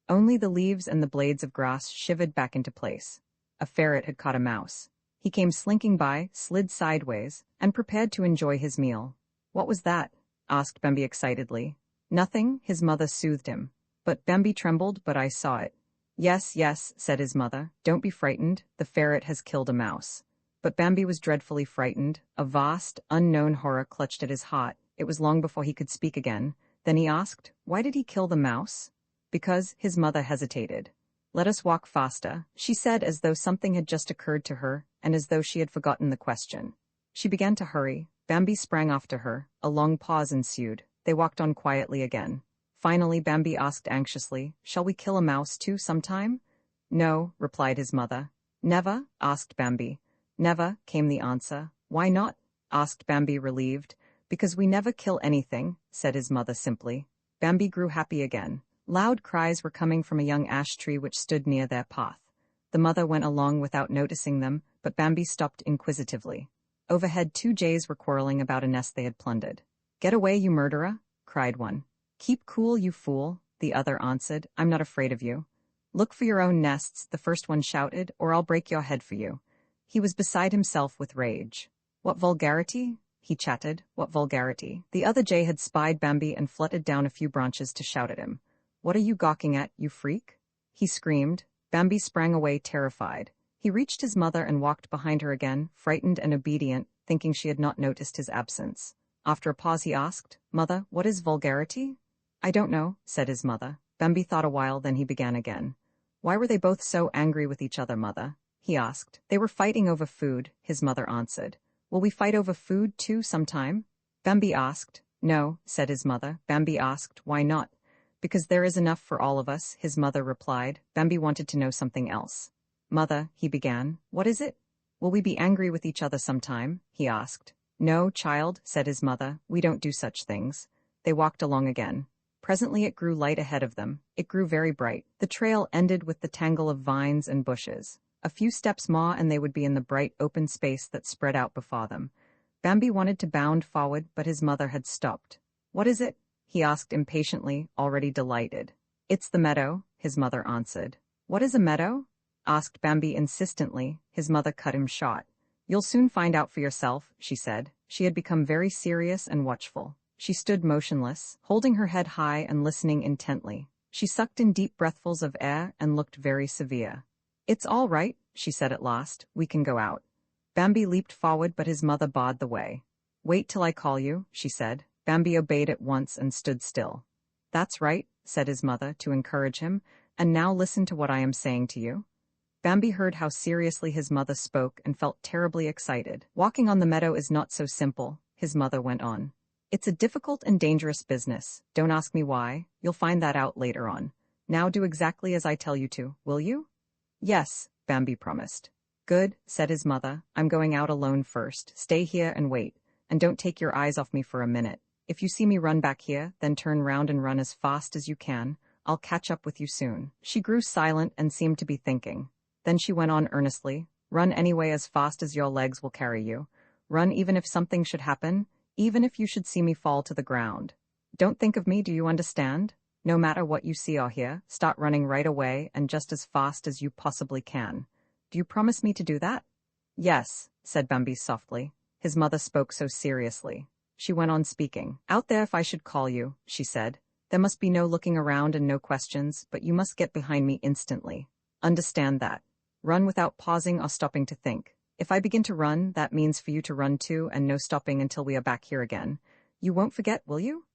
Only the leaves and the blades of grass shivered back into place. A ferret had caught a mouse. He came slinking by, slid sideways, and prepared to enjoy his meal. "What was that?" asked Bambi excitedly. "Nothing," his mother soothed him. But Bambi trembled, "But I saw it." "Yes, yes," said his mother. "Don't be frightened. The ferret has killed a mouse." But Bambi was dreadfully frightened. A vast, unknown horror clutched at his heart. It was long before he could speak again. Then he asked, "Why did he kill the mouse?" "Because," his mother hesitated. "Let us walk faster," she said as though something had just occurred to her and as though she had forgotten the question. She began to hurry. Bambi sprang after her. A long pause ensued. They walked on quietly again. Finally, Bambi asked anxiously, "Shall we kill a mouse too sometime?" "No," replied his mother. "Never?" asked Bambi. "Never," came the answer. "Why not?" asked Bambi, relieved. "Because we never kill anything," said his mother simply. Bambi grew happy again. Loud cries were coming from a young ash tree which stood near their path. The mother went along without noticing them, but Bambi stopped inquisitively. Overhead 2 jays were quarreling about a nest they had plundered. "Get away, you murderer!" cried one. "Keep cool, you fool," the other answered. "I'm not afraid of you." "Look for your own nests," the first one shouted, "or I'll break your head for you." He was beside himself with rage. "What vulgarity?" he chatted. What vulgarity. The other jay had spied Bambi and fluttered down a few branches to shout at him. What are you gawking at, you freak? He screamed. Bambi sprang away terrified. He reached his mother and walked behind her again, frightened and obedient, thinking she had not noticed his absence. After a pause he asked, Mother, what is vulgarity? I don't know, said his mother. Bambi thought a while, then he began again. Why were they both so angry with each other, Mother? He asked. They were fighting over food, his mother answered. Will we fight over food too sometime? Bambi asked. No, said his mother. Bambi asked, why not? Because there is enough for all of us, his mother replied. Bambi wanted to know something else. Mother, he began. What is it? Will we be angry with each other sometime? He asked. No, child, said his mother. We don't do such things. They walked along again. Presently it grew light ahead of them. It grew very bright. The trail ended with the tangle of vines and bushes. A few steps more and they would be in the bright open space that spread out before them. Bambi wanted to bound forward, but his mother had stopped. What is it? He asked impatiently, already delighted. It's the meadow, his mother answered. What is a meadow? Asked Bambi insistently. His mother cut him short. You'll soon find out for yourself, she said. She had become very serious and watchful. She stood motionless, holding her head high and listening intently. She sucked in deep breathfuls of air and looked very severe. It's all right, she said at last. We can go out. Bambi leaped forward, but his mother barred the way. Wait till I call you, she said. Bambi obeyed at once and stood still. That's right, said his mother to encourage him, and now listen to what I am saying to you. Bambi heard how seriously his mother spoke and felt terribly excited. Walking on the meadow is not so simple, his mother went on. It's a difficult and dangerous business. Don't ask me why. You'll find that out later on. Now do exactly as I tell you to, will you? Yes, Bambi promised. Good, said his mother. I'm going out alone first. Stay here and wait, and don't take your eyes off me for a minute. If you see me run back here, then turn round and run as fast as you can. I'll catch up with you soon. She grew silent and seemed to be thinking. Then she went on earnestly. Run anyway as fast as your legs will carry you. Run even if something should happen, even if you should see me fall to the ground. Don't think of me, do you understand? No matter what you see or hear, start running right away and just as fast as you possibly can. Do you promise me to do that? Yes, said Bambi softly. His mother spoke so seriously. She went on speaking. Out there if I should call you, she said. There must be no looking around and no questions, but you must get behind me instantly. Understand that. Run without pausing or stopping to think. If I begin to run, that means for you to run too and no stopping until we are back here again. You won't forget, will you?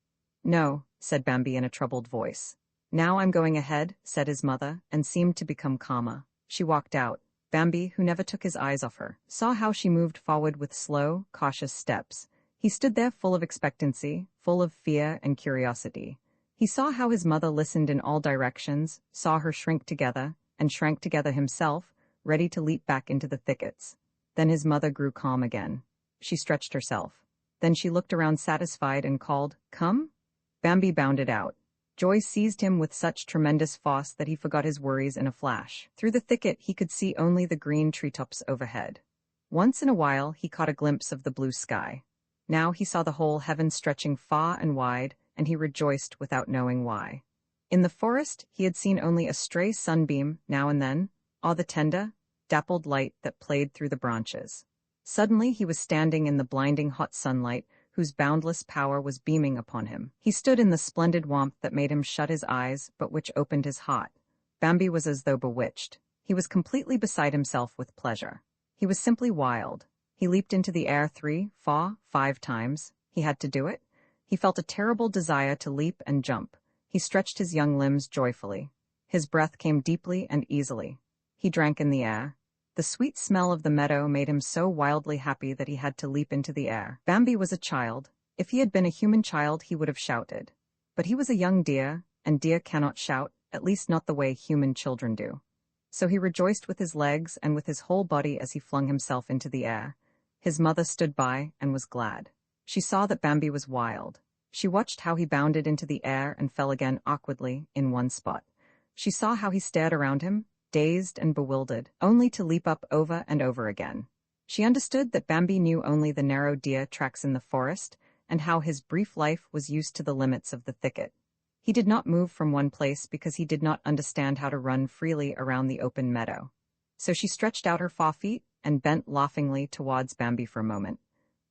No, said Bambi in a troubled voice. Now I'm going ahead, said his mother, and seemed to become calmer. She walked out. Bambi, who never took his eyes off her, saw how she moved forward with slow, cautious steps. He stood there full of expectancy, full of fear and curiosity. He saw how his mother listened in all directions, saw her shrink together, and shrank together himself, ready to leap back into the thickets. Then his mother grew calm again. She stretched herself. Then she looked around satisfied and called, Come? Bambi bounded out. Joy seized him with such tremendous force that he forgot his worries in a flash. Through the thicket he could see only the green treetops overhead. Once in a while he caught a glimpse of the blue sky. Now he saw the whole heaven stretching far and wide, and he rejoiced without knowing why. In the forest he had seen only a stray sunbeam now and then, or the tender, dappled light that played through the branches. Suddenly he was standing in the blinding hot sunlight, whose boundless power was beaming upon him. He stood in the splendid warmth that made him shut his eyes, but which opened his heart. Bambi was as though bewitched. He was completely beside himself with pleasure. He was simply wild. He leaped into the air 3, 4, 5 times. He had to do it. He felt a terrible desire to leap and jump. He stretched his young limbs joyfully. His breath came deeply and easily. He drank in the air. The sweet smell of the meadow made him so wildly happy that he had to leap into the air. Bambi was a child. If he had been a human child, he would have shouted. But he was a young deer, and deer cannot shout, at least not the way human children do. So he rejoiced with his legs and with his whole body as he flung himself into the air. His mother stood by and was glad. She saw that Bambi was wild. She watched how he bounded into the air and fell again awkwardly in one spot. She saw how he stared around him, dazed and bewildered, only to leap up over and over again. She understood that Bambi knew only the narrow deer tracks in the forest, and how his brief life was used to the limits of the thicket. He did not move from one place because he did not understand how to run freely around the open meadow. So she stretched out her forefeet and bent laughingly towards Bambi for a moment.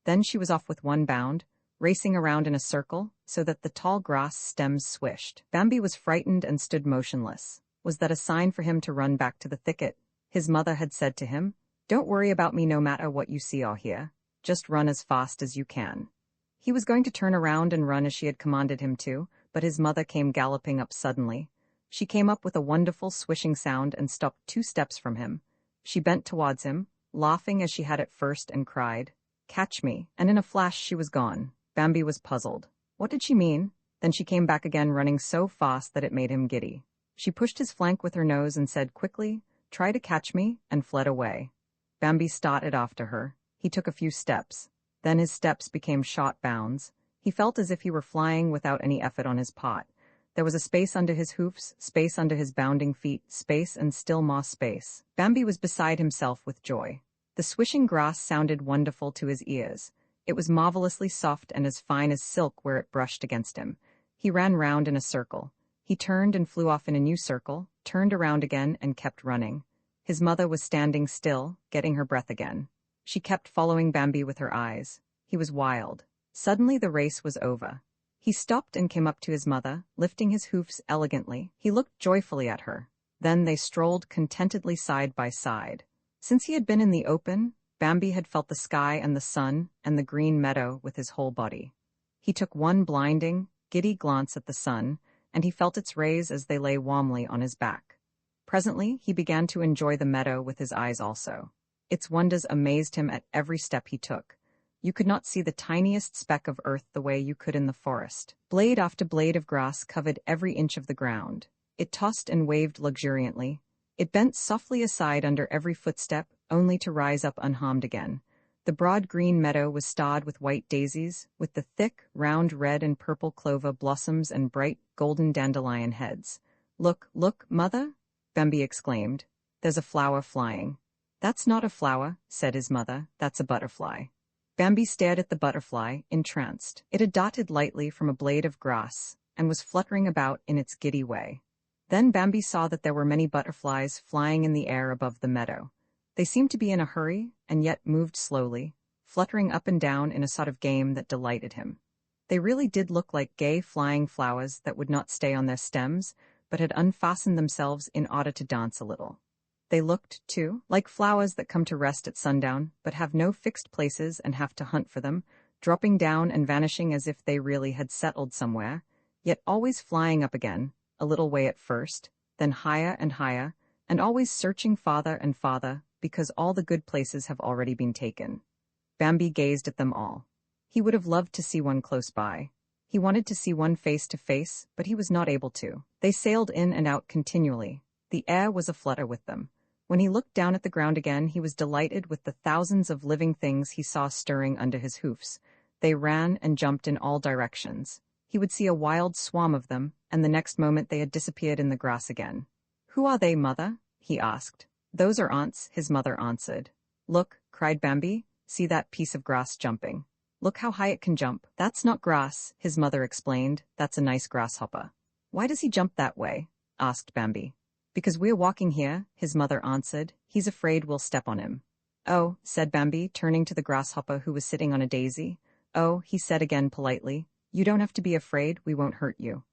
Then she was off with one bound, racing around in a circle so that the tall grass stems swished. Bambi was frightened and stood motionless. Was that a sign for him to run back to the thicket? His mother had said to him, "Don't worry about me no matter what you see or hear. Just run as fast as you can." He was going to turn around and run as she had commanded him to, but his mother came galloping up suddenly. She came up with a wonderful swishing sound and stopped 2 steps from him. She bent towards him, laughing as she had at first, and cried, "Catch me," and in a flash she was gone. Bambi was puzzled. What did she mean? Then she came back again, running so fast that it made him giddy. She pushed his flank with her nose and said quickly, "Try to catch me," and fled away. Bambi started after her. He took a few steps. Then his steps became short bounds. He felt as if he were flying without any effort on his part. There was a space under his hoofs, space under his bounding feet, space and still more space. Bambi was beside himself with joy. The swishing grass sounded wonderful to his ears. It was marvelously soft and as fine as silk where it brushed against him. He ran round in a circle. He turned and flew off in a new circle, turned around again and kept running. His mother was standing still, getting her breath again. She kept following Bambi with her eyes. He was wild. Suddenly the race was over. He stopped and came up to his mother, lifting his hoofs elegantly. He looked joyfully at her. Then they strolled contentedly side by side. Since he had been in the open, Bambi had felt the sky and the sun and the green meadow with his whole body. He took one blinding, giddy glance at the sun, and he felt its rays as they lay warmly on his back. Presently he began to enjoy the meadow with his eyes also. Its wonders amazed him at every step he took. You could not see the tiniest speck of earth the way you could in the forest. Blade after blade of grass covered every inch of the ground. It tossed and waved luxuriantly. It bent softly aside under every footstep, only to rise up unharmed again. The broad green meadow was starred with white daisies, with the thick, round red and purple clover blossoms and bright, golden dandelion heads. "Look, look, mother!" Bambi exclaimed. "There's a flower flying." "That's not a flower," said his mother. "That's a butterfly." Bambi stared at the butterfly, entranced. It had darted lightly from a blade of grass, and was fluttering about in its giddy way. Then Bambi saw that there were many butterflies flying in the air above the meadow. They seemed to be in a hurry, and yet moved slowly, fluttering up and down in a sort of game that delighted him. They really did look like gay flying flowers that would not stay on their stems, but had unfastened themselves in order to dance a little. They looked, too, like flowers that come to rest at sundown, but have no fixed places and have to hunt for them, dropping down and vanishing as if they really had settled somewhere, yet always flying up again, a little way at first, then higher and higher, and always searching farther and farther, because all the good places have already been taken. Bambi gazed at them all. He would have loved to see one close by. He wanted to see one face to face, but he was not able to. They sailed in and out continually. The air was aflutter with them. When he looked down at the ground again, he was delighted with the thousands of living things he saw stirring under his hoofs. They ran and jumped in all directions. He would see a wild swarm of them, and the next moment they had disappeared in the grass again. "Who are they, mother?" he asked. "Those are ants," his mother answered. "Look," cried Bambi. "See that piece of grass jumping. Look how high it can jump." "That's not grass," his mother explained. "That's a nice grasshopper." "Why does he jump that way?" asked Bambi. "Because we're walking here," his mother answered. "He's afraid we'll step on him." "Oh," said Bambi, turning to the grasshopper who was sitting on a daisy. "Oh," he said again politely, "you don't have to be afraid, we won't hurt you."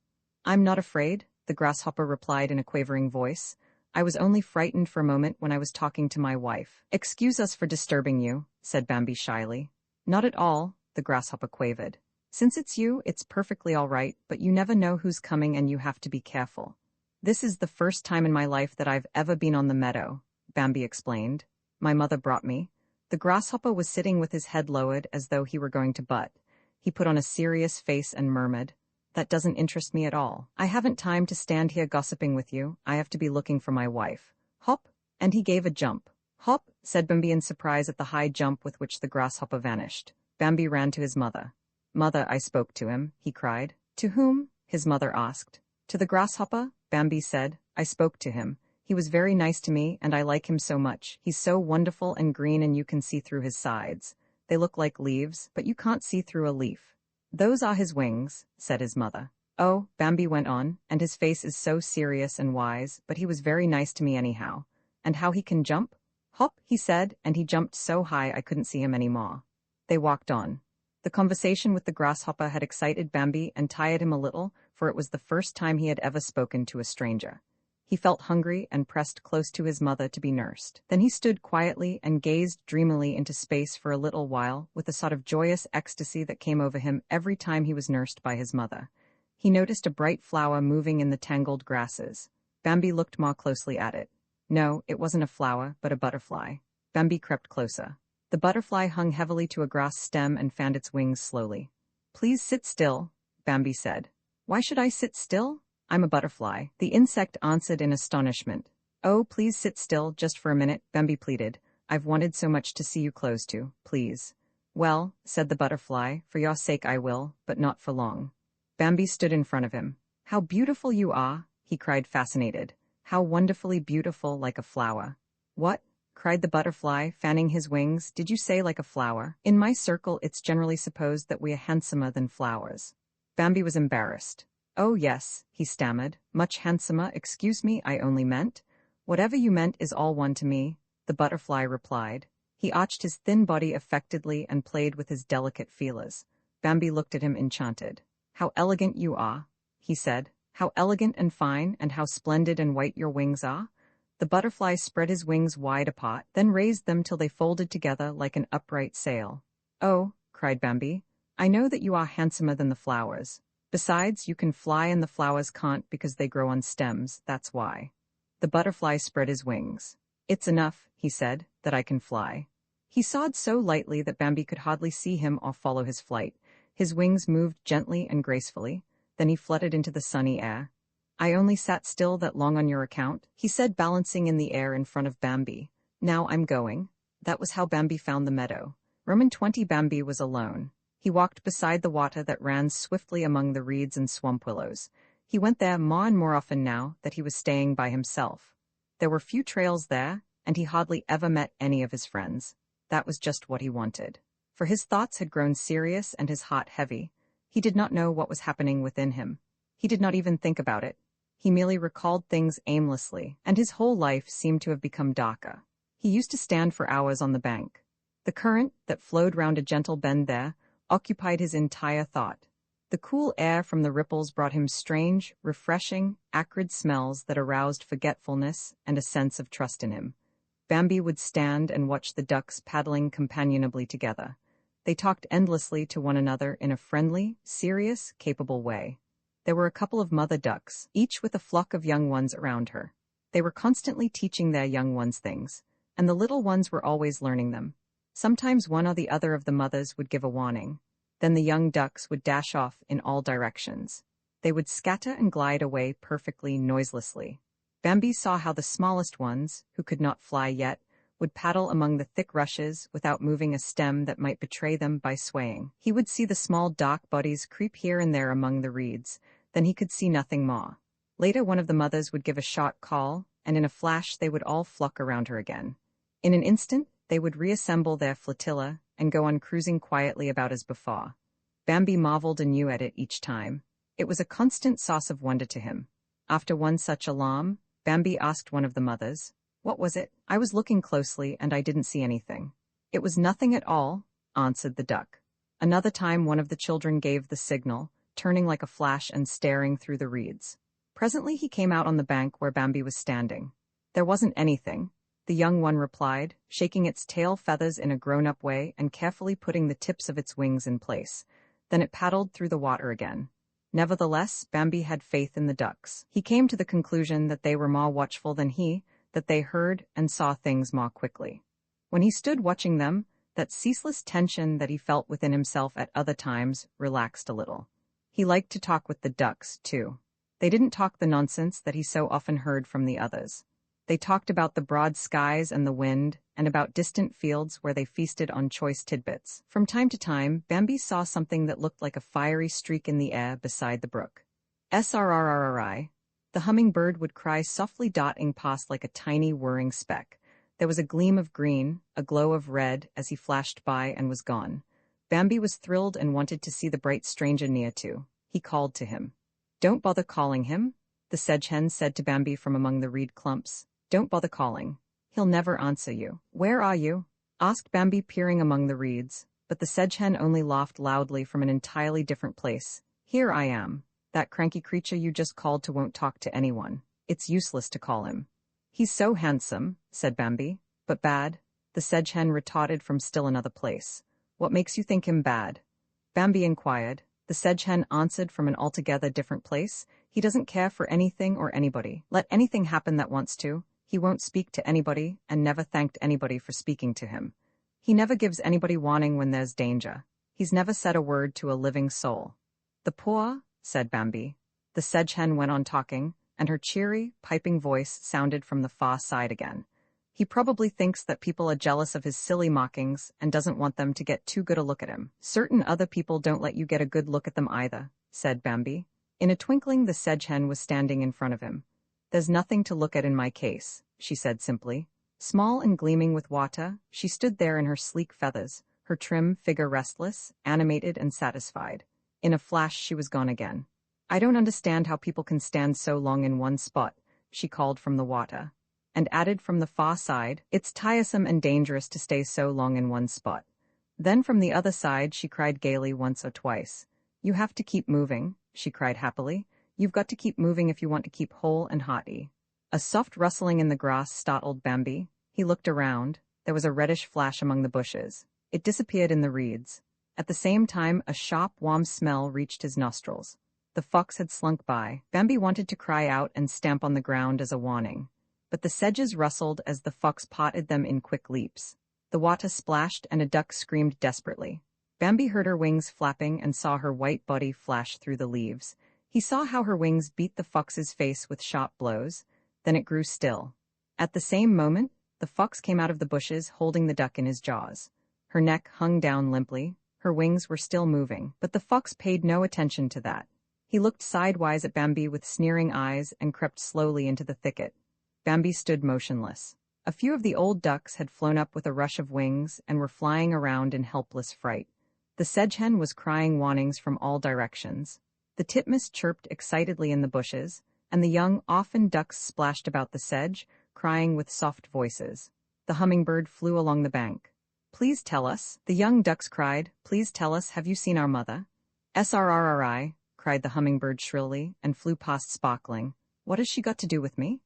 "I'm not afraid," the grasshopper replied in a quavering voice. "I was only frightened for a moment when I was talking to my wife." "Excuse us for disturbing you," said Bambi shyly. "Not at all," the grasshopper quavered. "Since it's you, it's perfectly all right, but you never know who's coming and you have to be careful." "This is the first time in my life that I've ever been on the meadow," Bambi explained. "My mother brought me." The grasshopper was sitting with his head lowered as though he were going to butt. He put on a serious face and murmured, "That doesn't interest me at all. I haven't time to stand here gossiping with you. I have to be looking for my wife." "Hop!" And he gave a jump. "Hop!" said Bambi in surprise at the high jump with which the grasshopper vanished. Bambi ran to his mother. "Mother, I spoke to him," he cried. "To whom?" his mother asked. "To the grasshopper," Bambi said. "I spoke to him. He was very nice to me, and I like him so much. He's so wonderful and green, and you can see through his sides. They look like leaves, but you can't see through a leaf." "Those are his wings," said his mother. "Oh," Bambi went on, "and his face is so serious and wise, but he was very nice to me anyhow. And how he can jump?" "Hop," he said, and he jumped so high I couldn't see him any more. They walked on. The conversation with the grasshopper had excited Bambi and tired him a little, for it was the first time he had ever spoken to a stranger. He felt hungry and pressed close to his mother to be nursed. Then he stood quietly and gazed dreamily into space for a little while, with a sort of joyous ecstasy that came over him every time he was nursed by his mother. He noticed a bright flower moving in the tangled grasses. Bambi looked more closely at it. No, it wasn't a flower, but a butterfly. Bambi crept closer. The butterfly hung heavily to a grass stem and fanned its wings slowly. "Please sit still," Bambi said. "Why should I sit still? I'm a butterfly," the insect answered in astonishment. "Oh, please sit still, just for a minute," Bambi pleaded. "I've wanted so much to see you close to, please." "Well," said the butterfly, "for your sake I will, but not for long." Bambi stood in front of him. "How beautiful you are," he cried, fascinated. "How wonderfully beautiful, like a flower." "What?" cried the butterfly, fanning his wings. "Did you say like a flower? In my circle it's generally supposed that we are handsomer than flowers." Bambi was embarrassed. "Oh yes," he stammered, "much handsomer. Excuse me, I only meant—" "Whatever you meant is all one to me," the butterfly replied. He arched his thin body affectedly and played with his delicate feelers. Bambi looked at him enchanted. "How elegant you are," he said. "How elegant and fine, and how splendid and white your wings are." The butterfly spread his wings wide apart, then raised them till they folded together like an upright sail. "Oh," cried Bambi, "I know that you are handsomer than the flowers. Besides, you can fly and the flowers can't because they grow on stems, that's why." The butterfly spread his wings. "It's enough," he said, "that I can fly." He soared so lightly that Bambi could hardly see him or follow his flight. His wings moved gently and gracefully. Then he fluttered into the sunny air. "I only sat still that long on your account," he said, balancing in the air in front of Bambi. "Now I'm going." That was how Bambi found the meadow. Roman 20 Bambi was alone. He walked beside the water that ran swiftly among the reeds and swamp willows. He went there more and more often now that he was staying by himself. There were few trails there, and he hardly ever met any of his friends. That was just what he wanted. For his thoughts had grown serious and his heart heavy. He did not know what was happening within him. He did not even think about it. He merely recalled things aimlessly, and his whole life seemed to have become darker. He used to stand for hours on the bank. The current that flowed round a gentle bend there occupied his entire thought. The cool air from the ripples brought him strange, refreshing, acrid smells that aroused forgetfulness and a sense of trust in him. Bambi would stand and watch the ducks paddling companionably together. They talked endlessly to one another in a friendly, serious, capable way. There were a couple of mother ducks, each with a flock of young ones around her. They were constantly teaching their young ones things, and the little ones were always learning them. Sometimes one or the other of the mothers would give a warning. Then the young ducks would dash off in all directions. They would scatter and glide away perfectly noiselessly. Bambi saw how the smallest ones, who could not fly yet, would paddle among the thick rushes without moving a stem that might betray them by swaying. He would see the small dark bodies creep here and there among the reeds. Then he could see nothing more. Later one of the mothers would give a short call, and in a flash they would all flock around her again. In an instant, they would reassemble their flotilla and go on cruising quietly about as before. Bambi marveled anew at it each time. It was a constant source of wonder to him. After one such alarm, Bambi asked one of the mothers, "What was it?" "I was looking closely and I didn't see anything." "It was nothing at all," answered the duck. Another time one of the children gave the signal, turning like a flash and staring through the reeds. Presently he came out on the bank where Bambi was standing. "There wasn't anything," the young one replied, shaking its tail feathers in a grown-up way and carefully putting the tips of its wings in place. Then it paddled through the water again. Nevertheless, Bambi had faith in the ducks. He came to the conclusion that they were more watchful than he, that they heard and saw things more quickly. When he stood watching them, that ceaseless tension that he felt within himself at other times relaxed a little. He liked to talk with the ducks, too. They didn't talk the nonsense that he so often heard from the others. They talked about the broad skies and the wind, and about distant fields where they feasted on choice tidbits. From time to time, Bambi saw something that looked like a fiery streak in the air beside the brook. Srrrri. The hummingbird would cry softly, dotting past like a tiny whirring speck. There was a gleam of green, a glow of red, as he flashed by and was gone. Bambi was thrilled and wanted to see the bright stranger near too. He called to him. "Don't bother calling him," the sedge hen said to Bambi from among the reed clumps. "Don't bother calling. He'll never answer you." "Where are you?" asked Bambi, peering among the reeds. but the sedge hen only laughed loudly from an entirely different place. "Here I am. That cranky creature you just called to won't talk to anyone. It's useless to call him." "He's so handsome," said Bambi. "But bad?" The sedge hen retorted from still another place. "What makes you think him bad?" Bambi inquired. The sedge hen answered from an altogether different place. "He doesn't care for anything or anybody. Let anything happen that wants to. He won't speak to anybody and never thanked anybody for speaking to him. He never gives anybody warning when there's danger. He's never said a word to a living soul." "The poor," said Bambi. The sedge hen went on talking, and her cheery, piping voice sounded from the far side again. "He probably thinks that people are jealous of his silly mockings and doesn't want them to get too good a look at him. Certain other people don't let you get a good look at them either," said Bambi. In a twinkling, the sedge hen was standing in front of him. "There's nothing to look at in my case," she said simply. Small and gleaming with water, she stood there in her sleek feathers, her trim figure restless, animated and satisfied. In a flash she was gone again. "I don't understand how people can stand so long in one spot," she called from the water, and added from the far side, "It's tiresome and dangerous to stay so long in one spot." Then from the other side she cried gaily once or twice. "You have to keep moving," she cried happily. "You've got to keep moving if you want to keep whole and hearty." A soft rustling in the grass startled Bambi. He looked around. There was a reddish flash among the bushes. It disappeared in the reeds. At the same time, a sharp, warm smell reached his nostrils. The fox had slunk by. Bambi wanted to cry out and stamp on the ground as a warning, but the sedges rustled as the fox parted them in quick leaps. The water splashed and a duck screamed desperately. Bambi heard her wings flapping and saw her white body flash through the leaves. He saw how her wings beat the fox's face with sharp blows. Then it grew still. At the same moment, the fox came out of the bushes holding the duck in his jaws. Her neck hung down limply. Her wings were still moving, but the fox paid no attention to that. He looked sidewise at Bambi with sneering eyes and crept slowly into the thicket. Bambi stood motionless. A few of the old ducks had flown up with a rush of wings and were flying around in helpless fright. The sedge hen was crying warnings from all directions. The titmouse chirped excitedly in the bushes, and the young, often ducks splashed about the sedge, crying with soft voices. The hummingbird flew along the bank. "Please tell us," the young ducks cried, "please tell us, have you seen our mother?" "SRRRI," cried the hummingbird shrilly, and flew past sparkling. "What has she got to do with me?"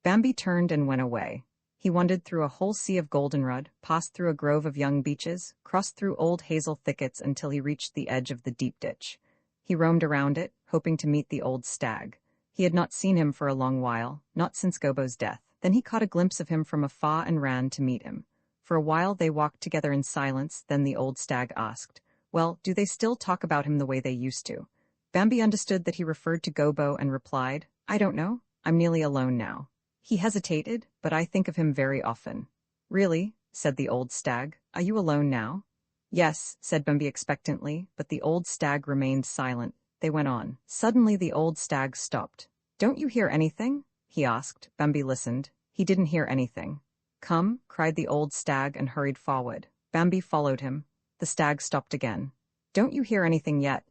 Bambi turned and went away. He wandered through a whole sea of goldenrod, passed through a grove of young beeches, crossed through old hazel thickets until he reached the edge of the deep ditch. He roamed around it, hoping to meet the old stag. He had not seen him for a long while, not since Gobo's death. Then he caught a glimpse of him from afar and ran to meet him. For a while they walked together in silence, then the old stag asked, "Well, do they still talk about him the way they used to?" Bambi understood that he referred to Gobo and replied, "I don't know. I'm nearly alone now." He hesitated, "But I think of him very often." "Really?" said the old stag. "Are you alone now?" "Yes," said Bambi expectantly, but the old stag remained silent. They went on. Suddenly the old stag stopped. "Don't you hear anything?" he asked. Bambi listened. He didn't hear anything. "Come," cried the old stag and hurried forward. Bambi followed him. The stag stopped again. "Don't you hear anything yet?"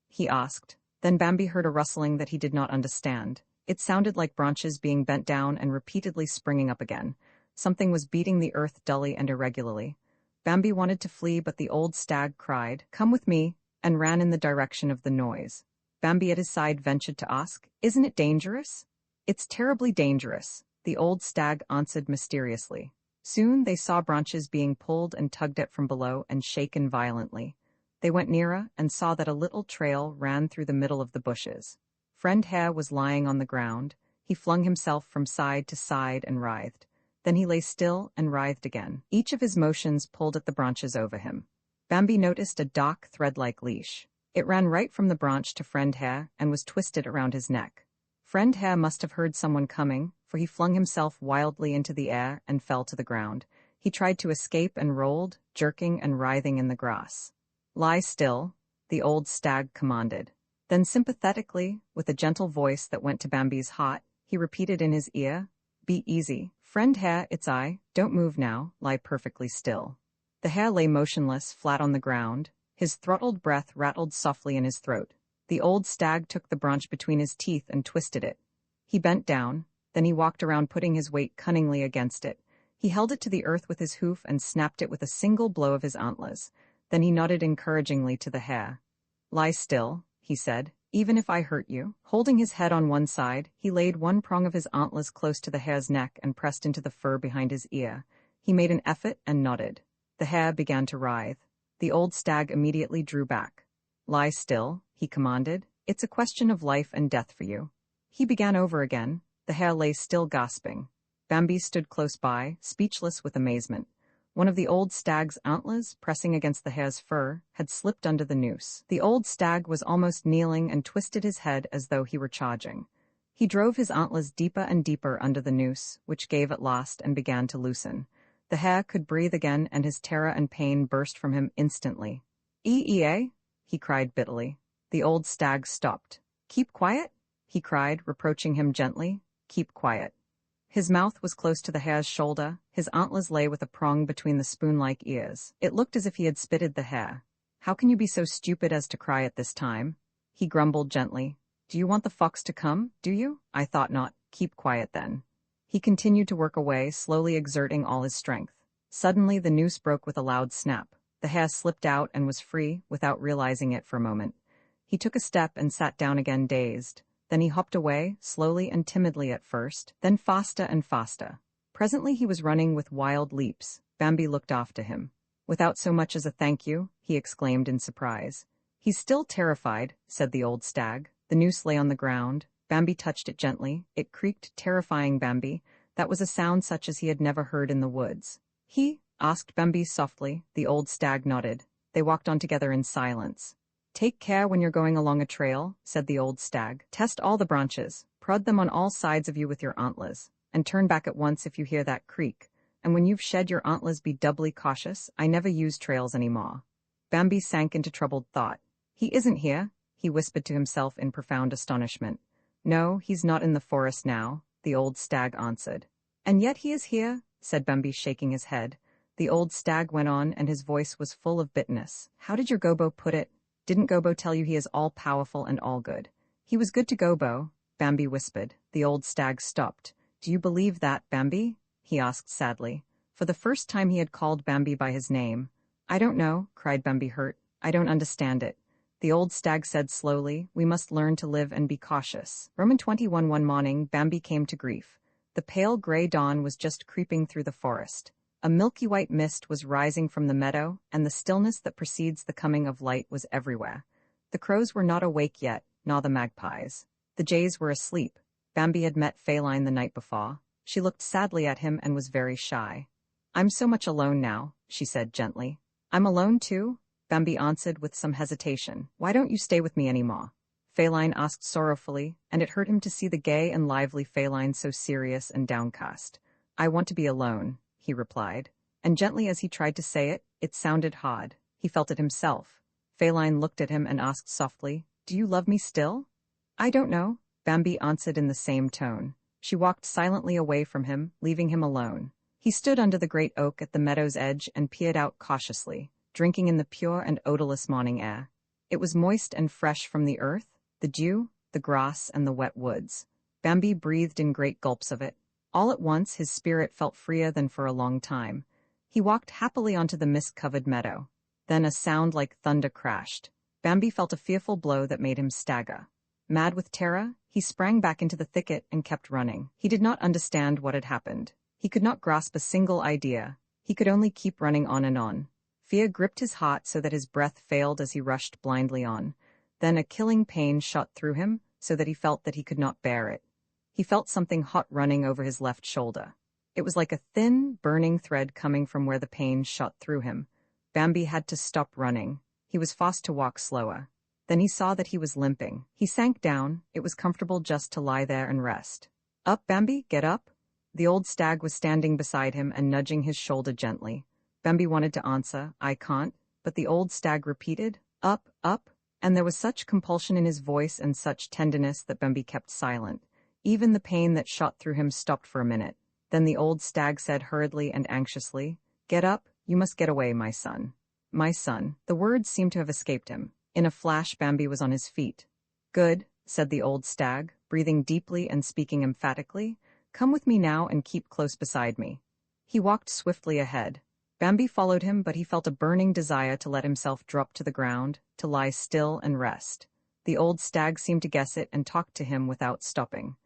he asked. Then Bambi heard a rustling that he did not understand. It sounded like branches being bent down and repeatedly springing up again. Something was beating the earth dully and irregularly. Bambi wanted to flee, but the old stag cried, "Come with me," and ran in the direction of the noise. Bambi at his side ventured to ask, "Isn't it dangerous?" "It's terribly dangerous," the old stag answered mysteriously. Soon they saw branches being pulled and tugged at from below and shaken violently. They went nearer and saw that a little trail ran through the middle of the bushes. Friend Hare was lying on the ground. He flung himself from side to side and writhed. Then he lay still and writhed again. Each of his motions pulled at the branches over him. Bambi noticed a dark thread-like leash. It ran right from the branch to Friend Hare and was twisted around his neck. Friend Hare must have heard someone coming, for he flung himself wildly into the air and fell to the ground. He tried to escape and rolled, jerking and writhing in the grass. "Lie still," the old stag commanded. Then sympathetically, with a gentle voice that went to Bambi's heart, he repeated in his ear, "Be easy. Friend Hare, it's I. Don't move now. Lie perfectly still." The hare lay motionless, flat on the ground. His throttled breath rattled softly in his throat. The old stag took the branch between his teeth and twisted it. He bent down, then he walked around putting his weight cunningly against it. He held it to the earth with his hoof and snapped it with a single blow of his antlers. Then he nodded encouragingly to the hare. "Lie still," he said, "even if I hurt you." Holding his head on one side, he laid one prong of his antlers close to the hare's neck and pressed into the fur behind his ear. He made an effort and nodded. The hare began to writhe. The old stag immediately drew back. "Lie still," he commanded. "It's a question of life and death for you." He began over again. The hare lay still, gasping. Bambi stood close by, speechless with amazement. One of the old stag's antlers, pressing against the hare's fur, had slipped under the noose. The old stag was almost kneeling and twisted his head as though he were charging. He drove his antlers deeper and deeper under the noose, which gave at last and began to loosen. The hare could breathe again, and his terror and pain burst from him instantly. "Ee," he cried bitterly. The old stag stopped. "Keep quiet?" he cried, reproaching him gently. "Keep quiet." His mouth was close to the hare's shoulder, his antlers lay with a prong between the spoon-like ears. It looked as if he had spitted the hare. "How can you be so stupid as to cry at this time?" He grumbled gently. "Do you want the fox to come, do you? I thought not. Keep quiet then." He continued to work away, slowly exerting all his strength. Suddenly the noose broke with a loud snap. The hare slipped out and was free, without realizing it for a moment. He took a step and sat down again, dazed. Then he hopped away, slowly and timidly at first, then faster and faster. Presently he was running with wild leaps. Bambi looked after him. "Without so much as a thank you?" he exclaimed in surprise. "He's still terrified," said the old stag. The noose lay on the ground. Bambi touched it gently. It creaked, terrifying Bambi. That was a sound such as he had never heard in the woods. "He?" asked Bambi softly. The old stag nodded. They walked on together in silence. "Take care when you're going along a trail," said the old stag. "Test all the branches, prod them on all sides of you with your antlers, and turn back at once if you hear that creak. And when you've shed your antlers, be doubly cautious. I never use trails any more." Bambi sank into troubled thought. "He isn't here," he whispered to himself in profound astonishment. "No, he's not in the forest now," the old stag answered. "And yet he is here," said Bambi, shaking his head. The old stag went on, and his voice was full of bitterness. "How did your Gobo put it? Didn't Gobo tell you he is all-powerful and all-good?" "He was good to Gobo," Bambi whispered. The old stag stopped. "Do you believe that, Bambi?" he asked sadly. For the first time he had called Bambi by his name. "I don't know," cried Bambi, hurt. "I don't understand it." The old stag said slowly, "We must learn to live and be cautious." Roman 21. One morning, Bambi came to grief. The pale gray dawn was just creeping through the forest. A milky white mist was rising from the meadow, and the stillness that precedes the coming of light was everywhere. The crows were not awake yet, nor the magpies. The jays were asleep. Bambi had met Feline the night before. She looked sadly at him and was very shy. "I'm so much alone now," she said gently. "I'm alone too?" Bambi answered with some hesitation. "Why don't you stay with me any more?" Feline asked sorrowfully, and it hurt him to see the gay and lively Feline so serious and downcast. "I want to be alone," he replied. And gently as he tried to say it, it sounded hard. He felt it himself. Feline looked at him and asked softly, "Do you love me still?" "I don't know," Bambi answered in the same tone. She walked silently away from him, leaving him alone. He stood under the great oak at the meadow's edge and peered out cautiously, drinking in the pure and odorless morning air. It was moist and fresh from the earth, the dew, the grass, and the wet woods. Bambi breathed in great gulps of it. All at once his spirit felt freer than for a long time. He walked happily onto the mist-covered meadow. Then a sound like thunder crashed. Bambi felt a fearful blow that made him stagger. Mad with terror, he sprang back into the thicket and kept running. He did not understand what had happened. He could not grasp a single idea. He could only keep running on and on. Fear gripped his heart so that his breath failed as he rushed blindly on. Then a killing pain shot through him, so that he felt that he could not bear it. He felt something hot running over his left shoulder. It was like a thin, burning thread coming from where the pain shot through him. Bambi had to stop running. He was forced to walk slower. Then he saw that he was limping. He sank down. It was comfortable just to lie there and rest. "Up, Bambi, get up." The old stag was standing beside him and nudging his shoulder gently. Bambi wanted to answer, "I can't," but the old stag repeated, "Up, up," and there was such compulsion in his voice and such tenderness that Bambi kept silent. Even the pain that shot through him stopped for a minute. Then the old stag said hurriedly and anxiously, "Get up, you must get away, my son." "My son." The words seemed to have escaped him. In a flash Bambi was on his feet. "Good," said the old stag, breathing deeply and speaking emphatically. "Come with me now and keep close beside me." He walked swiftly ahead. Bambi followed him, but he felt a burning desire to let himself drop to the ground, to lie still and rest. The old stag seemed to guess it and talked to him without stopping.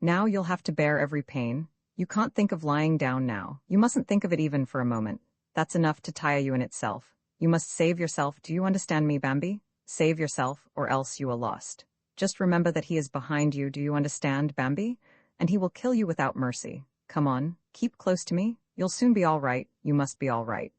Now you'll have to bear every pain. You can't think of lying down now. You mustn't think of it even for a moment. That's enough to tire you in itself. You must save yourself. Do you understand me, Bambi? Save yourself, or else you are lost. Just remember that he is behind you. Do you understand, Bambi? And he will kill you without mercy. Come on, keep close to me. You'll soon be all right. You must be all right.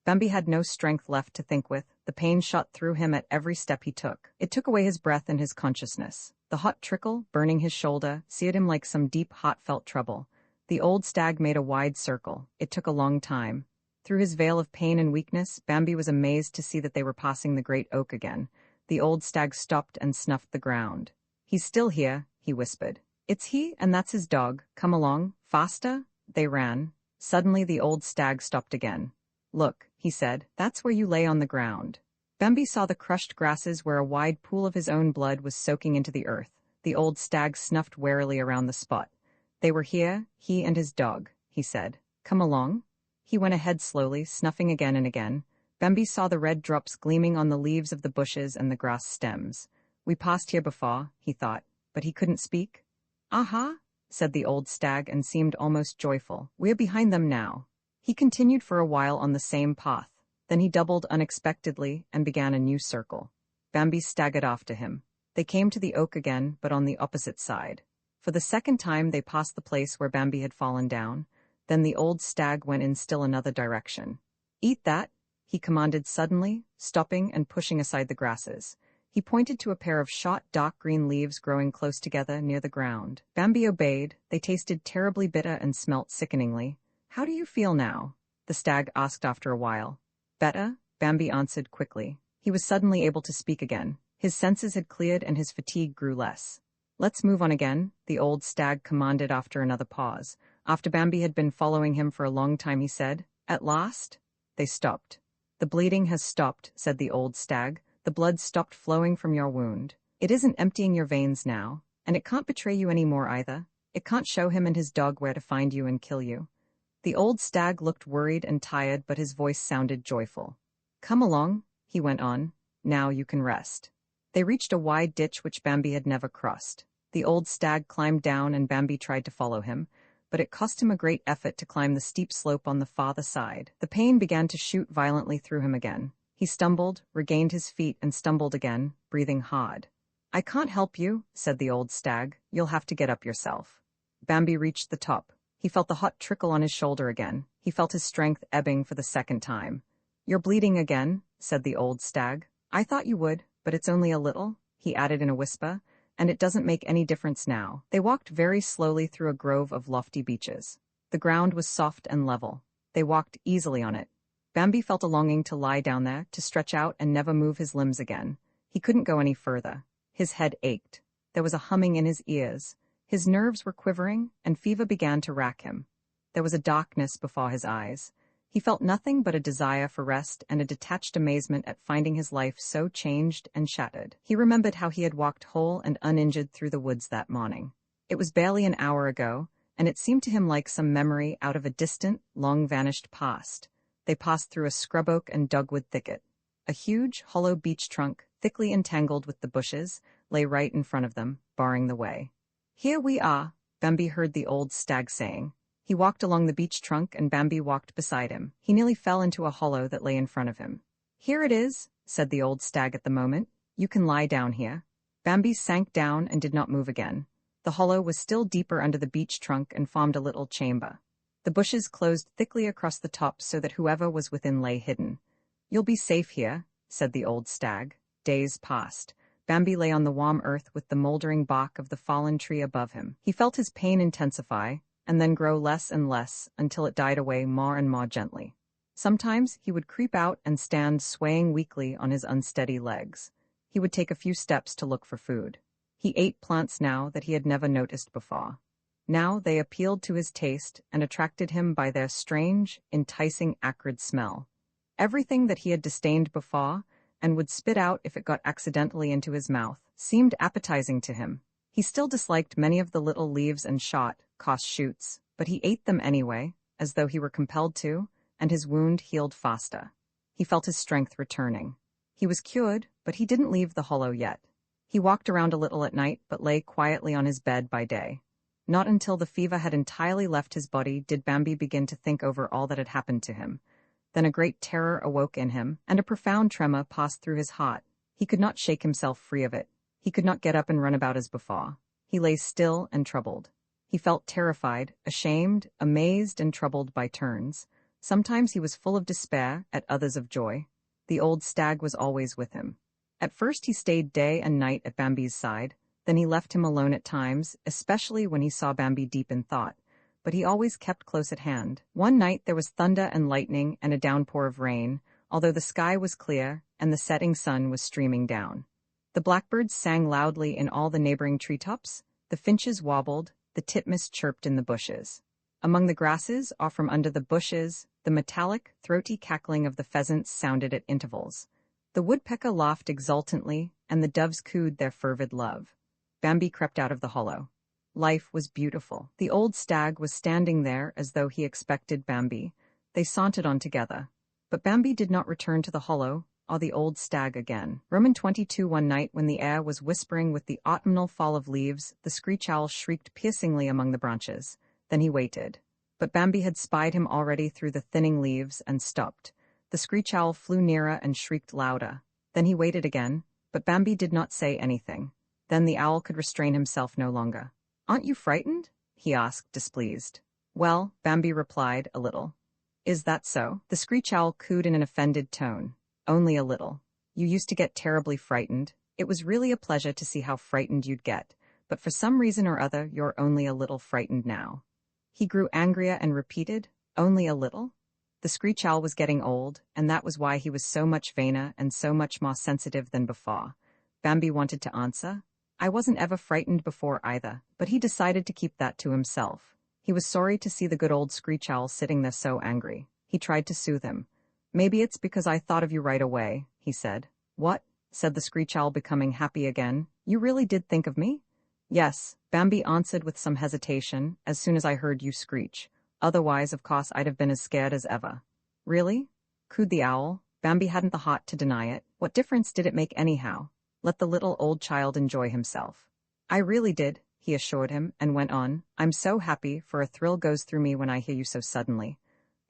Bambi had no strength left to think with. The pain shot through him at every step he took. It took away his breath and his consciousness. The hot trickle, burning his shoulder, seared him like some deep, heartfelt trouble. The old stag made a wide circle. It took a long time. Through his veil of pain and weakness, Bambi was amazed to see that they were passing the great oak again. The old stag stopped and snuffed the ground. He's still here, he whispered. It's he, and that's his dog. Come along. Faster. They ran. Suddenly the old stag stopped again. Look, he said, that's where you lay on the ground. Bambi saw the crushed grasses where a wide pool of his own blood was soaking into the earth. The old stag snuffed warily around the spot. They were here, he and his dog, he said. Come along. He went ahead slowly, snuffing again and again. Bambi saw the red drops gleaming on the leaves of the bushes and the grass stems. We passed here before, he thought, but he couldn't speak. Aha, said the old stag and seemed almost joyful. We're behind them now. He continued for a while on the same path. Then he doubled unexpectedly and began a new circle. Bambi staggered after him. They came to the oak again, but on the opposite side. For the second time they passed the place where Bambi had fallen down. Then the old stag went in still another direction. Eat that, he commanded suddenly, stopping and pushing aside the grasses. He pointed to a pair of short, dark green leaves growing close together near the ground. Bambi obeyed. They tasted terribly bitter and smelt sickeningly. How do you feel now? The stag asked after a while. Better, Bambi answered quickly. He was suddenly able to speak again. His senses had cleared and his fatigue grew less. Let's move on again, the old stag commanded after another pause. After Bambi had been following him for a long time, he said, At last? They stopped. The bleeding has stopped, said the old stag. The blood stopped flowing from your wound. It isn't emptying your veins now, and it can't betray you any more either. It can't show him and his dog where to find you and kill you. The old stag looked worried and tired, but his voice sounded joyful. Come along, he went on. Now you can rest. They reached a wide ditch which Bambi had never crossed. The old stag climbed down and Bambi tried to follow him, but it cost him a great effort to climb the steep slope on the farther side. The pain began to shoot violently through him again. He stumbled, regained his feet, and stumbled again, breathing hard. I can't help you, said the old stag. You'll have to get up yourself. Bambi reached the top. He felt the hot trickle on his shoulder again. He felt his strength ebbing for the second time. You're bleeding again, said the old stag. I thought you would, but it's only a little, he added in a whisper, and it doesn't make any difference now. They walked very slowly through a grove of lofty beeches. The ground was soft and level. They walked easily on it. Bambi felt a longing to lie down there, to stretch out and never move his limbs again. He couldn't go any further. His head ached. There was a humming in his ears. His nerves were quivering, and fever began to rack him. There was a darkness before his eyes. He felt nothing but a desire for rest and a detached amazement at finding his life so changed and shattered. He remembered how he had walked whole and uninjured through the woods that morning. It was barely an hour ago, and it seemed to him like some memory out of a distant, long-vanished past. They passed through a scrub oak and dogwood thicket. A huge, hollow beech trunk, thickly entangled with the bushes, lay right in front of them, barring the way. Here we are, Bambi heard the old stag saying. He walked along the beech trunk and Bambi walked beside him. He nearly fell into a hollow that lay in front of him. Here it is, said the old stag at the moment. You can lie down here. Bambi sank down and did not move again. The hollow was still deeper under the beech trunk and formed a little chamber. The bushes closed thickly across the top so that whoever was within lay hidden. You'll be safe here, said the old stag. Days passed. Bambi lay on the warm earth with the moldering bark of the fallen tree above him. He felt his pain intensify, and then grow less and less until it died away more and more gently. Sometimes he would creep out and stand swaying weakly on his unsteady legs. He would take a few steps to look for food. He ate plants now that he had never noticed before. Now they appealed to his taste and attracted him by their strange, enticing, acrid smell. Everything that he had disdained before, and would spit out if it got accidentally into his mouth, seemed appetizing to him. He still disliked many of the little leaves and coarse shoots, but he ate them anyway, as though he were compelled to, and his wound healed faster. He felt his strength returning. He was cured, but he didn't leave the hollow yet. He walked around a little at night, but lay quietly on his bed by day. Not until the fever had entirely left his body did Bambi begin to think over all that had happened to him. Then a great terror awoke in him, and a profound tremor passed through his heart. He could not shake himself free of it. He could not get up and run about as before. He lay still and troubled. He felt terrified, ashamed, amazed, and troubled by turns. Sometimes he was full of despair, at others of joy. The old stag was always with him. At first he stayed day and night at Bambi's side, then he left him alone at times, especially when he saw Bambi deep in thought. But he always kept close at hand. One night there was thunder and lightning and a downpour of rain, although the sky was clear and the setting sun was streaming down. The blackbirds sang loudly in all the neighboring treetops, the finches wobbled, the titmice chirped in the bushes. Among the grasses, or from under the bushes, the metallic, throaty cackling of the pheasants sounded at intervals. The woodpecker laughed exultantly, and the doves cooed their fervid love. Bambi crept out of the hollow. Life was beautiful. The old stag was standing there as though he expected Bambi. They sauntered on together. But Bambi did not return to the hollow, or the old stag again. Roman 22 One night when the air was whispering with the autumnal fall of leaves, the screech owl shrieked piercingly among the branches. Then he waited. But Bambi had spied him already through the thinning leaves and stopped. The screech owl flew nearer and shrieked louder. Then he waited again, but Bambi did not say anything. Then the owl could restrain himself no longer. "Aren't you frightened?" he asked, displeased. "Well," Bambi replied, "a little." "Is that so?" The screech owl cooed in an offended tone. "Only a little. You used to get terribly frightened. It was really a pleasure to see how frightened you'd get, but for some reason or other you're only a little frightened now." He grew angrier and repeated, "Only a little?" The screech owl was getting old, and that was why he was so much vainer and so much more sensitive than before. Bambi wanted to answer, "I wasn't ever frightened before either," but he decided to keep that to himself. He was sorry to see the good old screech owl sitting there so angry. He tried to soothe him. "Maybe it's because I thought of you right away," he said. "What?" said the screech owl, becoming happy again. "You really did think of me?" "Yes," Bambi answered with some hesitation, "as soon as I heard you screech. Otherwise, of course, I'd have been as scared as ever." "Really?" cooed the owl. Bambi hadn't the heart to deny it. What difference did it make anyhow? Let the little old child enjoy himself. "I really did," he assured him, and went on, "I'm so happy, for a thrill goes through me when I hear you so suddenly."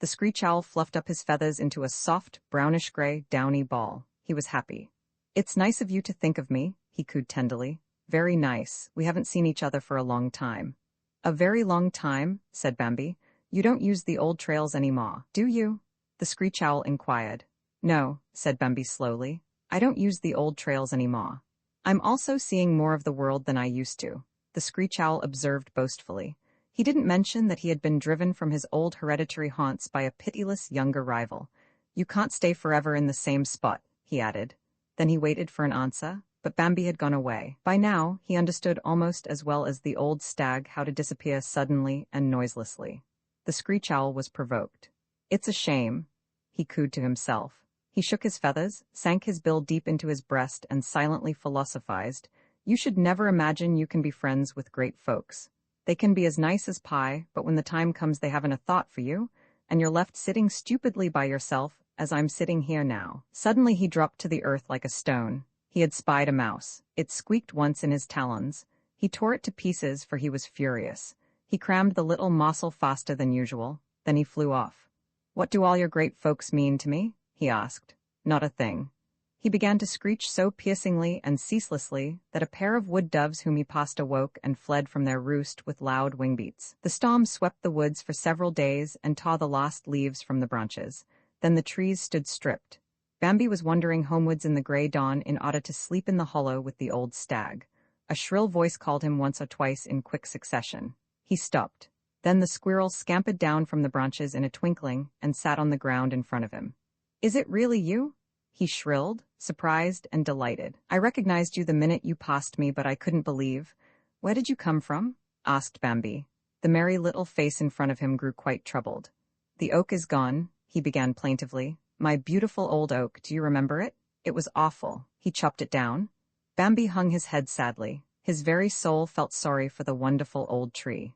The screech owl fluffed up his feathers into a soft, brownish-gray, downy ball. He was happy. "It's nice of you to think of me," he cooed tenderly. "Very nice. We haven't seen each other for a long time." "A very long time," said Bambi. "You don't use the old trails anymore, do you?" the screech owl inquired. "No," said Bambi slowly. "I don't use the old trails anymore. I'm also seeing more of the world than I used to," the screech owl observed boastfully. He didn't mention that he had been driven from his old hereditary haunts by a pitiless younger rival. "You can't stay forever in the same spot," he added. Then he waited for an answer, but Bambi had gone away. By now, he understood almost as well as the old stag how to disappear suddenly and noiselessly. The screech owl was provoked. "It's a shame," he cooed to himself. He shook his feathers, sank his bill deep into his breast, and silently philosophized. "You should never imagine you can be friends with great folks. They can be as nice as pie, but when the time comes they haven't a thought for you, and you're left sitting stupidly by yourself, as I'm sitting here now." Suddenly he dropped to the earth like a stone. He had spied a mouse. It squeaked once in his talons. He tore it to pieces, for he was furious. He crammed the little morsel faster than usual. Then he flew off. "What do all your great folks mean to me?" he asked. "Not a thing." He began to screech so piercingly and ceaselessly that a pair of wood doves whom he passed awoke and fled from their roost with loud wing-beats. The storm swept the woods for several days and tore the last leaves from the branches. Then the trees stood stripped. Bambi was wandering homewards in the gray dawn in order to sleep in the hollow with the old stag. A shrill voice called him once or twice in quick succession. He stopped. Then the squirrel scampered down from the branches in a twinkling and sat on the ground in front of him. "Is it really you?" he shrilled, surprised and delighted. "I recognized you the minute you passed me, but I couldn't believe." "Where did you come from?" asked Bambi. The merry little face in front of him grew quite troubled. "The oak is gone," he began plaintively. "My beautiful old oak, do you remember it? It was awful. He chopped it down." Bambi hung his head sadly. His very soul felt sorry for the wonderful old tree.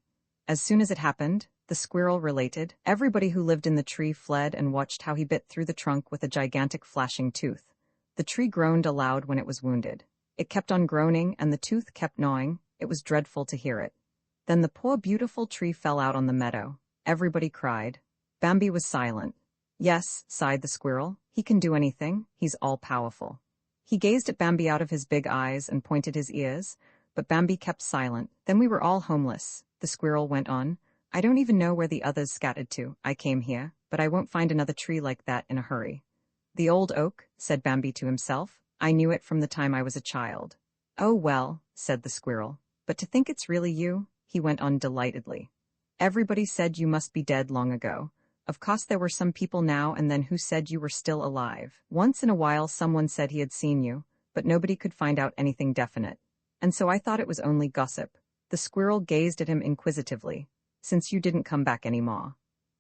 As soon as it happened, the the squirrel related. Everybody who lived in the tree fled and watched how he bit through the trunk with a gigantic flashing tooth. The tree groaned aloud when it was wounded. It kept on groaning, and the tooth kept gnawing. It was dreadful to hear it. Then the poor beautiful tree fell out on the meadow. Everybody cried. Bambi was silent. Yes, sighed the squirrel, he can do anything, he's all-powerful. He gazed at Bambi out of his big eyes and pointed his ears, but Bambi kept silent. Then we were all homeless, the squirrel went on. I don't even know where the others scattered to. I came here, but I won't find another tree like that in a hurry. The old oak, said Bambi to himself. I knew it from the time I was a child. Oh well, said the squirrel. But to think it's really you, he went on delightedly. Everybody said you must be dead long ago. Of course there were some people now and then who said you were still alive. Once in a while someone said he had seen you, but nobody could find out anything definite. And so I thought it was only gossip. The squirrel gazed at him inquisitively. Since you didn't come back any more.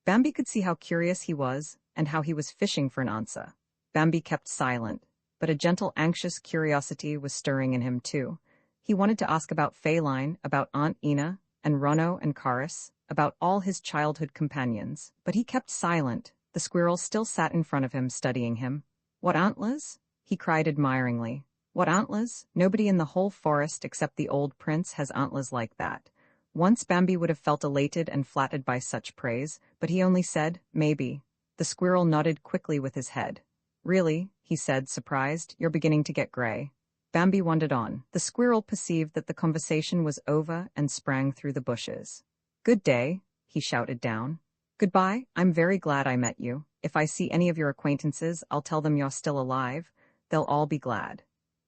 Bambi could see how curious he was, and how he was fishing for an answer. Bambi kept silent, but a gentle anxious curiosity was stirring in him too. He wanted to ask about Feline, about Aunt Ina, and Rono and Karis, about all his childhood companions, but he kept silent. The squirrel still sat in front of him, studying him. What antlers? He cried admiringly. What antlers? Nobody in the whole forest except the old prince has antlers like that. Once Bambi would have felt elated and flattered by such praise, but he only said, maybe. The squirrel nodded quickly with his head. Really, he said, surprised, you're beginning to get gray. Bambi wandered on. The squirrel perceived that the conversation was over and sprang through the bushes. Good day, he shouted down. Goodbye, I'm very glad I met you. If I see any of your acquaintances, I'll tell them you're still alive. They'll all be glad.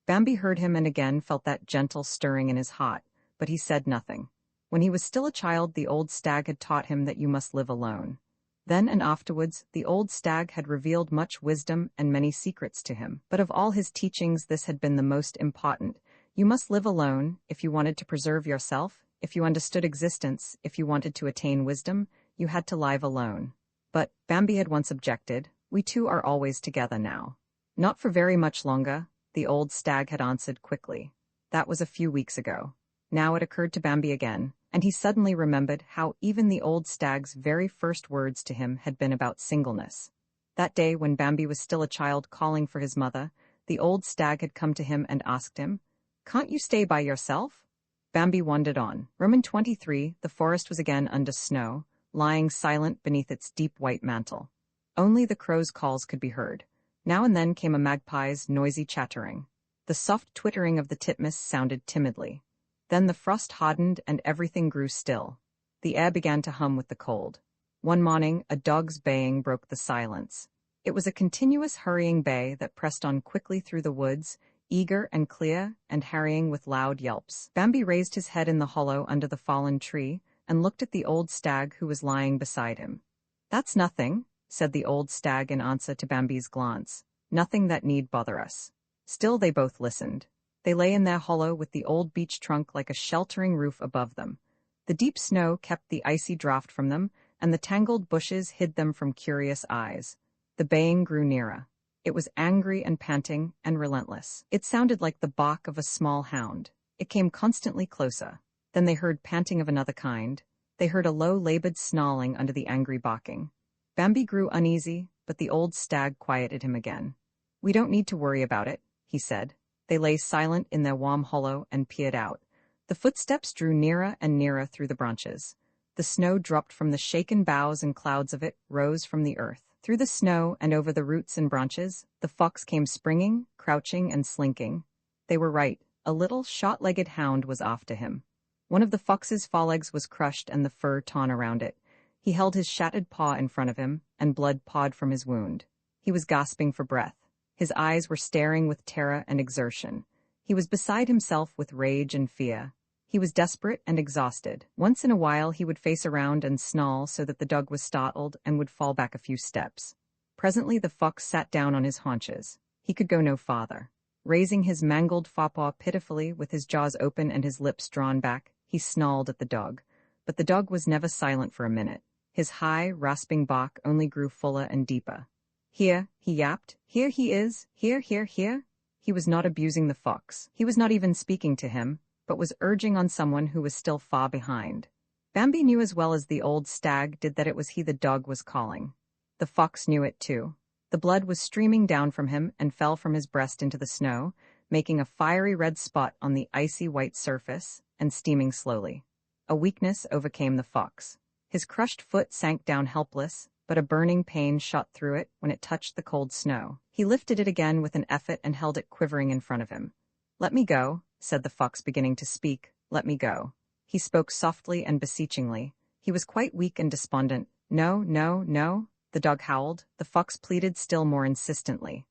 Bambi heard him and again felt that gentle stirring in his heart, but he said nothing. When he was still a child, the old stag had taught him that you must live alone. Then and afterwards, the old stag had revealed much wisdom and many secrets to him. But of all his teachings, this had been the most important. You must live alone if you wanted to preserve yourself, if you understood existence, if you wanted to attain wisdom, you had to live alone. But, Bambi had once objected, we two are always together now. Not for very much longer, the old stag had answered quickly. That was a few weeks ago. Now it occurred to Bambi again, and he suddenly remembered how even the old stag's very first words to him had been about singleness. That day when Bambi was still a child calling for his mother, the old stag had come to him and asked him, "Can't you stay by yourself?" Bambi wandered on. Roman 23, the forest was again under snow, lying silent beneath its deep white mantle. Only the crow's calls could be heard. Now and then came a magpie's noisy chattering. The soft twittering of the titmouse sounded timidly. Then the frost hardened and everything grew still. The air began to hum with the cold. One morning, a dog's baying broke the silence. It was a continuous hurrying bay that pressed on quickly through the woods, eager and clear, and harrying with loud yelps. Bambi raised his head in the hollow under the fallen tree and looked at the old stag who was lying beside him. "That's nothing," said the old stag in answer to Bambi's glance. "Nothing that need bother us." Still they both listened. They lay in their hollow with the old beech trunk like a sheltering roof above them. The deep snow kept the icy draught from them, and the tangled bushes hid them from curious eyes. The baying grew nearer. It was angry and panting and relentless. It sounded like the bark of a small hound. It came constantly closer. Then they heard panting of another kind. They heard a low, labored snarling under the angry barking. Bambi grew uneasy, but the old stag quieted him again. "We don't need to worry about it," he said. They lay silent in their warm hollow and peered out. The footsteps drew nearer and nearer through the branches. The snow dropped from the shaken boughs and clouds of it rose from the earth. Through the snow and over the roots and branches, the fox came springing, crouching, and slinking. They were right. A little, short-legged hound was after him. One of the fox's forelegs was crushed and the fur torn around it. He held his shattered paw in front of him, and blood poured from his wound. He was gasping for breath. His eyes were staring with terror and exertion. He was beside himself with rage and fear. He was desperate and exhausted. Once in a while he would face around and snarl so that the dog was startled and would fall back a few steps. Presently the fox sat down on his haunches. He could go no farther. Raising his mangled forepaw pitifully with his jaws open and his lips drawn back, he snarled at the dog. But the dog was never silent for a minute. His high, rasping bark only grew fuller and deeper. "Here," he yapped. "Here he is. Here, here, here." He was not abusing the fox. He was not even speaking to him, but was urging on someone who was still far behind. Bambi knew as well as the old stag did that it was he the dog was calling. The fox knew it too. The blood was streaming down from him and fell from his breast into the snow, making a fiery red spot on the icy white surface, and steaming slowly. A weakness overcame the fox. His crushed foot sank down helpless, but a burning pain shot through it when it touched the cold snow. He lifted it again with an effort and held it quivering in front of him. "Let me go," said the fox, beginning to speak. "Let me go." He spoke softly and beseechingly. He was quite weak and despondent. "No, no, no," the dog howled. The fox pleaded still more insistently.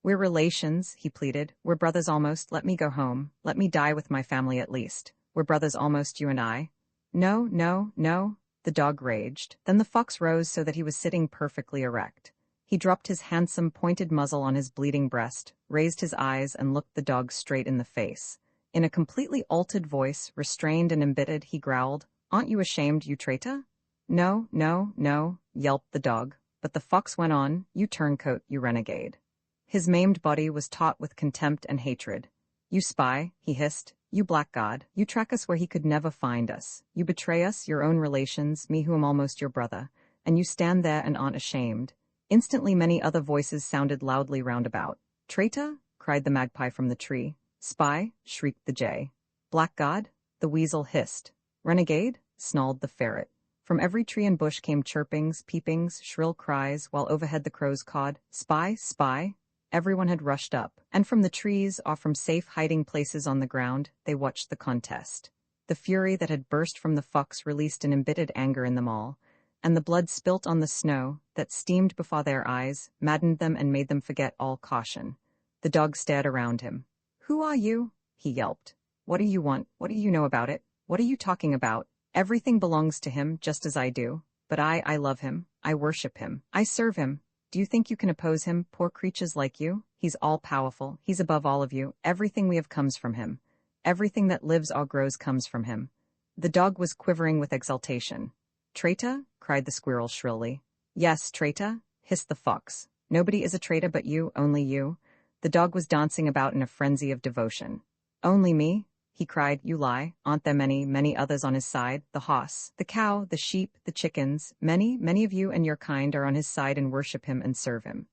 "We're relations," he pleaded. "We're brothers almost. Let me go home. Let me die with my family at least. We're brothers almost, you and I." "No, no, no," the dog raged. Then the fox rose so that he was sitting perfectly erect. He dropped his handsome, pointed muzzle on his bleeding breast, raised his eyes, and looked the dog straight in the face. In a completely altered voice, restrained and embittered, he growled, "Aren't you ashamed, you traitor?" "No, no, no," yelped the dog. But the fox went on, "You turncoat, you renegade." His maimed body was taut with contempt and hatred. "You spy," he hissed. "You blackguard. You track us where he could never find us. You betray us, your own relations, me who am almost your brother. And you stand there and aren't ashamed." Instantly many other voices sounded loudly round about. "Traitor?" cried the magpie from the tree. "Spy?" shrieked the jay. "Blackguard?" the weasel hissed. "Renegade?" snarled the ferret. From every tree and bush came chirpings, peepings, shrill cries, while overhead the crows cawed, "Spy, spy!" Everyone had rushed up, and from the trees or from safe hiding places on the ground, they watched the contest. The fury that had burst from the fox released an embittered anger in them all, and the blood spilt on the snow, that steamed before their eyes, maddened them and made them forget all caution. The dog stared around him. "Who are you?" he yelped. "What do you want? What do you know about it? What are you talking about? Everything belongs to him, just as I do. But I love him. I worship him. I serve him. Do you think you can oppose him, poor creatures like you? He's all-powerful. He's above all of you. Everything we have comes from him. Everything that lives or grows comes from him." The dog was quivering with exultation. "Traitor?" cried the squirrel shrilly. "Yes, traitor," hissed the fox. "Nobody is a traitor but you, only you." The dog was dancing about in a frenzy of devotion. "Only me?" he cried. "You lie. Aren't there many, many others on his side? The horse, the cow, the sheep, the chickens. Many, many of you and your kind are on his side and worship him and serve him."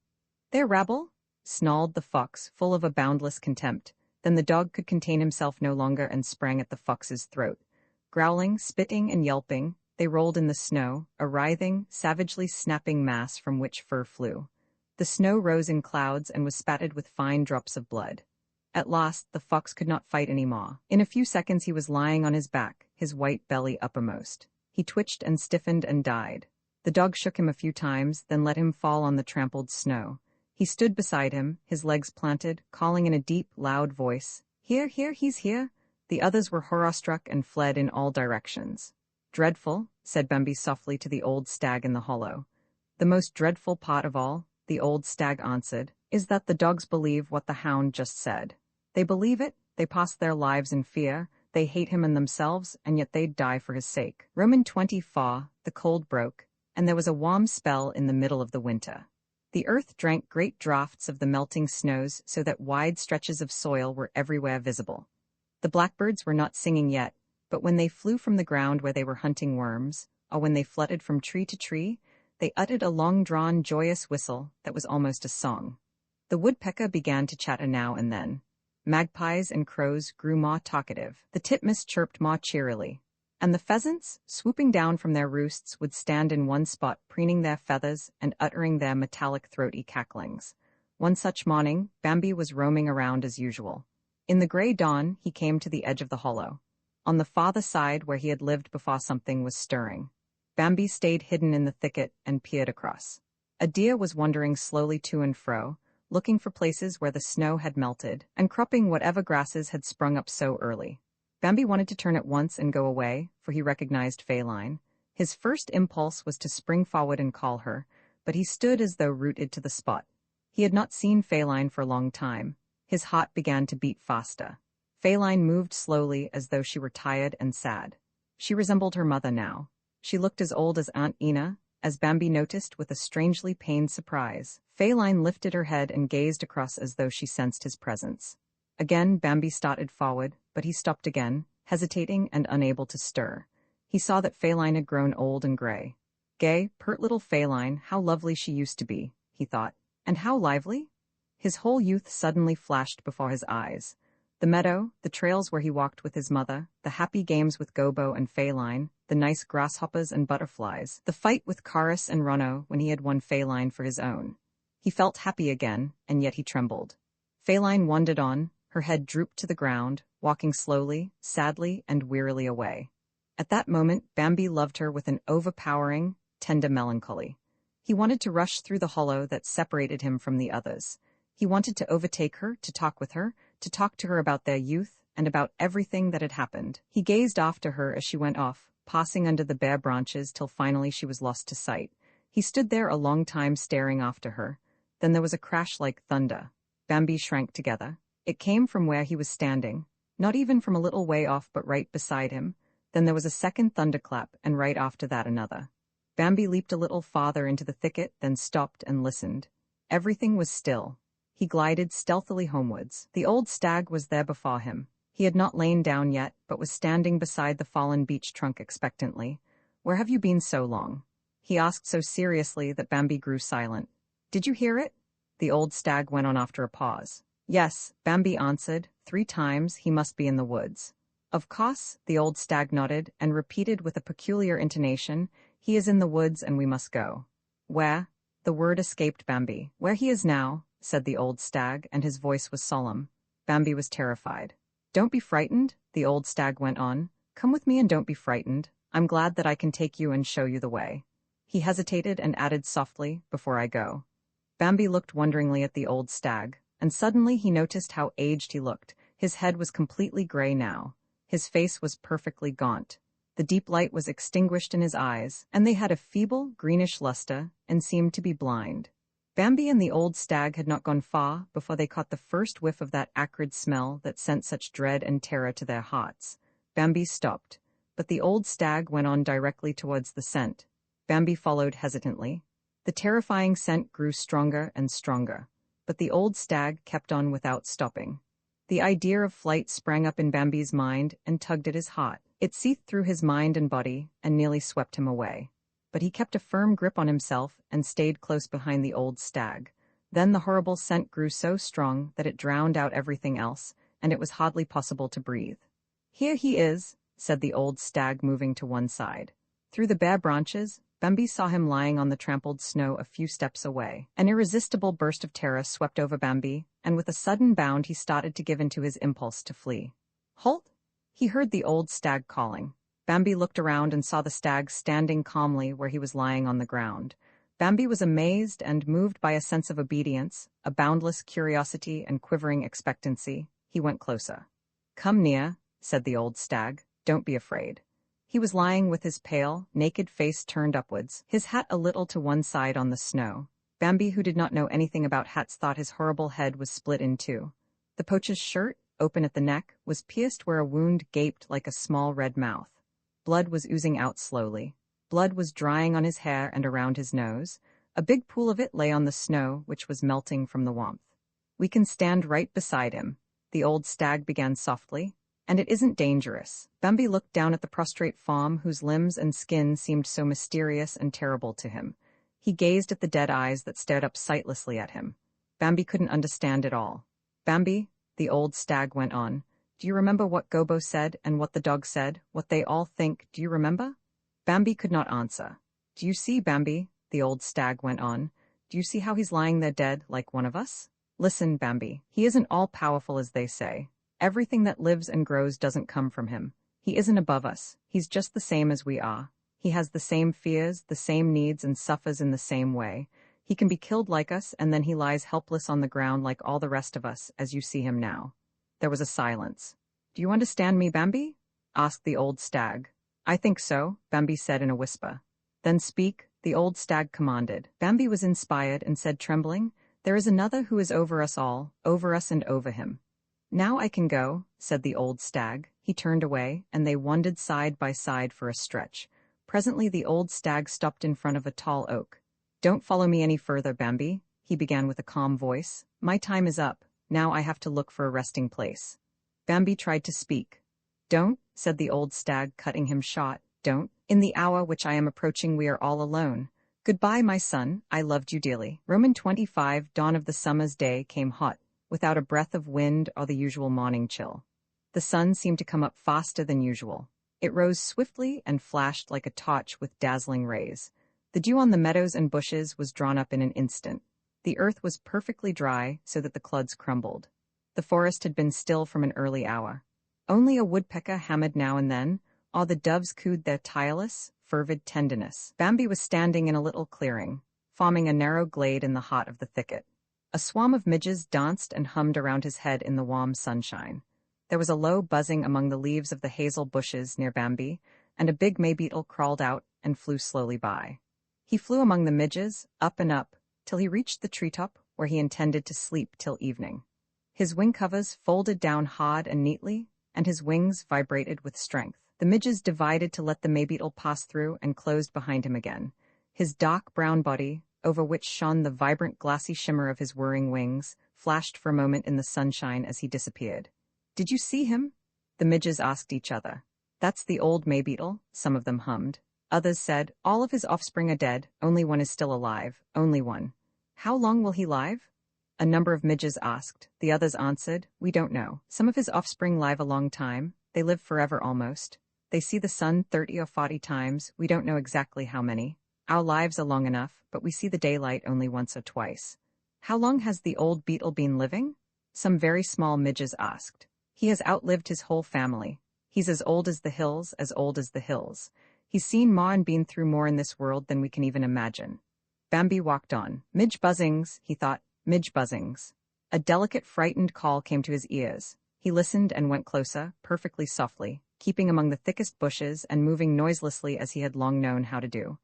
"They're rabble?" snarled the fox, full of a boundless contempt. Then the dog could contain himself no longer and sprang at the fox's throat. Growling, spitting, and yelping, they rolled in the snow, a writhing, savagely snapping mass from which fur flew. The snow rose in clouds and was spattered with fine drops of blood. At last, the fox could not fight any more. In a few seconds he was lying on his back, his white belly uppermost. He twitched and stiffened and died. The dog shook him a few times, then let him fall on the trampled snow. He stood beside him, his legs planted, calling in a deep, loud voice, "Here, here, he's here!" The others were horror-struck and fled in all directions. "Dreadful," said Bambi softly to the old stag in the hollow. "The most dreadful part of all," the old stag answered, "is that the dogs believe what the hound just said. They believe it, they pass their lives in fear, they hate him and themselves, and yet they'd die for his sake." Roman 24, the cold broke, and there was a warm spell in the middle of the winter. The earth drank great draughts of the melting snows so that wide stretches of soil were everywhere visible. The blackbirds were not singing yet, but when they flew from the ground where they were hunting worms, or when they fluttered from tree to tree, they uttered a long-drawn, joyous whistle that was almost a song. The woodpecker began to chatter now and then. Magpies and crows grew more talkative. The titmice chirped more cheerily. And the pheasants, swooping down from their roosts, would stand in one spot, preening their feathers and uttering their metallic throaty cacklings. One such morning, Bambi was roaming around as usual. In the gray dawn, he came to the edge of the hollow. On the farther side, where he had lived before, something was stirring. Bambi stayed hidden in the thicket and peered across. A deer was wandering slowly to and fro, looking for places where the snow had melted, and cropping whatever grasses had sprung up so early. Bambi wanted to turn at once and go away, for he recognized Feline. His first impulse was to spring forward and call her, but he stood as though rooted to the spot. He had not seen Feline for a long time. His heart began to beat faster. Feline moved slowly as though she were tired and sad. She resembled her mother now. She looked as old as Aunt Ina, as Bambi noticed with a strangely pained surprise. Feline lifted her head and gazed across as though she sensed his presence. Again Bambi started forward, but he stopped again, hesitating and unable to stir. He saw that Feline had grown old and gray. Gay, pert little Feline, how lovely she used to be, he thought. And how lively? His whole youth suddenly flashed before his eyes. The meadow, the trails where he walked with his mother, the happy games with Gobo and Feline, the nice grasshoppers and butterflies, the fight with Chorus and Ronno when he had won Feline for his own. He felt happy again, and yet he trembled. Feline wandered on, her head drooped to the ground, walking slowly, sadly, and wearily away. At that moment, Bambi loved her with an overpowering, tender melancholy. He wanted to rush through the hollow that separated him from the others. He wanted to overtake her, to talk with her, to talk to her about their youth, and about everything that had happened. He gazed after her as she went off, passing under the bare branches till finally she was lost to sight. He stood there a long time staring after her. Then there was a crash like thunder. Bambi shrank together. It came from where he was standing, not even from a little way off but right beside him. Then there was a second thunderclap, and right after that another. Bambi leaped a little farther into the thicket, then stopped and listened. Everything was still. He glided stealthily homewards. The old stag was there before him. He had not lain down yet, but was standing beside the fallen beech trunk expectantly. "Where have you been so long?" he asked so seriously that Bambi grew silent. "Did you hear it?" the old stag went on after a pause. "Yes," Bambi answered. 3 times he must be in the woods. "Of course," the old stag nodded, and repeated with a peculiar intonation, "He is in the woods and we must go." "Where?" The word escaped Bambi. "Where he is now," said the old stag, and his voice was solemn. Bambi was terrified. "Don't be frightened," the old stag went on. "Come with me and don't be frightened. I'm glad that I can take you and show you the way." He hesitated and added softly, "Before I go." Bambi looked wonderingly at the old stag, and suddenly he noticed how aged he looked. His head was completely gray now. His face was perfectly gaunt. The deep light was extinguished in his eyes, and they had a feeble, greenish luster, and seemed to be blind. Bambi and the old stag had not gone far before they caught the first whiff of that acrid smell that sent such dread and terror to their hearts. Bambi stopped, but the old stag went on directly towards the scent. Bambi followed hesitantly. The terrifying scent grew stronger and stronger, but the old stag kept on without stopping. The idea of flight sprang up in Bambi's mind and tugged at his heart. It seethed through his mind and body and nearly swept him away. But he kept a firm grip on himself and stayed close behind the old stag. Then the horrible scent grew so strong that it drowned out everything else, and it was hardly possible to breathe. "Here he is," said the old stag, moving to one side. Through the bare branches, Bambi saw him lying on the trampled snow a few steps away. An irresistible burst of terror swept over Bambi, and with a sudden bound he started to give in to his impulse to flee. "Halt!" He heard the old stag calling. Bambi looked around and saw the stag standing calmly where he was lying on the ground. Bambi was amazed and moved by a sense of obedience, a boundless curiosity and quivering expectancy. He went closer. "Come near," said the old stag. "Don't be afraid." He was lying with his pale, naked face turned upwards, his hat a little to one side on the snow. Bambi, who did not know anything about hats, thought his horrible head was split in two. The poacher's shirt, open at the neck, was pierced where a wound gaped like a small red mouth. Blood was oozing out slowly. Blood was drying on his hair and around his nose. A big pool of it lay on the snow, which was melting from the warmth. "We can stand right beside him," the old stag began softly. "And it isn't dangerous." Bambi looked down at the prostrate form whose limbs and skin seemed so mysterious and terrible to him. He gazed at the dead eyes that stared up sightlessly at him. Bambi couldn't understand it all. "Bambi," the old stag went on, "do you remember what Gobo said and what the dog said, what they all think, do you remember?" Bambi could not answer. "Do you see, Bambi," the old stag went on, "do you see how he's lying there dead, like one of us? Listen, Bambi, he isn't all-powerful as they say. Everything that lives and grows doesn't come from him. He isn't above us. He's just the same as we are. He has the same fears, the same needs, and suffers in the same way. He can be killed like us, and then he lies helpless on the ground like all the rest of us, as you see him now." There was a silence. "Do you understand me, Bambi?" asked the old stag. "I think so," Bambi said in a whisper. "Then speak," the old stag commanded. Bambi was inspired and said, trembling, "There is another who is over us all, over us and over him." "Now I can go," said the old stag. He turned away, and they wandered side by side for a stretch. Presently the old stag stopped in front of a tall oak. "Don't follow me any further, Bambi," he began with a calm voice. "My time is up. Now I have to look for a resting place." Bambi tried to speak. "Don't," said the old stag, cutting him short. Don't. In the hour which I am approaching we are all alone. Goodbye, my son, I loved you dearly. Roman 25 Dawn of the summer's day came hot, without a breath of wind or the usual morning chill. The sun seemed to come up faster than usual. It rose swiftly and flashed like a torch with dazzling rays. The dew on the meadows and bushes was drawn up in an instant. The earth was perfectly dry so that the clods crumbled. The forest had been still from an early hour. Only a woodpecker hammered now and then, or the doves cooed their tireless, fervid tenderness. Bambi was standing in a little clearing, forming a narrow glade in the heart of the thicket. A swarm of midges danced and hummed around his head in the warm sunshine. There was a low buzzing among the leaves of the hazel bushes near Bambi, and a big maybeetle crawled out and flew slowly by. He flew among the midges, up and up, till he reached the treetop where he intended to sleep till evening. His wing covers folded down hard and neatly, and his wings vibrated with strength. The midges divided to let the maybeetle pass through and closed behind him again. His dark brown body, over which shone the vibrant glassy shimmer of his whirring wings, flashed for a moment in the sunshine as he disappeared. "Did you see him?" the midges asked each other. "That's the old maybeetle," some of them hummed. Others said, "All of his offspring are dead, only one is still alive, only one." "How long will he live?" a number of midges asked. The others answered, "We don't know. Some of his offspring live a long time, they live forever almost. They see the sun 30 or 40 times, we don't know exactly how many. Our lives are long enough, but we see the daylight only once or twice." "How long has the old beetle been living?" some very small midges asked. "He has outlived his whole family. He's as old as the hills, as old as the hills. He's seen more and been through more in this world than we can even imagine." Bambi walked on. "Midge buzzings," he thought, "midge buzzings." A delicate, frightened call came to his ears. He listened and went closer, perfectly softly, keeping among the thickest bushes and moving noiselessly as he had long known how to do.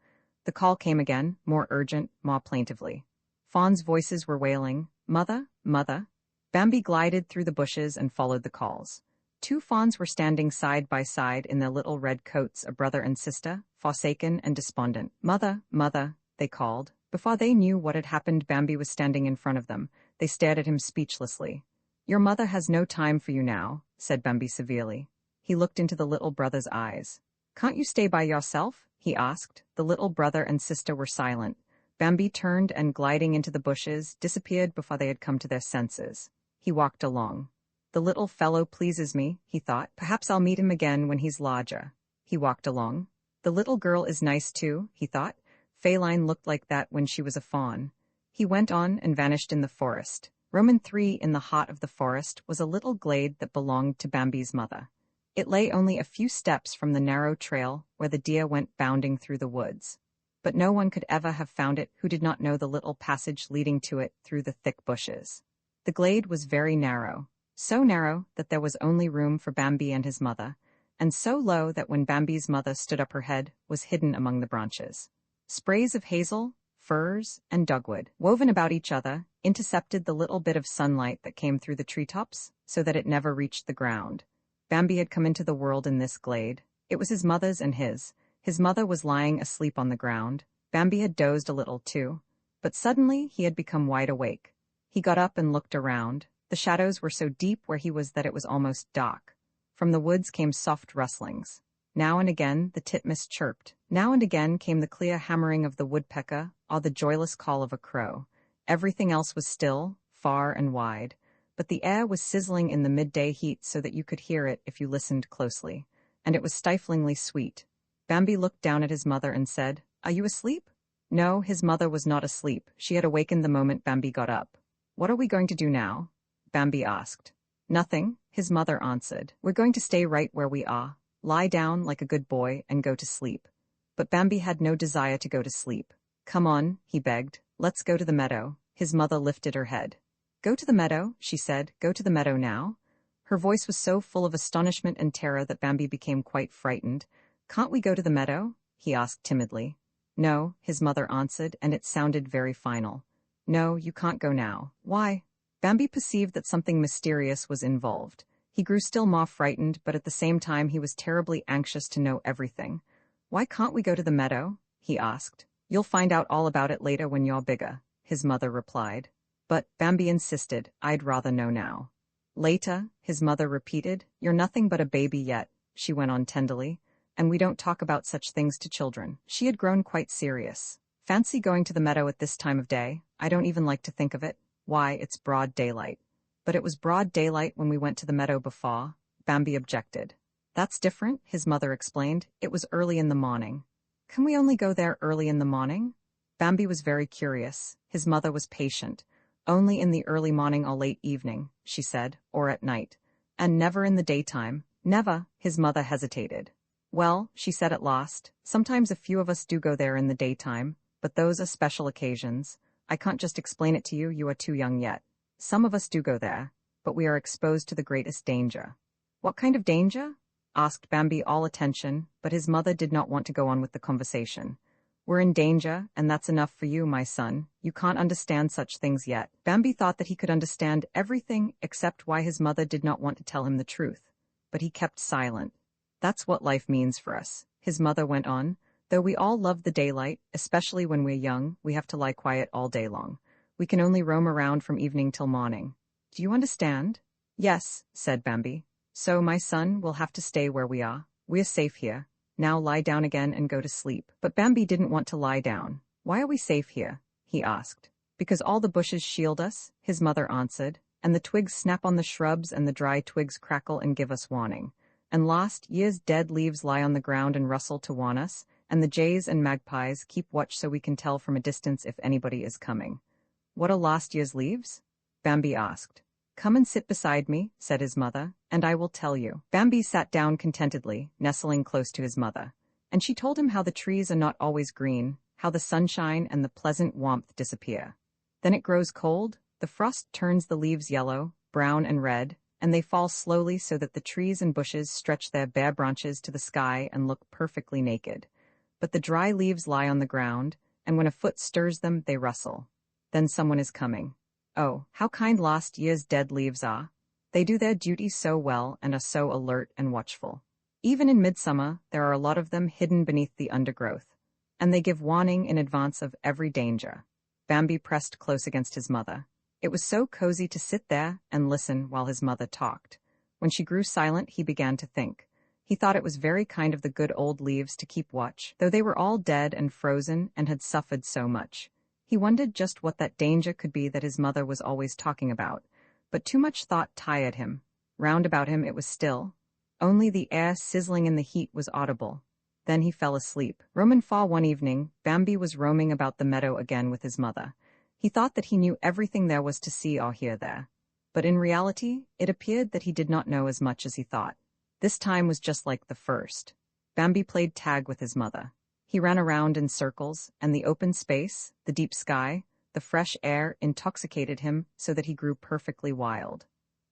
The call came again, more urgent, more plaintively. Fawns' voices were wailing, "Mother, mother." Bambi glided through the bushes and followed the calls. Two fawns were standing side by side in their little red coats, a brother and sister, forsaken and despondent. "Mother, mother," they called. Before they knew what had happened, Bambi was standing in front of them. They stared at him speechlessly. "Your mother has no time for you now," said Bambi severely. He looked into the little brother's eyes. "Can't you stay by yourself?" he asked. The little brother and sister were silent. Bambi turned and, gliding into the bushes, disappeared before they had come to their senses. He walked along. "The little fellow pleases me," he thought. "Perhaps I'll meet him again when he's larger." He walked along. "The little girl is nice too," he thought. Feline looked like that when she was a fawn. He went on and vanished in the forest. Roman 3 in the heart of the forest was a little glade that belonged to Bambi's mother. It lay only a few steps from the narrow trail where the deer went bounding through the woods. But no one could ever have found it who did not know the little passage leading to it through the thick bushes. The glade was very narrow, so narrow that there was only room for Bambi and his mother, and so low that when Bambi's mother stood up her head was hidden among the branches. Sprays of hazel, firs, and dogwood, woven about each other, intercepted the little bit of sunlight that came through the treetops so that it never reached the ground. Bambi had come into the world in this glade. It was his mother's and his. His mother was lying asleep on the ground. Bambi had dozed a little too. But suddenly he had become wide awake. He got up and looked around. The shadows were so deep where he was that it was almost dark. From the woods came soft rustlings. Now and again the titmouse chirped. Now and again came the clear hammering of the woodpecker or the joyless call of a crow. Everything else was still, far and wide. But the air was sizzling in the midday heat so that you could hear it if you listened closely. And it was stiflingly sweet. Bambi looked down at his mother and said, "Are you asleep?" No, his mother was not asleep. She had awakened the moment Bambi got up. "What are we going to do now?" Bambi asked. "Nothing," his mother answered. "We're going to stay right where we are, lie down like a good boy, and go to sleep." But Bambi had no desire to go to sleep. "Come on," he begged. "Let's go to the meadow." His mother lifted her head. "Go to the meadow," she said. "Go to the meadow now." Her voice was so full of astonishment and terror that Bambi became quite frightened. "Can't we go to the meadow?" he asked timidly. "No," his mother answered, and it sounded very final. "No, you can't go now." "Why?" Bambi perceived that something mysterious was involved. He grew still more frightened, but at the same time he was terribly anxious to know everything. "Why can't we go to the meadow?" he asked. "You'll find out all about it later when you're bigger," his mother replied. But Bambi insisted, "I'd rather know now." "Later," his mother repeated. "You're nothing but a baby yet," she went on tenderly. and we don't talk about such things to children." She had grown quite serious. "Fancy going to the meadow at this time of day. I don't even like to think of it. Why, it's broad daylight." "But it was broad daylight when we went to the meadow before," Bambi objected. "That's different," his mother explained. "It was early in the morning." "Can we only go there early in the morning?" Bambi was very curious. His mother was patient. "Only in the early morning or late evening," she said, "or at night. And never in the daytime." "Never," his mother hesitated. "Well," she said at last, "sometimes a few of us do go there in the daytime, but those are special occasions. I can't just explain it to you, you are too young yet. Some of us do go there, but we are exposed to the greatest danger." "What kind of danger?" asked Bambi, all attention, but his mother did not want to go on with the conversation. "We're in danger, and that's enough for you, my son. You can't understand such things yet." Bambi thought that he could understand everything except why his mother did not want to tell him the truth, but he kept silent. "That's what life means for us," his mother went on. "Though we all love the daylight, especially when we're young, we have to lie quiet all day long. We can only roam around from evening till morning. Do you understand?" "Yes," said Bambi. "So, my son, we'll have to stay where we are. We're safe here. Now lie down again and go to sleep." But Bambi didn't want to lie down. "Why are we safe here?" he asked. "Because all the bushes shield us," his mother answered, "and the twigs snap on the shrubs and the dry twigs crackle and give us warning. And last year's dead leaves lie on the ground and rustle to warn us, and the jays and magpies keep watch so we can tell from a distance if anybody is coming." "What are last year's leaves?" Bambi asked. "Come and sit beside me," said his mother, "and I will tell you." Bambi sat down contentedly, nestling close to his mother, and she told him how the trees are not always green, how the sunshine and the pleasant warmth disappear. Then it grows cold, the frost turns the leaves yellow, brown and red, and they fall slowly so that the trees and bushes stretch their bare branches to the sky and look perfectly naked. But the dry leaves lie on the ground, and when a foot stirs them, they rustle. Then someone is coming. Oh, how kind last year's dead leaves are. They do their duty so well and are so alert and watchful. Even in midsummer, there are a lot of them hidden beneath the undergrowth, and they give warning in advance of every danger. Bambi pressed close against his mother. It was so cozy to sit there and listen while his mother talked. When she grew silent, he began to think. He thought it was very kind of the good old leaves to keep watch, though they were all dead and frozen and had suffered so much. He wondered just what that danger could be that his mother was always talking about, but too much thought tired him. Round about him it was still. Only the air sizzling in the heat was audible. Then he fell asleep. Roman fall one evening, Bambi was roaming about the meadow again with his mother. He thought that he knew everything there was to see or hear there. But in reality, it appeared that he did not know as much as he thought. This time was just like the first. Bambi played tag with his mother. He ran around in circles, and the open space, the deep sky, the fresh air intoxicated him so that he grew perfectly wild.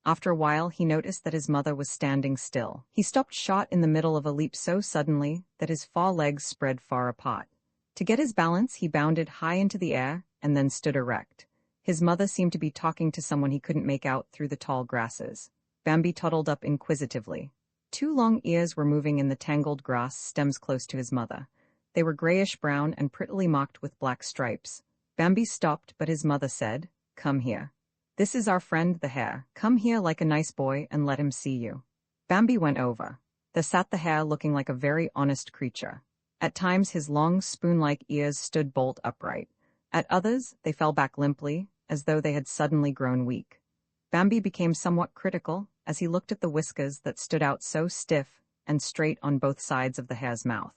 After a while, he noticed that his mother was standing still. He stopped short in the middle of a leap so suddenly that his forelegs spread far apart. To get his balance, he bounded high into the air and then stood erect. His mother seemed to be talking to someone he couldn't make out through the tall grasses. Bambi toddled up inquisitively. Two long ears were moving in the tangled grass stems close to his mother. They were grayish-brown and prettily marked with black stripes. Bambi stopped, but his mother said, "Come here. This is our friend the hare. Come here like a nice boy and let him see you." Bambi went over. There sat the hare looking like a very honest creature. At times his long spoon-like ears stood bolt upright. At others, they fell back limply, as though they had suddenly grown weak. Bambi became somewhat critical as he looked at the whiskers that stood out so stiff and straight on both sides of the hare's mouth.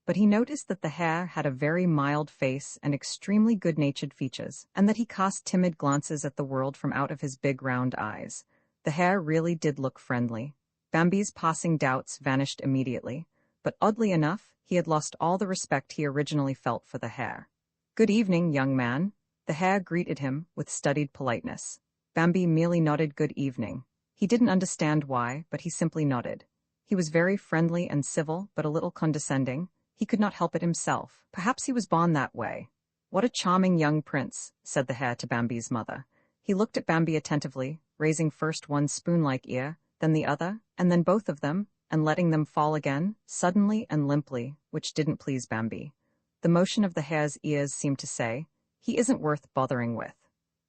But he noticed that the hare had a very mild face and extremely good-natured features, and that he cast timid glances at the world from out of his big round eyes. The hare really did look friendly. Bambi's passing doubts vanished immediately, but oddly enough, he had lost all the respect he originally felt for the hare. "Good evening, young man." The hare greeted him with studied politeness. Bambi merely nodded good evening. He didn't understand why, but he simply nodded. He was very friendly and civil, but a little condescending. He could not help it himself. Perhaps he was born that way. "What a charming young prince," said the hare to Bambi's mother. He looked at Bambi attentively, raising first one spoon-like ear, then the other, and then both of them, and letting them fall again, suddenly and limply, which didn't please Bambi. The motion of the hare's ears seemed to say, "He isn't worth bothering with."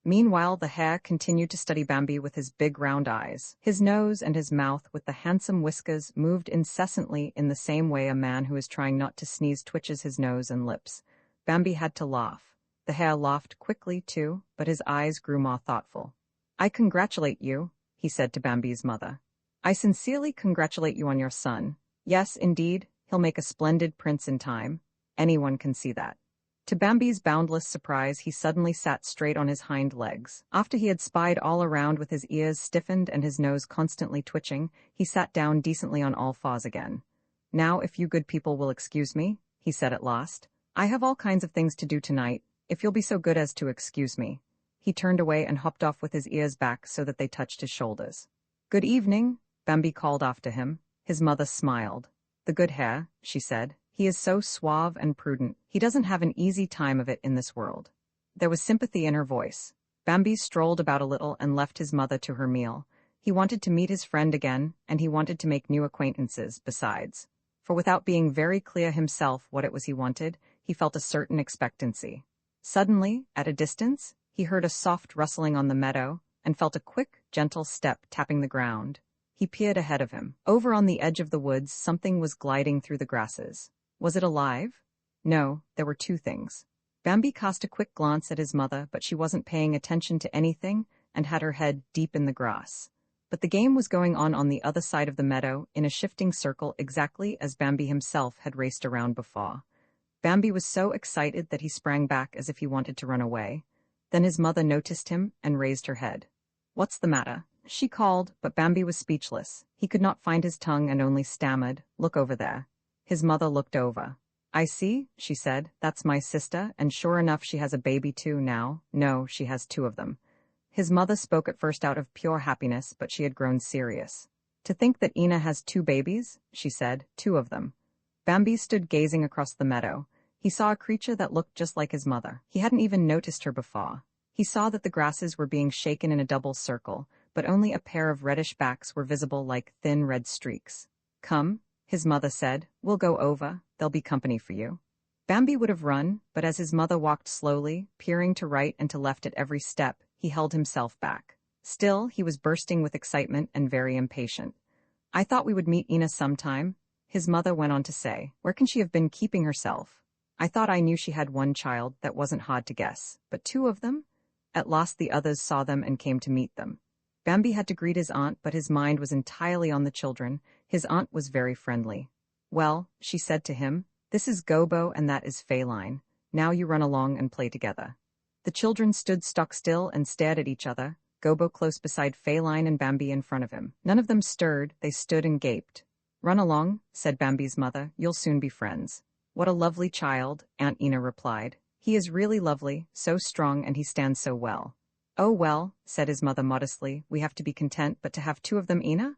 Meanwhile, the hare continued to study Bambi with his big round eyes. His nose and his mouth with the handsome whiskers moved incessantly in the same way a man who is trying not to sneeze twitches his nose and lips. Bambi had to laugh. The hare laughed quickly, too, but his eyes grew more thoughtful. "I congratulate you," he said to Bambi's mother. "I sincerely congratulate you on your son. Yes, indeed, he'll make a splendid prince in time. Anyone can see that." To Bambi's boundless surprise, he suddenly sat straight on his hind legs. After he had spied all around with his ears stiffened and his nose constantly twitching, he sat down decently on all fours again. "Now, if you good people will excuse me," he said at last. "I have all kinds of things to do tonight, if you'll be so good as to excuse me." He turned away and hopped off with his ears back so that they touched his shoulders. "Good evening," Bambi called after him. His mother smiled. "The good hare," she said. "He is so suave and prudent. He doesn't have an easy time of it in this world." There was sympathy in her voice. Bambi strolled about a little and left his mother to her meal. He wanted to meet his friend again, and he wanted to make new acquaintances, besides. For without being very clear himself what it was he wanted, he felt a certain expectancy. Suddenly, at a distance, he heard a soft rustling on the meadow, and felt a quick, gentle step tapping the ground. He peered ahead of him. Over on the edge of the woods, something was gliding through the grasses. Was it alive? No, there were two things. Bambi cast a quick glance at his mother, but she wasn't paying attention to anything and had her head deep in the grass. But the game was going on the other side of the meadow, in a shifting circle exactly as Bambi himself had raced around before. Bambi was so excited that he sprang back as if he wanted to run away. Then his mother noticed him and raised her head. "What's the matter?" she called, but Bambi was speechless. He could not find his tongue and only stammered, "Look over there." His mother looked over. "I see," she said. "That's my sister, and sure enough she has a baby too now. No, she has two of them." His mother spoke at first out of pure happiness, but she had grown serious. "To think that Ina has two babies," she said, "two of them." Bambi stood gazing across the meadow. He saw a creature that looked just like his mother. He hadn't even noticed her before. He saw that the grasses were being shaken in a double circle, but only a pair of reddish backs were visible like thin red streaks. "Come," his mother said, "we'll go over. There'll be company for you." Bambi would have run, but as his mother walked slowly, peering to right and to left at every step, he held himself back. Still, he was bursting with excitement and very impatient. "I thought we would meet Ina sometime," his mother went on to say. "Where can she have been keeping herself? I thought I knew she had one child, that wasn't hard to guess, but two of them?" At last the others saw them and came to meet them. Bambi had to greet his aunt, but his mind was entirely on the children. His aunt was very friendly. "Well," she said to him, "this is Gobo and that is Feline. Now you run along and play together." The children stood stock still and stared at each other, Gobo close beside Feline and Bambi in front of him. None of them stirred, they stood and gaped. "Run along," said Bambi's mother, "you'll soon be friends." "What a lovely child," Aunt Ina replied. "He is really lovely, so strong, and he stands so well." "Oh well," said his mother modestly, "we have to be content, but to have two of them, Ina?"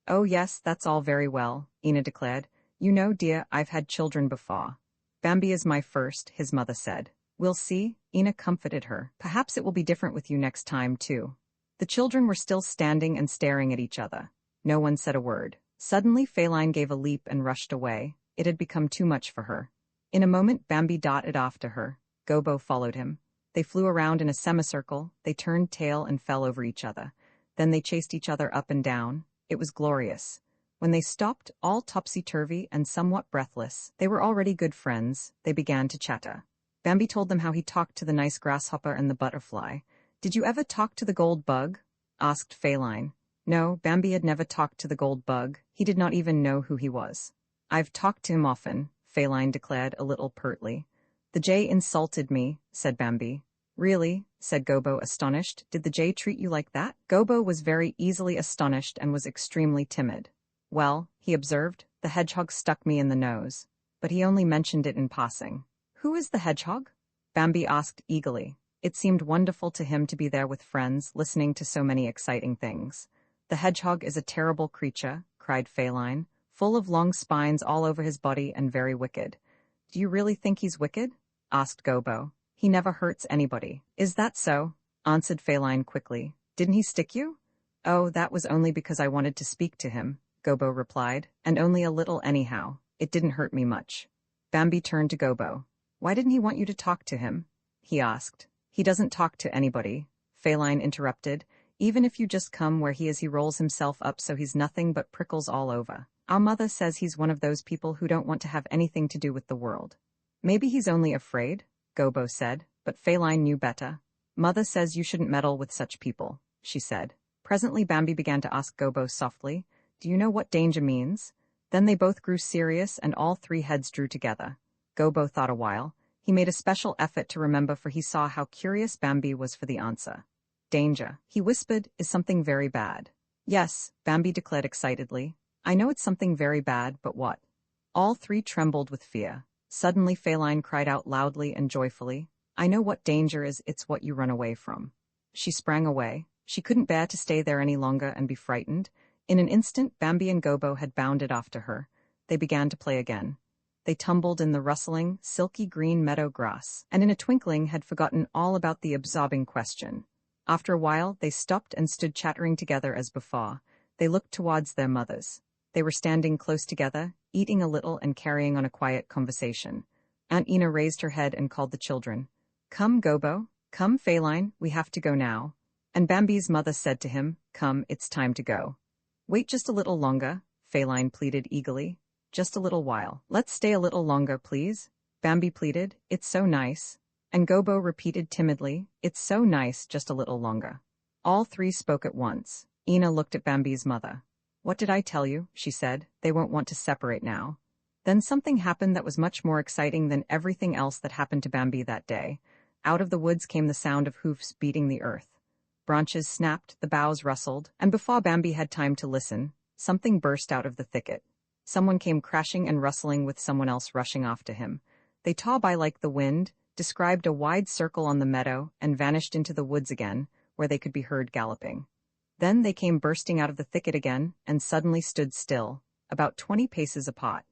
"Oh yes, that's all very well," Ina declared. "You know, dear, I've had children before." "Bambi is my first," his mother said. "We'll see," Ina comforted her. "Perhaps it will be different with you next time, too." The children were still standing and staring at each other. No one said a word. Suddenly Feline gave a leap and rushed away. It had become too much for her. In a moment Bambi darted after her. Gobo followed him. They flew around in a semicircle, they turned tail and fell over each other. Then they chased each other up and down. It was glorious. When they stopped, all topsy-turvy and somewhat breathless, they were already good friends, they began to chatter. Bambi told them how he talked to the nice grasshopper and the butterfly. "Did you ever talk to the gold bug?" asked Feline. No, Bambi had never talked to the gold bug. He did not even know who he was. "I've talked to him often," Feline declared a little pertly. "The jay insulted me," said Bambi. "Really?" said Gobo, astonished. "Did the jay treat you like that?" Gobo was very easily astonished and was extremely timid. "Well," he observed, "the hedgehog stuck me in the nose." But he only mentioned it in passing. "Who is the hedgehog?" Bambi asked eagerly. It seemed wonderful to him to be there with friends, listening to so many exciting things. "The hedgehog is a terrible creature," cried Feline, "full of long spines all over his body and very wicked." "Do you really think he's wicked?" asked Gobo. "He never hurts anybody." "Is that so?" answered Feline quickly. "Didn't he stick you?" "Oh, that was only because I wanted to speak to him," Gobo replied, "and only a little anyhow. It didn't hurt me much." Bambi turned to Gobo. "Why didn't he want you to talk to him?" he asked. "He doesn't talk to anybody," Feline interrupted. Even if you just come where he is, he rolls himself up so he's nothing but prickles all over. Our mother says he's one of those people who don't want to have anything to do with the world. Maybe he's only afraid, Gobo said, but Feline knew better. Mother says you shouldn't meddle with such people, she said. Presently Bambi began to ask Gobo softly, do you know what danger means? Then they both grew serious and all three heads drew together. Gobo thought a while. He made a special effort to remember, for he saw how curious Bambi was for the answer. Danger, he whispered, is something very bad. Yes, Bambi declared excitedly. I know it's something very bad, but what? All three trembled with fear. Suddenly Feline cried out loudly and joyfully, I know what danger is, it's what you run away from. She sprang away. She couldn't bear to stay there any longer and be frightened. In an instant, Bambi and Gobo had bounded after her. They began to play again. They tumbled in the rustling, silky green meadow grass, and in a twinkling had forgotten all about the absorbing question. After a while, they stopped and stood chattering together as before. They looked towards their mothers. They were standing close together, eating a little and carrying on a quiet conversation. Aunt Ina raised her head and called the children. Come, Gobo. Come, Feline, we have to go now. And Bambi's mother said to him, Come, it's time to go. Wait just a little longer, Feline pleaded eagerly. Just a little while. Let's stay a little longer, please. Bambi pleaded, It's so nice. And Gobo repeated timidly, It's so nice, just a little longer. All three spoke at once. Ina looked at Bambi's mother. What did I tell you? She said. They won't want to separate now. Then something happened that was much more exciting than everything else that happened to Bambi that day. Out of the woods came the sound of hoofs beating the earth. Branches snapped, the boughs rustled, and before Bambi had time to listen, something burst out of the thicket. Someone came crashing and rustling with someone else rushing after him. They tore by like the wind, described a wide circle on the meadow, and vanished into the woods again, where they could be heard galloping. Then they came bursting out of the thicket again, and suddenly stood still, about 20 paces apart.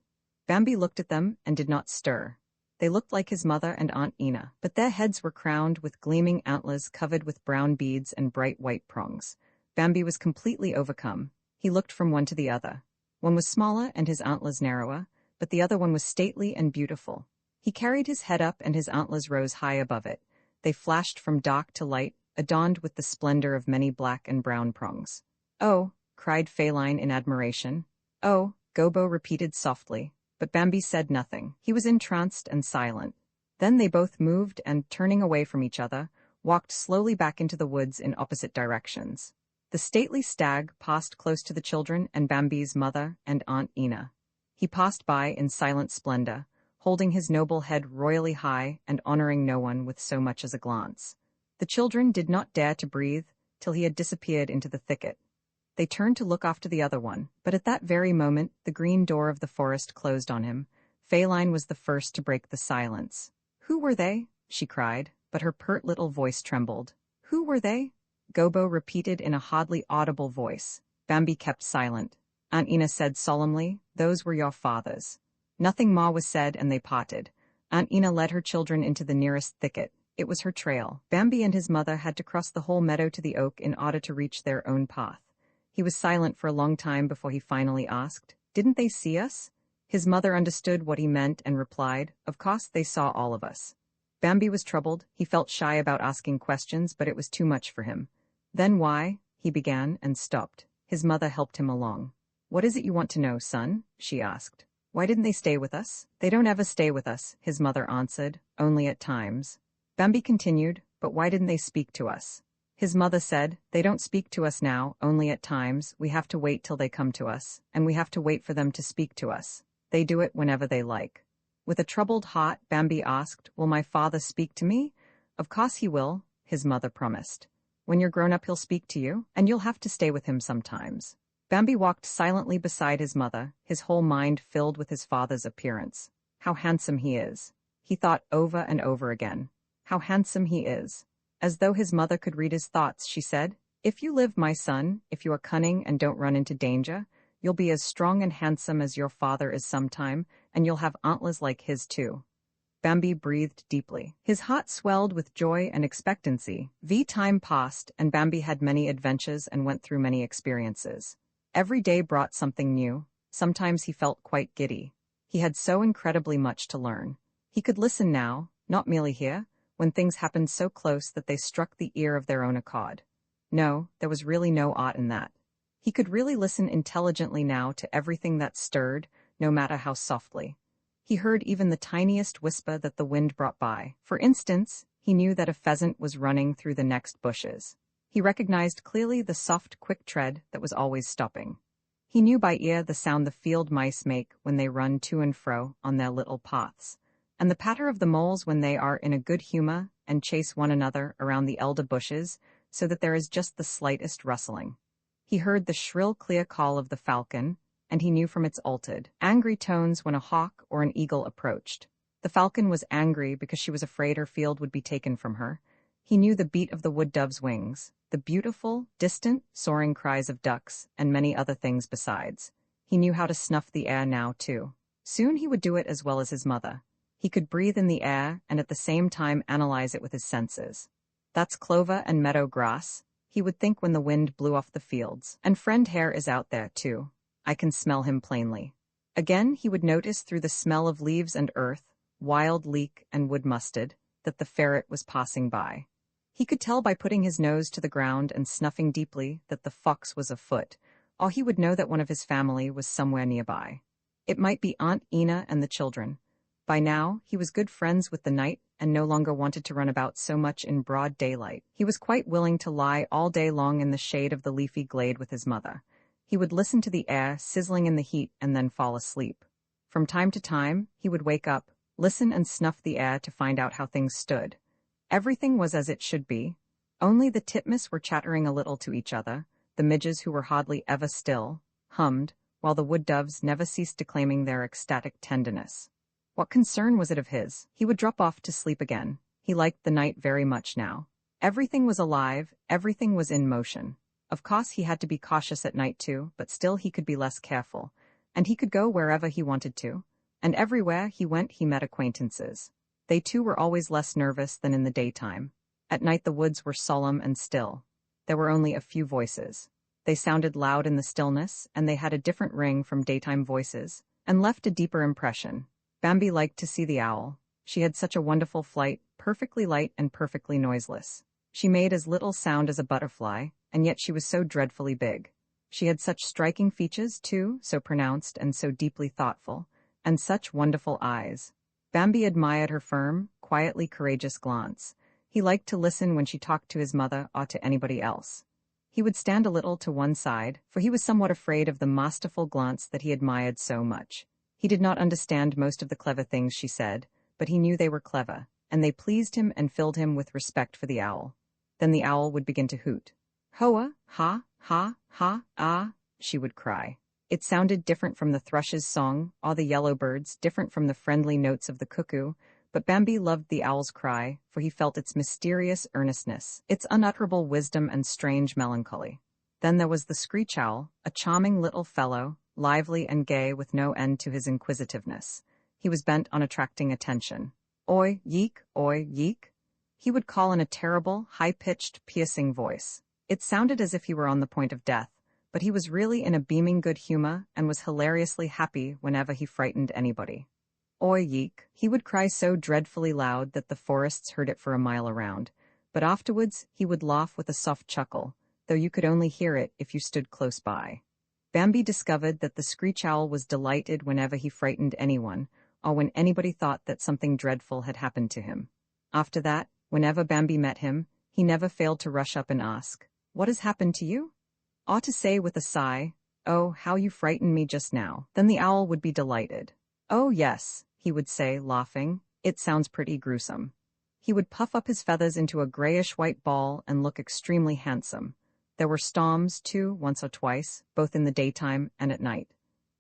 Bambi looked at them and did not stir. They looked like his mother and Aunt Ina, but their heads were crowned with gleaming antlers covered with brown beads and bright white prongs. Bambi was completely overcome. He looked from one to the other. One was smaller and his antlers narrower, but the other one was stately and beautiful. He carried his head up and his antlers rose high above it. They flashed from dark to light, adorned with the splendor of many black and brown prongs. Oh, cried Feline in admiration. Oh, Gobo repeated softly, but Bambi said nothing. He was entranced and silent. Then they both moved and, turning away from each other, walked slowly back into the woods in opposite directions. The stately stag passed close to the children and Bambi's mother and Aunt Ina. He passed by in silent splendor, holding his noble head royally high and honoring no one with so much as a glance. The children did not dare to breathe till he had disappeared into the thicket. They turned to look after the other one, but at that very moment the green door of the forest closed on him. Feline was the first to break the silence. Who were they? She cried, but her pert little voice trembled. Who were they? Gobo repeated in a hardly audible voice. Bambi kept silent. Aunt Ina said solemnly, Those were your fathers. Nothing more was said and they parted. Aunt Ina led her children into the nearest thicket. It was her trail. Bambi and his mother had to cross the whole meadow to the oak in order to reach their own path. He was silent for a long time before he finally asked, Didn't they see us? His mother understood what he meant and replied, Of course they saw all of us. Bambi was troubled. He felt shy about asking questions, but it was too much for him. Then why? He began and stopped. His mother helped him along. What is it you want to know, son? She asked. Why didn't they stay with us? They don't ever stay with us, his mother answered, only at times. Bambi continued, But why didn't they speak to us? His mother said, They don't speak to us now, only at times. We have to wait till they come to us, and we have to wait for them to speak to us. They do it whenever they like. With a troubled heart, Bambi asked, Will my father speak to me? Of course he will, his mother promised. When you're grown up he'll speak to you, and you'll have to stay with him sometimes. Bambi walked silently beside his mother, his whole mind filled with his father's appearance. How handsome he is. He thought over and over again. How handsome he is. As though his mother could read his thoughts, she said, If you live, my son, if you are cunning and don't run into danger, you'll be as strong and handsome as your father is sometime, and you'll have antlers like his too. Bambi breathed deeply. His heart swelled with joy and expectancy. Time passed, and Bambi had many adventures and went through many experiences. Every day brought something new. Sometimes he felt quite giddy. He had so incredibly much to learn. He could listen now, not merely hear, when things happened so close that they struck the ear of their own accord. No, there was really no ought in that. He could really listen intelligently now to everything that stirred, no matter how softly. He heard even the tiniest whisper that the wind brought by. For instance, he knew that a pheasant was running through the next bushes. He recognized clearly the soft, quick tread that was always stopping. He knew by ear the sound the field mice make when they run to and fro on their little paths, and the patter of the moles when they are in a good humor and chase one another around the elder bushes so that there is just the slightest rustling. He heard the shrill, clear call of the falcon, and he knew from its altered, angry tones when a hawk or an eagle approached. The falcon was angry because she was afraid her field would be taken from her. He knew the beat of the wood dove's wings, the beautiful, distant, soaring cries of ducks, and many other things besides. He knew how to snuff the air now, too. Soon he would do it as well as his mother. He could breathe in the air and at the same time analyze it with his senses. That's clover and meadow grass, he would think when the wind blew off the fields. And friend Hare is out there, too. I can smell him plainly. Again, he would notice through the smell of leaves and earth, wild leek and wood mustard, that the ferret was passing by. He could tell by putting his nose to the ground and snuffing deeply that the fox was afoot, or he would know that one of his family was somewhere nearby. It might be Aunt Ina and the children. By now, he was good friends with the night and no longer wanted to run about so much in broad daylight. He was quite willing to lie all day long in the shade of the leafy glade with his mother. He would listen to the air sizzling in the heat and then fall asleep. From time to time, he would wake up, listen and snuff the air to find out how things stood. Everything was as it should be. Only the titmice were chattering a little to each other, the midges who were hardly ever still, hummed, while the wood doves never ceased declaiming their ecstatic tenderness. What concern was it of his? He would drop off to sleep again. He liked the night very much now. Everything was alive, everything was in motion. Of course he had to be cautious at night too, but still he could be less careful. And he could go wherever he wanted to. And everywhere he went he met acquaintances. They too were always less nervous than in the daytime. At night the woods were solemn and still. There were only a few voices. They sounded loud in the stillness, and they had a different ring from daytime voices, and left a deeper impression. Bambi liked to see the owl. She had such a wonderful flight, perfectly light and perfectly noiseless. She made as little sound as a butterfly, and yet she was so dreadfully big. She had such striking features, too, so pronounced and so deeply thoughtful, and such wonderful eyes. Bambi admired her firm, quietly courageous glance. He liked to listen when she talked to his mother or to anybody else. He would stand a little to one side, for he was somewhat afraid of the masterful glance that he admired so much. He did not understand most of the clever things she said, but he knew they were clever, and they pleased him and filled him with respect for the owl. Then the owl would begin to hoot. Hoa, ha, ha, ha, ah, she would cry. It sounded different from the thrush's song, or the yellowbird's, different from the friendly notes of the cuckoo, but Bambi loved the owl's cry, for he felt its mysterious earnestness, its unutterable wisdom and strange melancholy. Then there was the screech owl, a charming little fellow, lively and gay with no end to his inquisitiveness. He was bent on attracting attention. Oi, yeek, he would call in a terrible, high-pitched, piercing voice. It sounded as if he were on the point of death, but he was really in a beaming good humor and was hilariously happy whenever he frightened anybody. Oi, yeek, he would cry so dreadfully loud that the forests heard it for a mile around, but afterwards he would laugh with a soft chuckle, though you could only hear it if you stood close by. Bambi discovered that the screech owl was delighted whenever he frightened anyone, or when anybody thought that something dreadful had happened to him. After that, whenever Bambi met him, he never failed to rush up and ask, "What has happened to you?" Or to say with a sigh, "Oh, how you frightened me just now." Then the owl would be delighted. "Oh yes," he would say, laughing, "it sounds pretty gruesome." He would puff up his feathers into a grayish-white ball and look extremely handsome. There were storms, too, once or twice, both in the daytime and at night.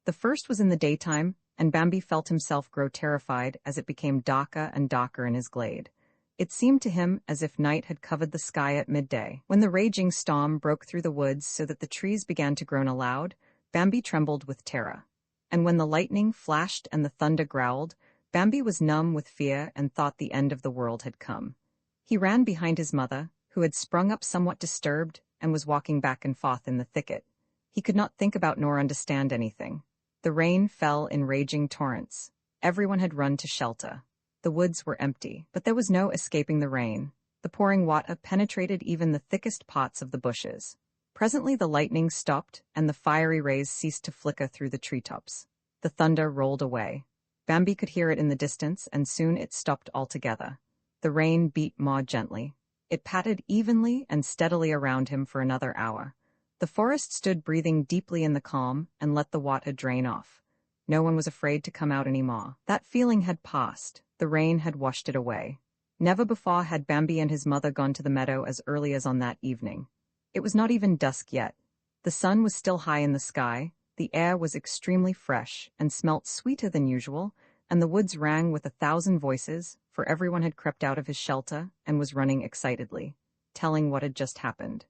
The first was in the daytime, and Bambi felt himself grow terrified as it became darker and darker in his glade. It seemed to him as if night had covered the sky at midday. When the raging storm broke through the woods so that the trees began to groan aloud, Bambi trembled with terror. And when the lightning flashed and the thunder growled, Bambi was numb with fear and thought the end of the world had come. He ran behind his mother, who had sprung up somewhat disturbed and was walking back and forth in the thicket. He could not think about nor understand anything. The rain fell in raging torrents. Everyone had run to shelter. The woods were empty, but there was no escaping the rain. The pouring water penetrated even the thickest pots of the bushes. Presently the lightning stopped, and the fiery rays ceased to flicker through the treetops. The thunder rolled away. Bambi could hear it in the distance, and soon it stopped altogether. The rain beat more gently. It pattered evenly and steadily around him for another hour. The forest stood breathing deeply in the calm and let the water drain off. No one was afraid to come out any more. That feeling had passed. The rain had washed it away. Never before had Bambi and his mother gone to the meadow as early as on that evening. It was not even dusk yet. The sun was still high in the sky, the air was extremely fresh and smelt sweeter than usual, and the woods rang with 1,000 voices, for everyone had crept out of his shelter and was running excitedly, telling what had just happened.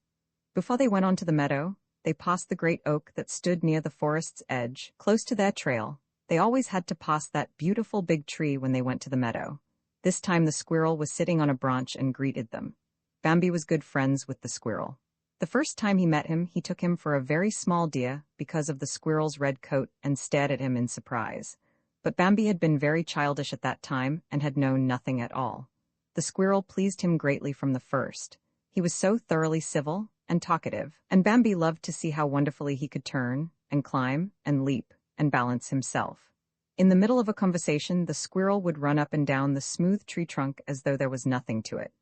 Before they went on to the meadow, they passed the great oak that stood near the forest's edge, close to their trail. They always had to pass that beautiful big tree when they went to the meadow. This time the squirrel was sitting on a branch and greeted them. Bambi was good friends with the squirrel. The first time he met him, he took him for a very small deer because of the squirrel's red coat and stared at him in surprise. But Bambi had been very childish at that time and had known nothing at all. The squirrel pleased him greatly from the first. He was so thoroughly civil and talkative, and Bambi loved to see how wonderfully he could turn and climb and leap and balance himself. In the middle of a conversation, the squirrel would run up and down the smooth tree trunk as though there was nothing to it.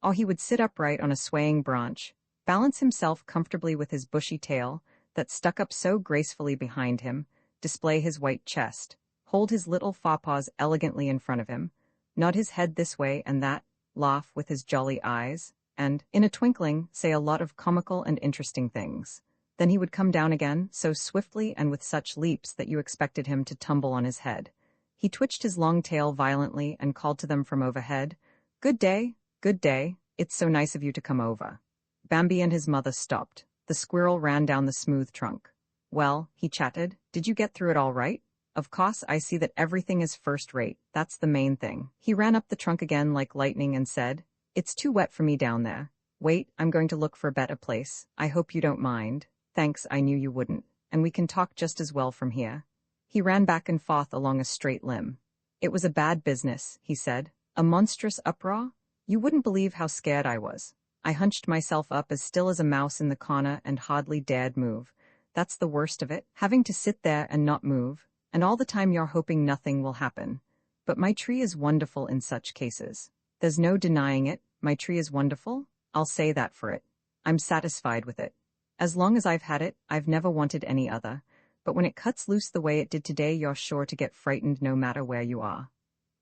Or he would sit upright on a swaying branch, balance himself comfortably with his bushy tail that stuck up so gracefully behind him, display his white chest, hold his little forepaws elegantly in front of him, nod his head this way and that, laugh with his jolly eyes, and, in a twinkling, say a lot of comical and interesting things. Then he would come down again, so swiftly and with such leaps that you expected him to tumble on his head. He twitched his long tail violently and called to them from overhead, "Good day, good day, it's so nice of you to come over." Bambi and his mother stopped. The squirrel ran down the smooth trunk. "Well," he chatted, "did you get through it all right? Of course, I see that everything is first rate, that's the main thing." He ran up the trunk again like lightning and said, "It's too wet for me down there. Wait, I'm going to look for a better place. I hope you don't mind." "Thanks, I knew you wouldn't. And we can talk just as well from here." He ran back and forth along a straight limb. "It was a bad business," he said. "A monstrous uproar. You wouldn't believe how scared I was. I hunched myself up as still as a mouse in the corner and hardly dared move. That's the worst of it, having to sit there and not move, and all the time you're hoping nothing will happen. But my tree is wonderful in such cases. There's no denying it, my tree is wonderful. I'll say that for it. I'm satisfied with it. As long as I've had it, I've never wanted any other. But when it cuts loose the way it did today, you're sure to get frightened no matter where you are."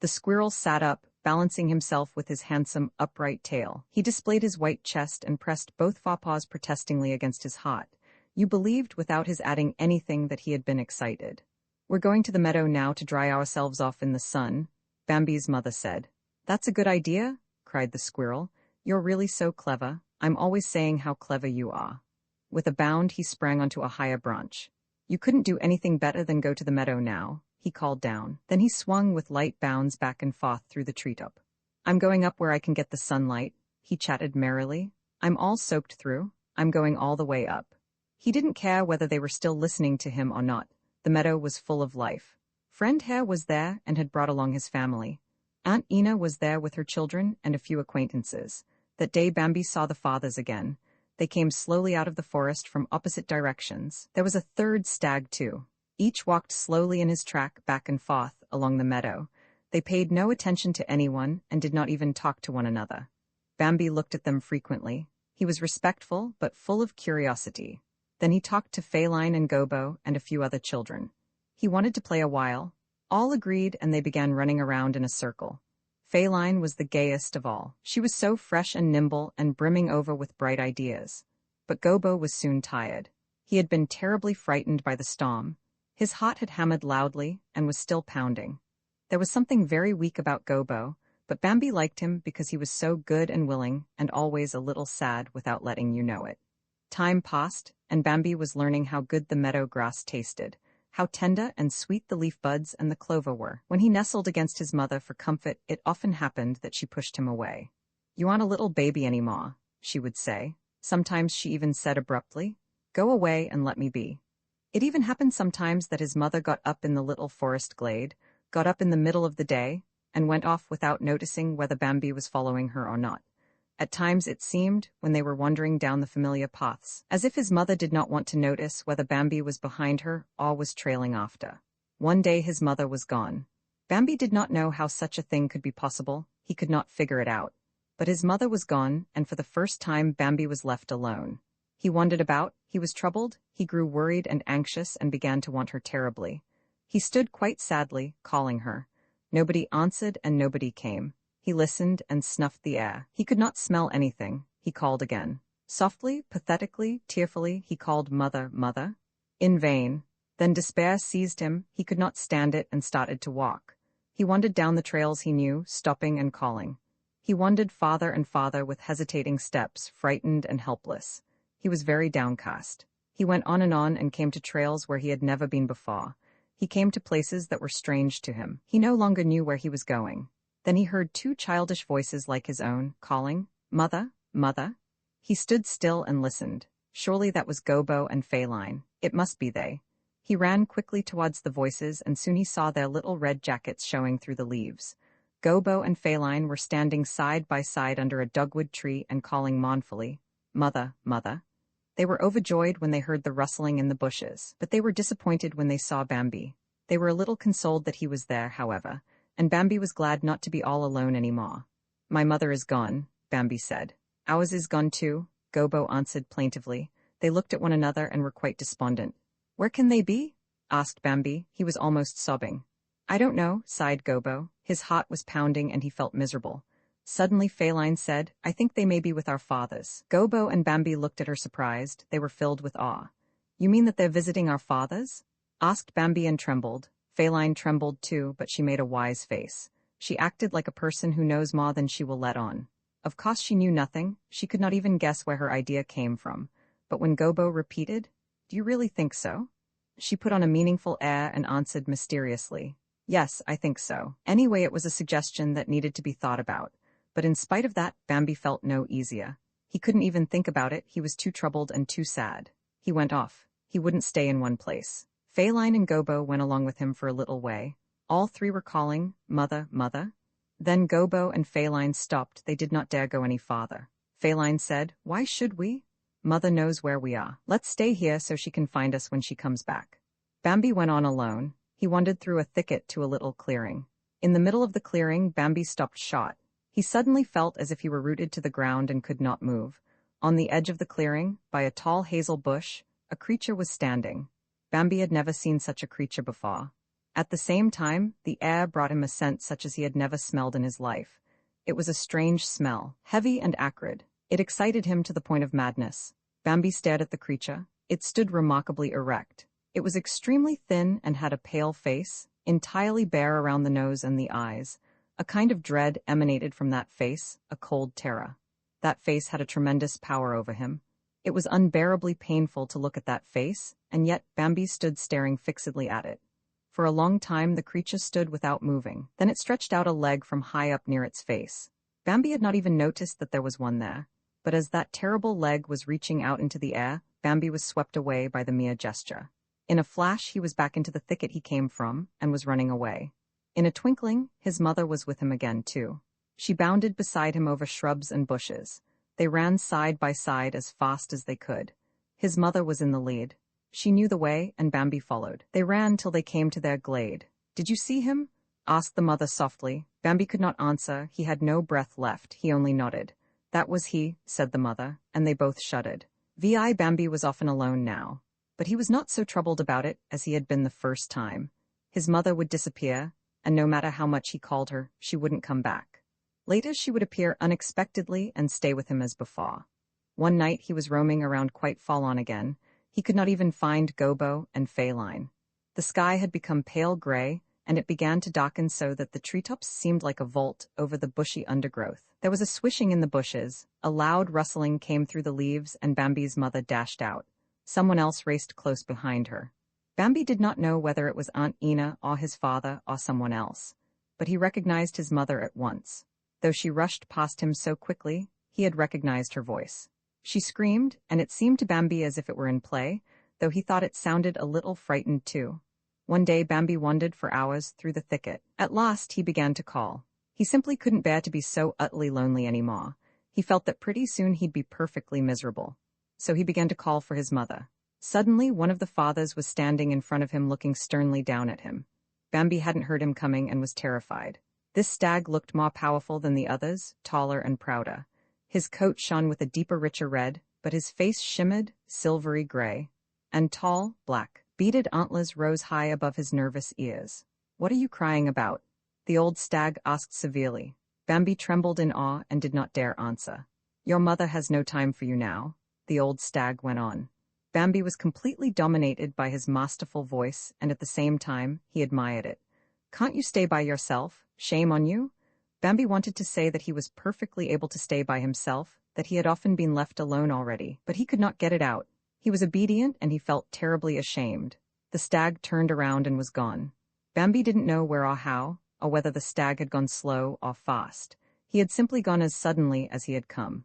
The squirrel sat up, balancing himself with his handsome, upright tail. He displayed his white chest and pressed both forepaws protestingly against his heart. You believed, without his adding anything, that he had been excited. "We're going to the meadow now to dry ourselves off in the sun," Bambi's mother said. "That's a good idea," cried the squirrel. "You're really so clever. I'm always saying how clever you are." With a bound, he sprang onto a higher branch. "You couldn't do anything better than go to the meadow now," he called down. Then he swung with light bounds back and forth through the treetop. "I'm going up where I can get the sunlight," he chatted merrily. "I'm all soaked through. I'm going all the way up." He didn't care whether they were still listening to him or not. The meadow was full of life. Friend Hare was there and had brought along his family. Aunt Ina was there with her children and a few acquaintances. That day Bambi saw the fathers again. They came slowly out of the forest from opposite directions. There was a third stag, too. Each walked slowly in his track back and forth along the meadow. They paid no attention to anyone and did not even talk to one another. Bambi looked at them frequently. He was respectful but full of curiosity. Then he talked to Feline and Gobo and a few other children. He wanted to play a while. All agreed and they began running around in a circle. Feline was the gayest of all. She was so fresh and nimble and brimming over with bright ideas. But Gobo was soon tired. He had been terribly frightened by the storm. His heart had hammered loudly and was still pounding. There was something very weak about Gobo, but Bambi liked him because he was so good and willing and always a little sad without letting you know it. Time passed, and Bambi was learning how good the meadow grass tasted, how tender and sweet the leaf buds and the clover were. When he nestled against his mother for comfort, it often happened that she pushed him away. "You aren't a little baby anymore," she would say. Sometimes she even said abruptly, "Go away and let me be." It even happened sometimes that his mother got up in the little forest glade, got up in the middle of the day, and went off without noticing whether Bambi was following her or not. At times it seemed, when they were wandering down the familiar paths, as if his mother did not want to notice whether Bambi was behind her or was trailing after. One day his mother was gone. Bambi did not know how such a thing could be possible, he could not figure it out. But his mother was gone, and for the first time Bambi was left alone. He wandered about, he was troubled, he grew worried and anxious and began to want her terribly. He stood quite sadly, calling her. Nobody answered and nobody came. He listened and snuffed the air. He could not smell anything. He called again. Softly, pathetically, tearfully, he called "Mother, mother." In vain. Then despair seized him, he could not stand it and started to walk. He wandered down the trails he knew, stopping and calling. He wandered farther and farther with hesitating steps, frightened and helpless. He was very downcast. He went on and came to trails where he had never been before. He came to places that were strange to him. He no longer knew where he was going. Then he heard two childish voices like his own, calling, "Mother, mother." He stood still and listened. Surely that was Gobo and Feline. It must be they. He ran quickly towards the voices, and soon he saw their little red jackets showing through the leaves. Gobo and Feline were standing side by side under a dogwood tree and calling mournfully, "Mother, mother." They were overjoyed when they heard the rustling in the bushes, but they were disappointed when they saw Bambi. They were a little consoled that he was there, however, and Bambi was glad not to be all alone any more. "My mother is gone," Bambi said. "Ours is gone too," Gobo answered plaintively. They looked at one another and were quite despondent. "Where can they be?" asked Bambi. He was almost sobbing. "I don't know," sighed Gobo. His heart was pounding and he felt miserable. Suddenly Feline said, "I think they may be with our fathers." Gobo and Bambi looked at her surprised. They were filled with awe. "You mean that they're visiting our fathers?" asked Bambi and trembled. Feline trembled too, but she made a wise face. She acted like a person who knows more than she will let on. Of course she knew nothing. She could not even guess where her idea came from. But when Gobo repeated, "Do you really think so?" she put on a meaningful air and answered mysteriously, "Yes, I think so." Anyway, it was a suggestion that needed to be thought about. But in spite of that, Bambi felt no easier. He couldn't even think about it, he was too troubled and too sad. He went off. He wouldn't stay in one place. Feline and Gobo went along with him for a little way. All three were calling, "Mother, mother." Then Gobo and Feline stopped. They did not dare go any farther. Feline said, "Why should we? Mother knows where we are. Let's stay here so she can find us when she comes back." Bambi went on alone. He wandered through a thicket to a little clearing. In the middle of the clearing, Bambi stopped short. He suddenly felt as if he were rooted to the ground and could not move. On the edge of the clearing, by a tall hazel bush, a creature was standing. Bambi had never seen such a creature before. At the same time, the air brought him a scent such as he had never smelled in his life. It was a strange smell, heavy and acrid. It excited him to the point of madness. Bambi stared at the creature. It stood remarkably erect. It was extremely thin and had a pale face, entirely bare around the nose and the eyes. A kind of dread emanated from that face, a cold terror. That face had a tremendous power over him. It was unbearably painful to look at that face, and yet Bambi stood staring fixedly at it. For a long time the creature stood without moving. Then it stretched out a leg from high up near its face. Bambi had not even noticed that there was one there. But as that terrible leg was reaching out into the air, Bambi was swept away by the mere gesture. In a flash he was back into the thicket he came from, and was running away. In a twinkling, his mother was with him again too. She bounded beside him over shrubs and bushes. They ran side by side as fast as they could. His mother was in the lead. She knew the way, and Bambi followed. They ran till they came to their glade. "Did you see him?" asked the mother softly. Bambi could not answer. He had no breath left. He only nodded. "That was he," said the mother, and they both shuddered. Bambi was often alone now. But he was not so troubled about it as he had been the first time. His mother would disappear, and no matter how much he called her, she wouldn't come back. Later she would appear unexpectedly and stay with him as before. One night he was roaming around quite forlorn again. He could not even find Gobo and Feline. The sky had become pale gray, and it began to darken so that the treetops seemed like a vault over the bushy undergrowth. There was a swishing in the bushes, a loud rustling came through the leaves, and Bambi's mother dashed out. Someone else raced close behind her. Bambi did not know whether it was Aunt Ina or his father or someone else, but he recognized his mother at once. Though she rushed past him so quickly, he had recognized her voice. She screamed, and it seemed to Bambi as if it were in play, though he thought it sounded a little frightened too. One day Bambi wandered for hours through the thicket. At last he began to call. He simply couldn't bear to be so utterly lonely anymore. He felt that pretty soon he'd be perfectly miserable. So he began to call for his mother. Suddenly, one of the fathers was standing in front of him looking sternly down at him. Bambi hadn't heard him coming and was terrified. This stag looked more powerful than the others, taller and prouder. His coat shone with a deeper, richer red, but his face shimmered, silvery gray. And tall, black, beaded antlers rose high above his nervous ears. "What are you crying about?" the old stag asked severely. Bambi trembled in awe and did not dare answer. "Your mother has no time for you now," the old stag went on. Bambi was completely dominated by his masterful voice, and at the same time, he admired it. "Can't you stay by yourself? Shame on you?" Bambi wanted to say that he was perfectly able to stay by himself, that he had often been left alone already, but he could not get it out. He was obedient and he felt terribly ashamed. The stag turned around and was gone. Bambi didn't know where or how, or whether the stag had gone slow or fast. He had simply gone as suddenly as he had come.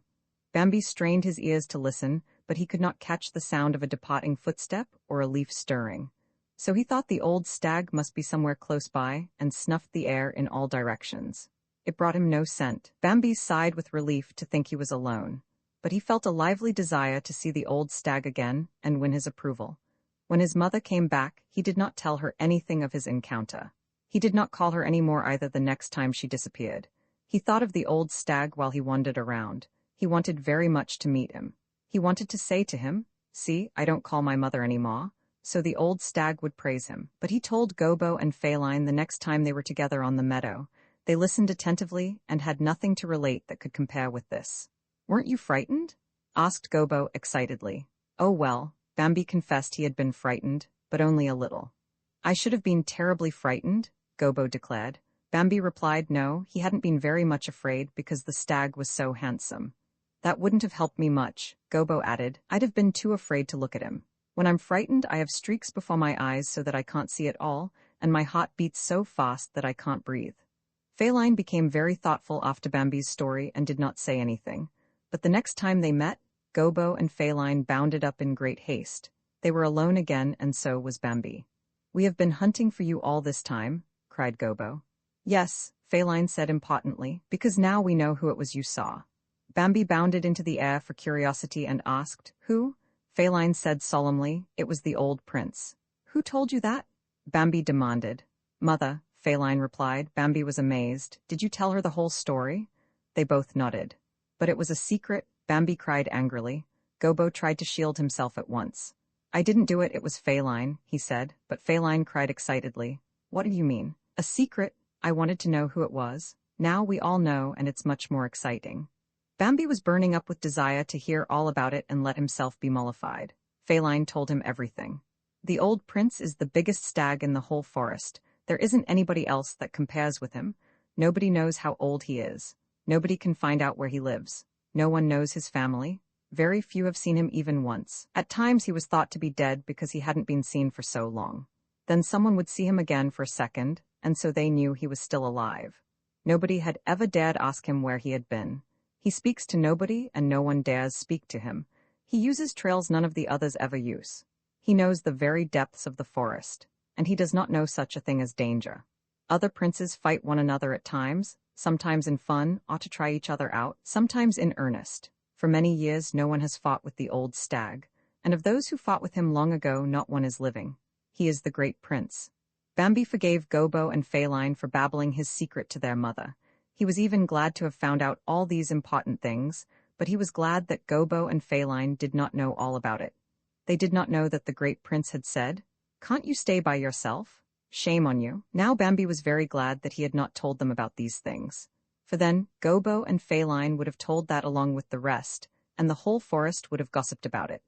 Bambi strained his ears to listen, but he could not catch the sound of a departing footstep or a leaf stirring. So he thought the old stag must be somewhere close by and snuffed the air in all directions. It brought him no scent. Bambi sighed with relief to think he was alone, but he felt a lively desire to see the old stag again and win his approval. When his mother came back, he did not tell her anything of his encounter. He did not call her any more either the next time she disappeared. He thought of the old stag while he wandered around. He wanted very much to meet him. He wanted to say to him, "See, I don't call my mother anymore," so the old stag would praise him. But he told Gobbo and Feline the next time they were together on the meadow. They listened attentively and had nothing to relate that could compare with this. "Weren't you frightened?" asked Gobbo excitedly. Oh well, Bambi confessed he had been frightened, but only a little. "I should have been terribly frightened," Gobbo declared. Bambi replied no, he hadn't been very much afraid because the stag was so handsome. "That wouldn't have helped me much," Gobbo added. "I'd have been too afraid to look at him. When I'm frightened, I have streaks before my eyes so that I can't see at all, and my heart beats so fast that I can't breathe." Feline became very thoughtful after Bambi's story and did not say anything. But the next time they met, Gobbo and Feline bounded up in great haste. They were alone again, and so was Bambi. "We have been hunting for you all this time," cried Gobbo. "Yes," Feline said impotently, "because now we know who it was you saw." Bambi bounded into the air for curiosity and asked, "Who?" Feline said solemnly, "It was the old prince." "Who told you that?" Bambi demanded. "Mother," Feline replied. Bambi was amazed. "Did you tell her the whole story?" They both nodded. "But it was a secret," Bambi cried angrily. Gobbo tried to shield himself at once. "I didn't do it, it was Feline," he said, but Feline cried excitedly. "What do you mean? A secret? I wanted to know who it was. Now we all know, and it's much more exciting." Bambi was burning up with desire to hear all about it and let himself be mollified. Feline told him everything. "The old prince is the biggest stag in the whole forest. There isn't anybody else that compares with him. Nobody knows how old he is. Nobody can find out where he lives. No one knows his family. Very few have seen him even once. At times he was thought to be dead because he hadn't been seen for so long. Then someone would see him again for a second, and so they knew he was still alive. Nobody had ever dared ask him where he had been. He speaks to nobody, and no one dares speak to him. He uses trails none of the others ever use. He knows the very depths of the forest, and he does not know such a thing as danger. Other princes fight one another at times, sometimes in fun or to try each other out, sometimes in earnest. For many years no one has fought with the old stag, and of those who fought with him long ago not one is living. He is the great prince." Bambi forgave Gobbo and Feline for babbling his secret to their mother. He was even glad to have found out all these important things, but he was glad that Gobbo and Feline did not know all about it. They did not know that the great prince had said, "Can't you stay by yourself? Shame on you." Now Bambi was very glad that he had not told them about these things. For then, Gobbo and Feline would have told that along with the rest, and the whole forest would have gossiped about it.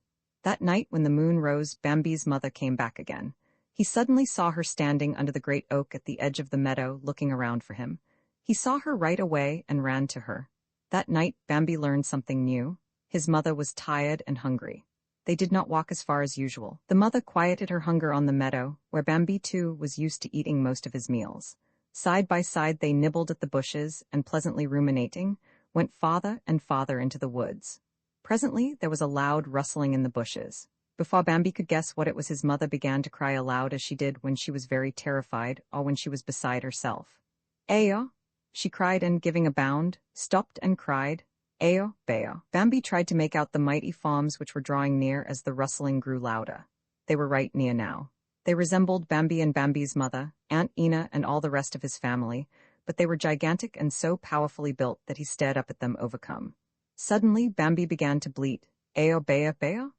That night when the moon rose, Bambi's mother came back again. He suddenly saw her standing under the great oak at the edge of the meadow, looking around for him. He saw her right away and ran to her. That night, Bambi learned something new. His mother was tired and hungry. They did not walk as far as usual. The mother quieted her hunger on the meadow, where Bambi too was used to eating most of his meals. Side by side they nibbled at the bushes and, pleasantly ruminating, went farther and farther into the woods. Presently there was a loud rustling in the bushes. Before Bambi could guess what it was, his mother began to cry aloud, as she did when she was very terrified or when she was beside herself. Ayo, she cried, and giving a bound, stopped and cried, Ayo, Bayo. Bambi tried to make out the mighty forms which were drawing near as the rustling grew louder. They were right near now. They resembled Bambi and Bambi's mother, Aunt Ina, and all the rest of his family, but they were gigantic and so powerfully built that he stared up at them overcome. Suddenly, Bambi began to bleat, Ayo, Bayo, Bayo?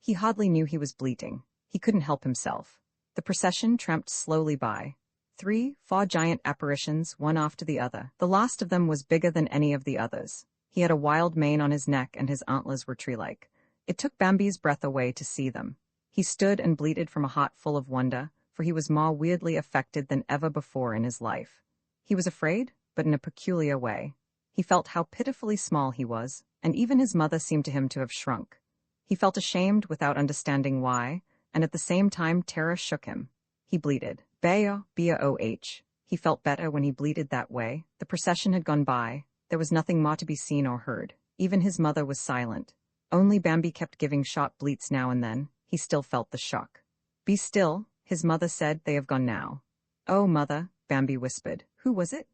He hardly knew he was bleating. He couldn't help himself. The procession tramped slowly by. 3, 4 giant apparitions, one after the other. The last of them was bigger than any of the others. He had a wild mane on his neck, and his antlers were tree-like. It took Bambi's breath away to see them. He stood and bleated from a heart full of wonder, for he was more weirdly affected than ever before in his life. He was afraid, but in a peculiar way. He felt how pitifully small he was, and even his mother seemed to him to have shrunk. He felt ashamed without understanding why, and at the same time terror shook him. He bleated, Bayo, B-O-H. He felt better when he bleated that way. The procession had gone by. There was nothing more to be seen or heard. Even his mother was silent. Only Bambi kept giving short bleats now and then. He still felt the shock. Be still, his mother said, they have gone now. Oh, mother, Bambi whispered. Who was it?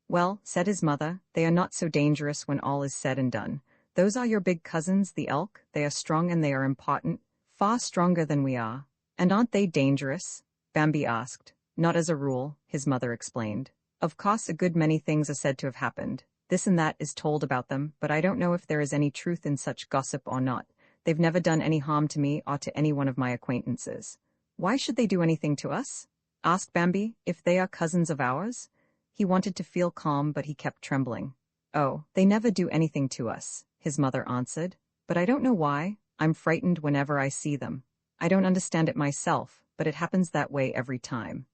Well, said his mother, they are not so dangerous when all is said and done. Those are your big cousins, the elk. They are strong and they are important, far stronger than we are. And aren't they dangerous? Bambi asked. Not as a rule, his mother explained. Of course, a good many things are said to have happened. This and that is told about them, but I don't know if there is any truth in such gossip or not. They've never done any harm to me or to any one of my acquaintances. Why should they do anything to us? Asked Bambi, if they are cousins of ours. He wanted to feel calm, but he kept trembling. Oh, they never do anything to us, his mother answered. But I don't know why. I'm frightened whenever I see them. I don't understand it myself, but it happens that way every time.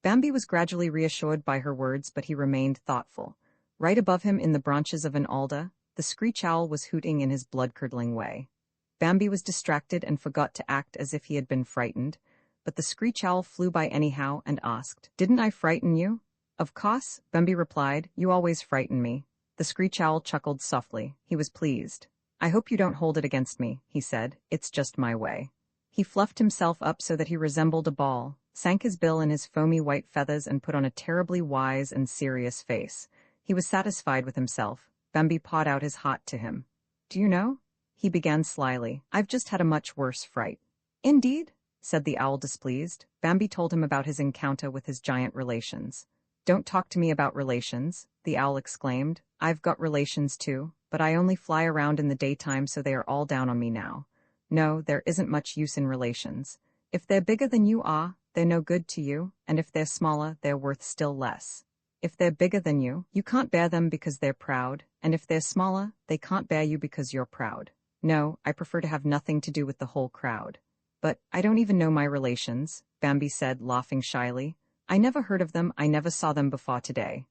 Bambi was gradually reassured by her words, but he remained thoughtful. Right above him in the branches of an alder, the screech owl was hooting in his blood-curdling way. Bambi was distracted and forgot to act as if he had been frightened, but the screech owl flew by anyhow and asked, Didn't I frighten you? Of course, Bambi replied, you always frighten me. The screech owl chuckled softly. He was pleased. I hope you don't hold it against me, he said. It's just my way. He fluffed himself up so that he resembled a ball, sank his bill in his foamy white feathers, and put on a terribly wise and serious face. He was satisfied with himself. Bambi pawed out his heart to him. Do you know? He began slyly. I've just had a much worse fright. Indeed? Said the owl, displeased. Bambi told him about his encounter with his giant relations. Don't talk to me about relations, the owl exclaimed. I've got relations too, but I only fly around in the daytime, so they are all down on me now. No, there isn't much use in relations. If they're bigger than you are, they're no good to you, and if they're smaller, they're worth still less. If they're bigger than you can't bear them because they're proud, and if they're smaller, they can't bear you because you're proud. No, I prefer to have nothing to do with the whole crowd. But I don't even know my relations, Bambi said, laughing shyly. I never heard of them, I never saw them before today.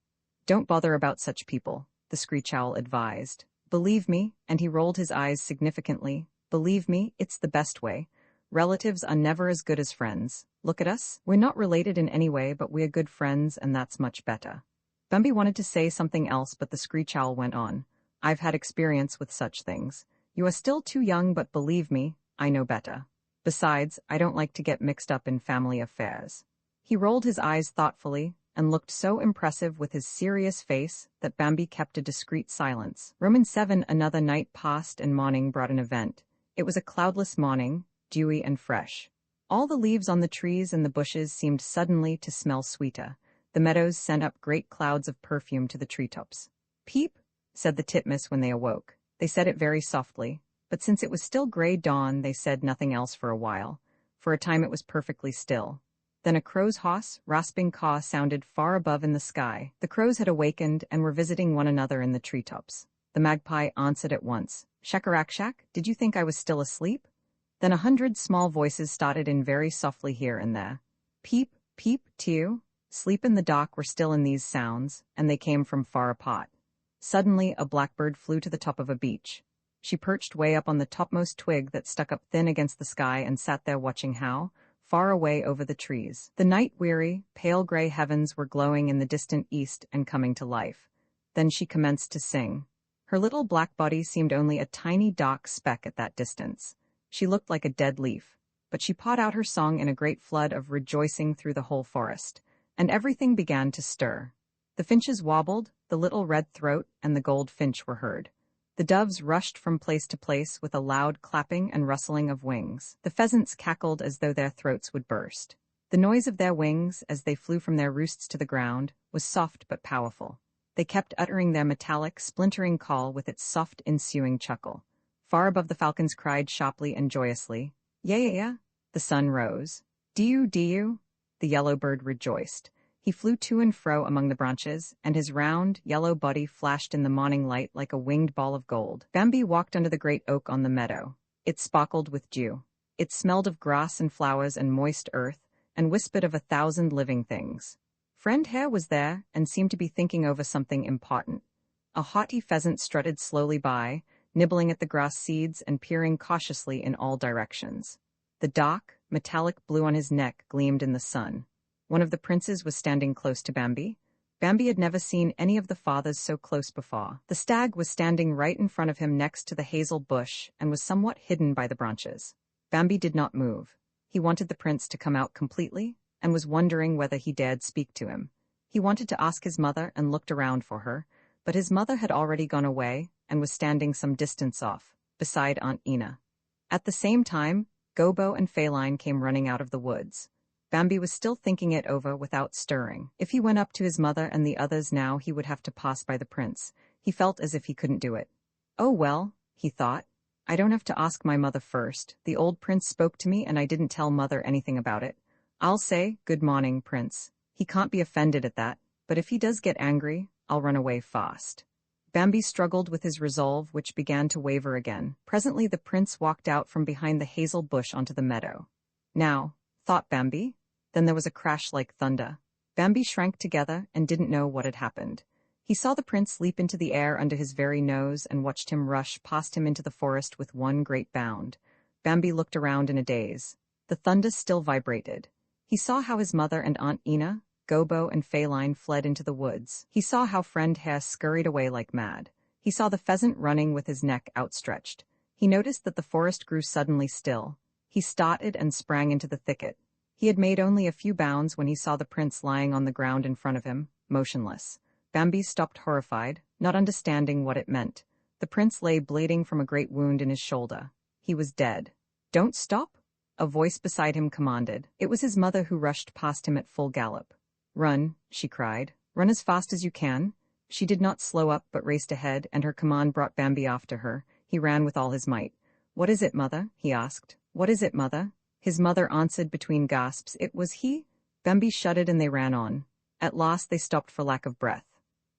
Don't bother about such people, the screech owl advised. Believe me, and he rolled his eyes significantly, believe me, it's the best way. Relatives are never as good as friends. Look at us. We're not related in any way, but we're good friends, and that's much better. Bambi wanted to say something else, but the screech owl went on. I've had experience with such things. You are still too young, but believe me, I know better. Besides, I don't like to get mixed up in family affairs. He rolled his eyes thoughtfully and looked so impressive with his serious face that Bambi kept a discreet silence. Roman 7. Another night passed, and morning brought an event. It was a cloudless morning, dewy and fresh. All the leaves on the trees and the bushes seemed suddenly to smell sweeter. The meadows sent up great clouds of perfume to the treetops. Peep, said the titmouse when they awoke. They said it very softly, but since it was still gray dawn, they said nothing else for a while. For a time it was perfectly still. Then a crow's hoarse, rasping caw sounded far above in the sky. The crows had awakened and were visiting one another in the treetops. The magpie answered at once. Shack-a-rack-shack, did you think I was still asleep? Then 100 small voices started in very softly here and there. Peep, peep, tew. Sleep in the dark were still in these sounds, and they came from far apart. Suddenly a blackbird flew to the top of a beech. She perched way up on the topmost twig that stuck up thin against the sky and sat there watching how, far away over the trees, the night-weary, pale gray heavens were glowing in the distant east and coming to life. Then she commenced to sing. Her little black body seemed only a tiny dark speck at that distance. She looked like a dead leaf. but she pawed out her song in a great flood of rejoicing through the whole forest, and everything began to stir. The finches wobbled, the little red throat and the goldfinch were heard. The doves rushed from place to place with a loud clapping and rustling of wings. The pheasants cackled as though their throats would burst. The noise of their wings, as they flew from their roosts to the ground, was soft but powerful. They kept uttering their metallic, splintering call with its soft, ensuing chuckle. Far above the falcons cried sharply and joyously, "Yeah, yeah, yeah." The sun rose. "Do you?" The yellow bird rejoiced. He flew to and fro among the branches, and his round, yellow body flashed in the morning light like a winged ball of gold. Bambi walked under the great oak on the meadow. It sparkled with dew. It smelled of grass and flowers and moist earth, and whispered of 1,000 living things. Friend Hare was there, and seemed to be thinking over something important. A haughty pheasant strutted slowly by, nibbling at the grass seeds and peering cautiously in all directions. The dark, metallic blue on his neck gleamed in the sun. One of the princes was standing close to Bambi. Bambi had never seen any of the fathers so close before. The stag was standing right in front of him next to the hazel bush and was somewhat hidden by the branches. Bambi did not move. He wanted the prince to come out completely, and was wondering whether he dared speak to him. He wanted to ask his mother and looked around for her, but his mother had already gone away and was standing some distance off, beside Aunt Ina. At the same time, Gobbo and Feline came running out of the woods. Bambi was still thinking it over without stirring. If he went up to his mother and the others now, he would have to pass by the prince. He felt as if he couldn't do it. "Oh well," he thought. "I don't have to ask my mother first. The old prince spoke to me and I didn't tell mother anything about it. I'll say, 'Good morning, prince.' He can't be offended at that, but if he does get angry, I'll run away fast." Bambi struggled with his resolve, which began to waver again. Presently the prince walked out from behind the hazel bush onto the meadow. "Now," thought Bambi. Then there was a crash like thunder. Bambi shrank together and didn't know what had happened. He saw the prince leap into the air under his very nose and watched him rush past him into the forest with one great bound. Bambi looked around in a daze. The thunder still vibrated. He saw how his mother and Aunt Ina, Gobbo and Feline fled into the woods. He saw how Friend Hare scurried away like mad. He saw the pheasant running with his neck outstretched. He noticed that the forest grew suddenly still. He started and sprang into the thicket. He had made only a few bounds when he saw the prince lying on the ground in front of him, motionless. Bambi stopped horrified, not understanding what it meant. The prince lay bleeding from a great wound in his shoulder. He was dead. "Don't stop!" a voice beside him commanded. It was his mother who rushed past him at full gallop. "Run," she cried. "Run as fast as you can." She did not slow up but raced ahead, and her command brought Bambi after her. He ran with all his might. "What is it, mother?" he asked. "What is it, mother?" His mother answered between gasps, "It was he." Bambi shuddered and they ran on. At last they stopped for lack of breath.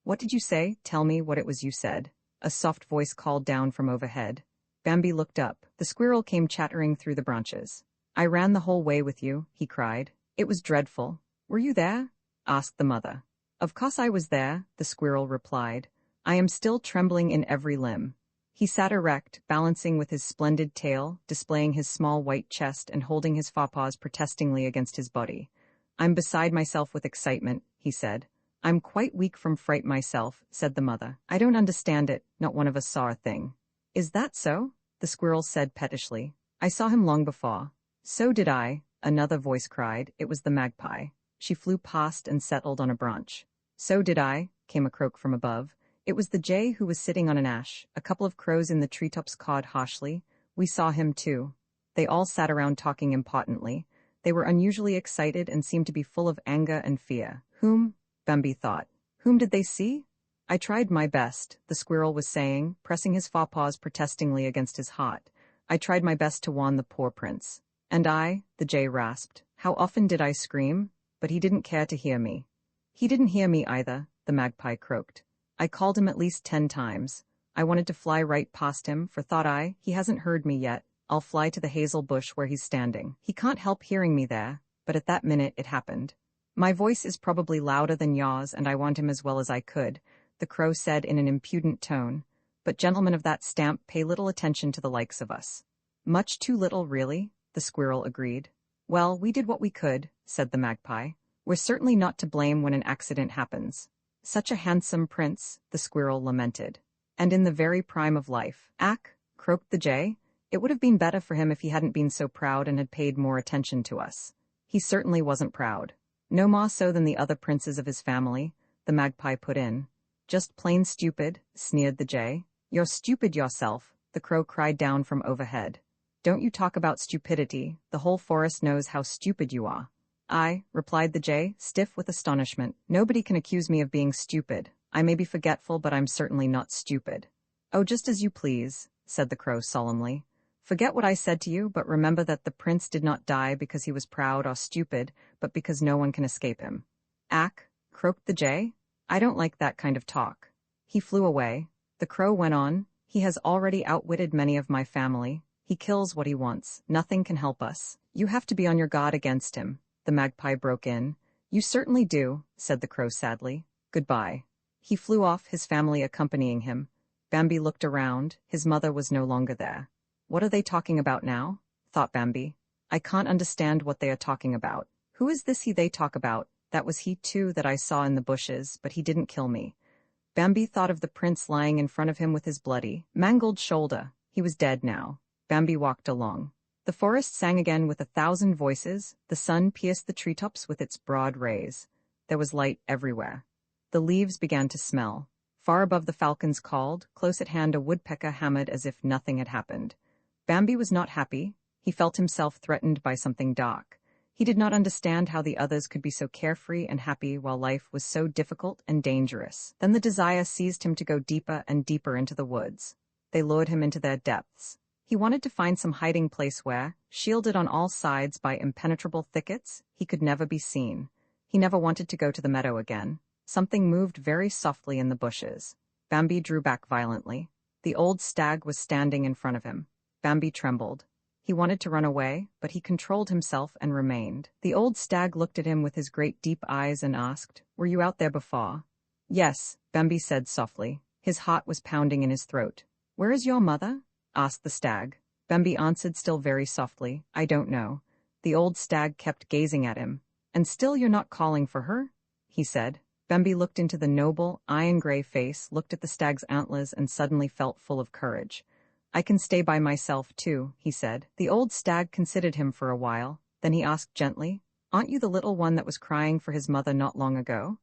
"What did you say? Tell me what it was you said," a soft voice called down from overhead. Bambi looked up. The squirrel came chattering through the branches. "I ran the whole way with you," he cried. "It was dreadful." "Were you there?" asked the mother. "Of course I was there," the squirrel replied. "I am still trembling in every limb." He sat erect, balancing with his splendid tail, displaying his small white chest and holding his forepaws protestingly against his body. "I'm beside myself with excitement," he said. "I'm quite weak from fright myself," said the mother. "I don't understand it, not one of us saw a thing." "Is that so?" the squirrel said pettishly. "I saw him long before." "So did I," another voice cried. It was the magpie. She flew past and settled on a branch. "So did I," came a croak from above. It was the jay who was sitting on an ash. A couple of crows in the treetops cawed harshly. "We saw him too." They all sat around talking impotently. They were unusually excited and seemed to be full of anger and fear. Whom? Bambi thought. Whom did they see? "I tried my best," the squirrel was saying, pressing his forepaws protestingly against his heart. "I tried my best to warn the poor prince." "And I," the jay rasped. "How often did I scream? But he didn't care to hear me." "He didn't hear me either," the magpie croaked. "I called him at least 10 times. I wanted to fly right past him, for thought I, he hasn't heard me yet. I'll fly to the hazel bush where he's standing. He can't help hearing me there." But at that minute it happened. "My voice is probably louder than yours, and I want him as well as I could," the crow said in an impudent tone. "But gentlemen of that stamp pay little attention to the likes of us." "Much too little, really," the squirrel agreed. "Well, we did what we could," said the magpie. "We're certainly not to blame when an accident happens." "Such a handsome prince," the squirrel lamented. "And in the very prime of life." "Ack," croaked the jay. It would have been better for him if he hadn't been so proud and had paid more attention to us. He certainly wasn't proud. No more so than the other princes of his family, the magpie put in. Just plain stupid, sneered the jay. You're stupid yourself, the crow cried down from overhead. Don't you talk about stupidity, the whole forest knows how stupid you are. I, replied the jay, stiff with astonishment. Nobody can accuse me of being stupid. I may be forgetful, but I'm certainly not stupid. Oh, just as you please, said the crow solemnly. Forget what I said to you, but remember that the prince did not die because he was proud or stupid, but because no one can escape him. Ack, croaked the jay. I don't like that kind of talk. He flew away. The crow went on. He has already outwitted many of my family. He kills what he wants. Nothing can help us. You have to be on your guard against him. The magpie broke in. You certainly do, said the crow sadly. Goodbye. He flew off, his family accompanying him. Bambi looked around. His mother was no longer there. What are they talking about now? Thought Bambi. I can't understand what they are talking about. Who is this he they talk about? That was he too that I saw in the bushes, but he didn't kill me. Bambi thought of the prince lying in front of him with his bloody, mangled shoulder. He was dead now. Bambi walked along. The forest sang again with 1,000 voices. The sun pierced the treetops with its broad rays. There was light everywhere. The leaves began to smell. Far above the falcons called, close at hand a woodpecker hammered as if nothing had happened. Bambi was not happy. He felt himself threatened by something dark. He did not understand how the others could be so carefree and happy while life was so difficult and dangerous. Then the desire seized him to go deeper and deeper into the woods. They lured him into their depths. He wanted to find some hiding place where, shielded on all sides by impenetrable thickets, he could never be seen. He never wanted to go to the meadow again. Something moved very softly in the bushes. Bambi drew back violently. The old stag was standing in front of him. Bambi trembled. He wanted to run away, but he controlled himself and remained. The old stag looked at him with his great deep eyes and asked, Were you out there before? Yes, Bambi said softly. His heart was pounding in his throat. Where is your mother? Asked the stag. Bambi answered still very softly, I don't know. The old stag kept gazing at him. And still you're not calling for her? He said. Bambi looked into the noble, iron-gray face, looked at the stag's antlers, and suddenly felt full of courage. I can stay by myself, too, he said. The old stag considered him for a while. Then he asked gently, Aren't you the little one that was crying for his mother not long ago?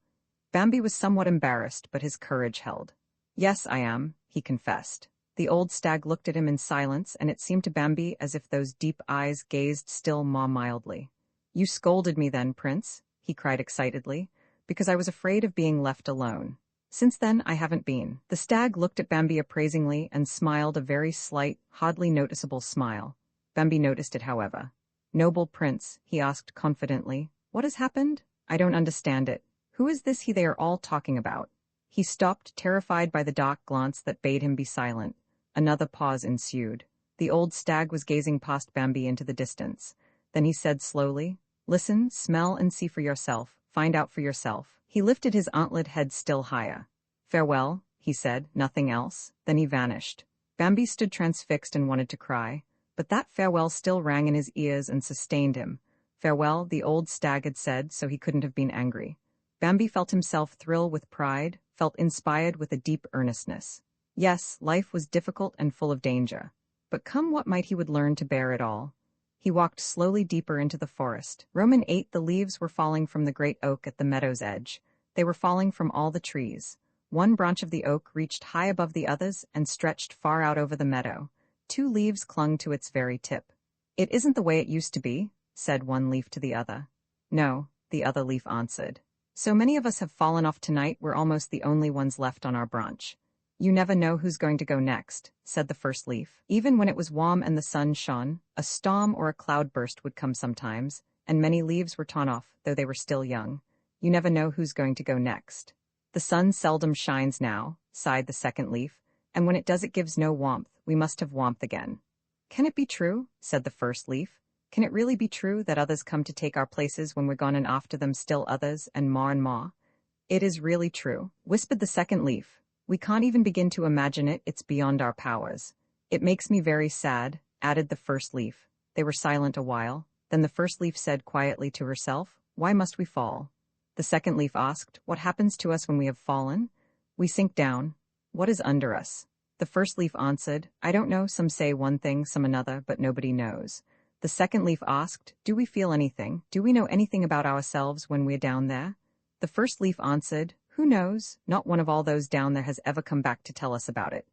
Bambi was somewhat embarrassed, but his courage held. Yes, I am, he confessed. The old stag looked at him in silence, and it seemed to Bambi as if those deep eyes gazed still more mildly. You scolded me then, Prince, he cried excitedly, because I was afraid of being left alone. Since then, I haven't been. The stag looked at Bambi appraisingly and smiled a very slight, hardly noticeable smile. Bambi noticed it, however. Noble Prince, he asked confidently, what has happened? I don't understand it. Who is this he they are all talking about? He stopped, terrified by the dark glance that bade him be silent. Another pause ensued. The old stag was gazing past Bambi into the distance. Then he said slowly, Listen, smell and see for yourself. Find out for yourself. He lifted his antlered head still higher. Farewell, he said, nothing else. Then he vanished. Bambi stood transfixed and wanted to cry, but that farewell still rang in his ears and sustained him. Farewell, the old stag had said, so he couldn't have been angry. Bambi felt himself thrill with pride, felt inspired with a deep earnestness. Yes, life was difficult and full of danger. But come what might, he would learn to bear it all. He walked slowly deeper into the forest. Roman 8. The leaves were falling from the great oak at the meadow's edge. They were falling from all the trees. One branch of the oak reached high above the others and stretched far out over the meadow. 2 leaves clung to its very tip. It isn't the way it used to be, said one leaf to the other. No, the other leaf answered. So many of us have fallen off tonight, we're almost the only ones left on our branch. You never know who's going to go next, said the first leaf. Even when it was warm and the sun shone, a storm or a cloudburst would come sometimes, and many leaves were torn off, though they were still young. You never know who's going to go next. The sun seldom shines now, sighed the second leaf, and when it does it gives no warmth. We must have warmth again. Can it be true, said the first leaf. Can it really be true that others come to take our places when we're gone and after them still others, and more? It is really true, whispered the second leaf. We can't even begin to imagine it, it's beyond our powers. It makes me very sad, added the first leaf. They were silent a while. Then the first leaf said quietly to herself, Why must we fall? The second leaf asked, What happens to us when we have fallen? We sink down. What is under us? The first leaf answered, I don't know, some say one thing, some another, but nobody knows. The second leaf asked, do we feel anything? Do we know anything about ourselves when we're down there? The first leaf answered, who knows? Not one of all those down there has ever come back to tell us about it.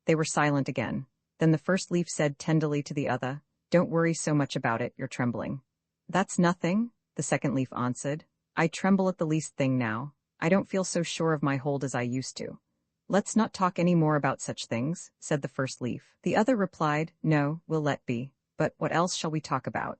They were silent again. Then the first leaf said tenderly to the other, don't worry so much about it, you're trembling. That's nothing, the second leaf answered. I tremble at the least thing now. I don't feel so sure of my hold as I used to. Let's not talk any more about such things, said the first leaf. The other replied, no, we'll let be. But what else shall we talk about?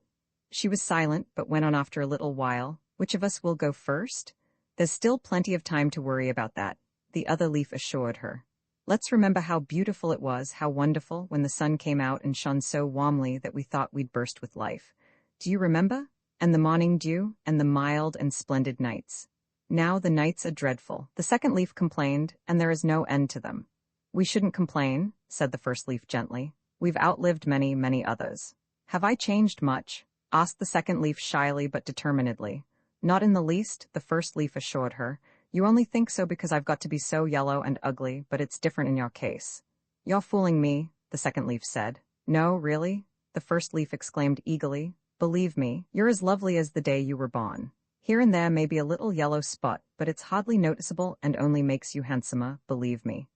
She was silent, but went on after a little while. Which of us will go first? There's still plenty of time to worry about that, the other leaf assured her. Let's remember how beautiful it was, how wonderful, when the sun came out and shone so warmly that we thought we'd burst with life. Do you remember? And the morning dew, and the mild and splendid nights. Now the nights are dreadful, the second leaf complained, and there is no end to them. We shouldn't complain, said the first leaf gently. We've outlived many, many others. Have I changed much? Asked the second leaf shyly but determinedly. Not in the least, the first leaf assured her. You only think so because I've got to be so yellow and ugly, but it's different in your case. You're fooling me, the second leaf said. No, really? The first leaf exclaimed eagerly. Believe me, you're as lovely as the day you were born. Here and there may be a little yellow spot, but it's hardly noticeable and only makes you handsomer, believe me.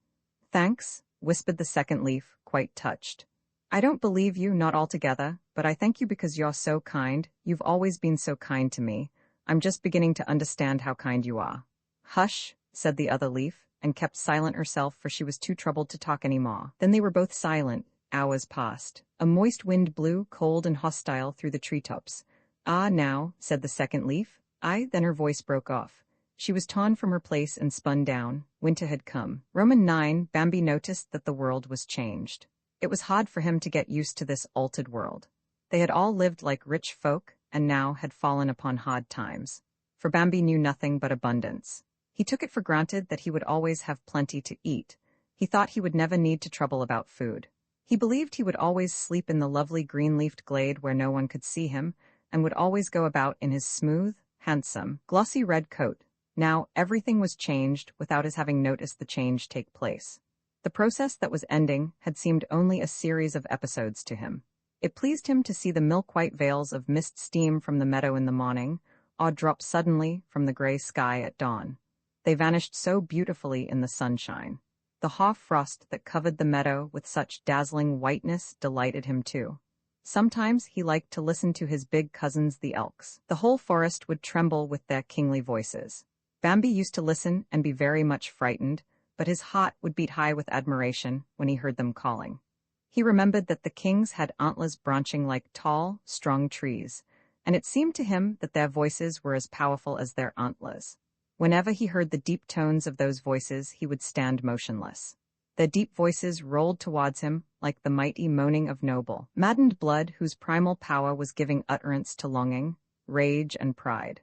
Thanks, whispered the second leaf, quite touched. I don't believe you, not altogether, but I thank you because you're so kind. You've always been so kind to me. I'm just beginning to understand how kind you are. Hush, said the other leaf, and kept silent herself, for she was too troubled to talk any more. Then they were both silent. Hours passed. A moist wind blew, cold and hostile, through the treetops. Ah, now, said the second leaf. Then her voice broke off. She was torn from her place and spun down. Winter had come. Roman 9, Bambi noticed that the world was changed. It was hard for him to get used to this altered world. They had all lived like rich folk, and now had fallen upon hard times. For Bambi knew nothing but abundance. He took it for granted that he would always have plenty to eat. He thought he would never need to trouble about food. He believed he would always sleep in the lovely green-leafed glade where no one could see him, and would always go about in his smooth, handsome, glossy red coat. Now everything was changed without his having noticed the change take place. The process that was ending had seemed only a series of episodes to him. It pleased him to see the milk-white veils of mist steam from the meadow in the morning, or drop suddenly from the gray sky at dawn. They vanished so beautifully in the sunshine. The hoar-frost that covered the meadow with such dazzling whiteness delighted him too. Sometimes he liked to listen to his big cousins the elks. The whole forest would tremble with their kingly voices. Bambi used to listen and be very much frightened, but his heart would beat high with admiration when he heard them calling. He remembered that the kings had antlers branching like tall, strong trees, and it seemed to him that their voices were as powerful as their antlers. Whenever he heard the deep tones of those voices, he would stand motionless. Their deep voices rolled towards him like the mighty moaning of noble, maddened blood whose primal power was giving utterance to longing, rage, and pride.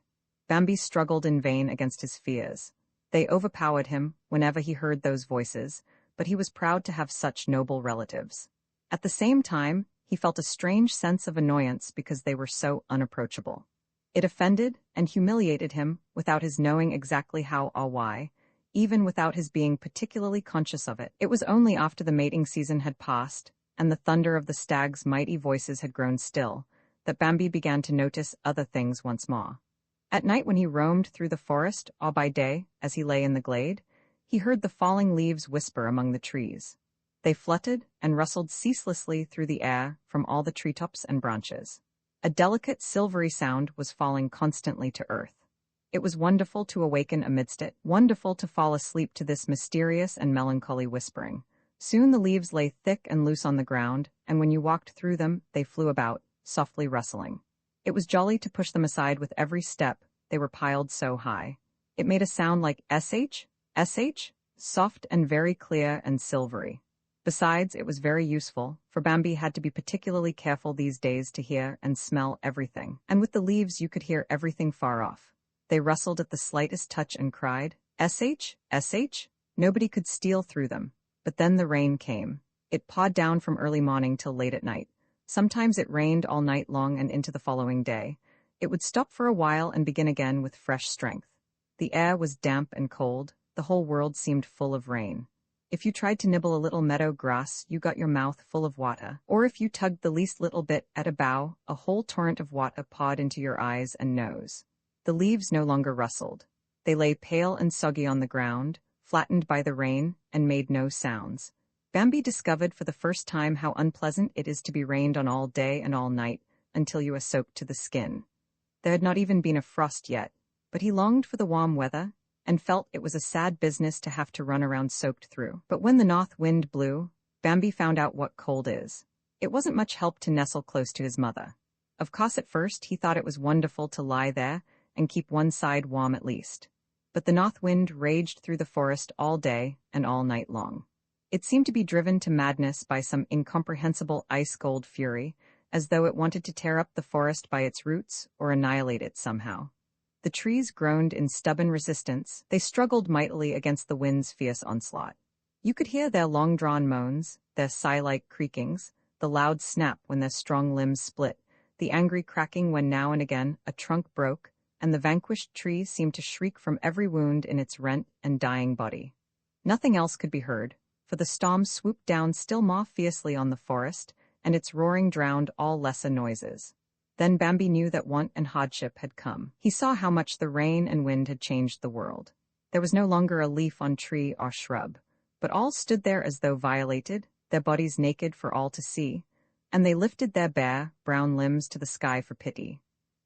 Bambi struggled in vain against his fears. They overpowered him whenever he heard those voices, but he was proud to have such noble relatives. At the same time, he felt a strange sense of annoyance because they were so unapproachable. It offended and humiliated him without his knowing exactly how or why, even without his being particularly conscious of it. It was only after the mating season had passed, and the thunder of the stag's mighty voices had grown still, that Bambi began to notice other things once more. At night when he roamed through the forest, or by day, as he lay in the glade, he heard the falling leaves whisper among the trees. They fluttered and rustled ceaselessly through the air from all the treetops and branches. A delicate silvery sound was falling constantly to earth. It was wonderful to awaken amidst it, wonderful to fall asleep to this mysterious and melancholy whispering. Soon the leaves lay thick and loose on the ground, and when you walked through them, they flew about, softly rustling. It was jolly to push them aside with every step, they were piled so high. It made a sound like sh, soft and very clear and silvery. Besides, it was very useful, for Bambi had to be particularly careful these days to hear and smell everything, and with the leaves you could hear everything far off. They rustled at the slightest touch and cried, sh. Nobody could steal through them. But then the rain came. It pawed down from early morning till late at night. Sometimes it rained all night long and into the following day. It would stop for a while and begin again with fresh strength. The air was damp and cold. The whole world seemed full of rain. If you tried to nibble a little meadow grass, you got your mouth full of water. Or if you tugged the least little bit at a bough, a whole torrent of water poured into your eyes and nose. The leaves no longer rustled. They lay pale and soggy on the ground, flattened by the rain, and made no sounds. Bambi discovered for the first time how unpleasant it is to be rained on all day and all night, until you are soaked to the skin. There had not even been a frost yet, but he longed for the warm weather, and felt it was a sad business to have to run around soaked through. But when the north wind blew, Bambi found out what cold is. It wasn't much help to nestle close to his mother. Of course, at first he thought it was wonderful to lie there and keep one side warm at least. But the north wind raged through the forest all day and all night long. It seemed to be driven to madness by some incomprehensible ice-cold fury, as though it wanted to tear up the forest by its roots or annihilate it somehow. The trees groaned in stubborn resistance. They struggled mightily against the wind's fierce onslaught. You could hear their long-drawn moans, their sigh-like creakings, the loud snap when their strong limbs split, the angry cracking when now and again a trunk broke, and the vanquished tree seemed to shriek from every wound in its rent and dying body. Nothing else could be heard, for the storm swooped down still more fiercely on the forest, and its roaring drowned all lesser noises. Then Bambi knew that want and hardship had come. He saw how much the rain and wind had changed the world. There was no longer a leaf on tree or shrub, but all stood there as though violated, their bodies naked for all to see, and they lifted their bare, brown limbs to the sky for pity.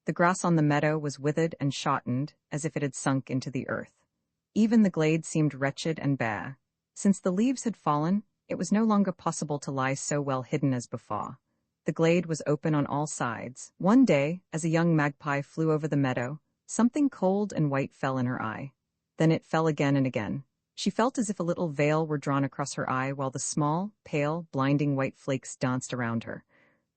The grass on the meadow was withered and shortened, as if it had sunk into the earth. Even the glade seemed wretched and bare. Since the leaves had fallen, it was no longer possible to lie so well hidden as before. The glade was open on all sides. One day, as a young magpie flew over the meadow, something cold and white fell in her eye. Then it fell again and again. She felt as if a little veil were drawn across her eye while the small, pale, blinding white flakes danced around her.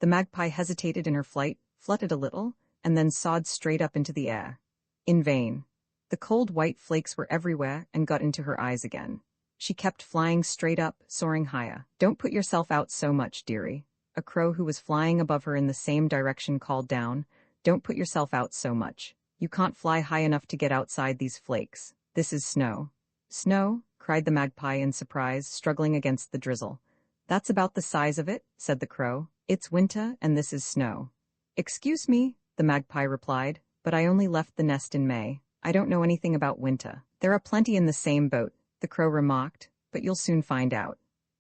The magpie hesitated in her flight, fluttered a little, and then soared straight up into the air. In vain. The cold white flakes were everywhere and got into her eyes again. She kept flying straight up, soaring higher. "Don't put yourself out so much, dearie," a crow who was flying above her in the same direction called down. "Don't put yourself out so much. You can't fly high enough to get outside these flakes. This is snow." "Snow?" cried the magpie in surprise, struggling against the drizzle. "That's about the size of it," said the crow. "It's winter, and this is snow." "Excuse me," the magpie replied, "but I only left the nest in May. I don't know anything about winter." "There are plenty in the same boat," the crow remarked, "but you'll soon find out."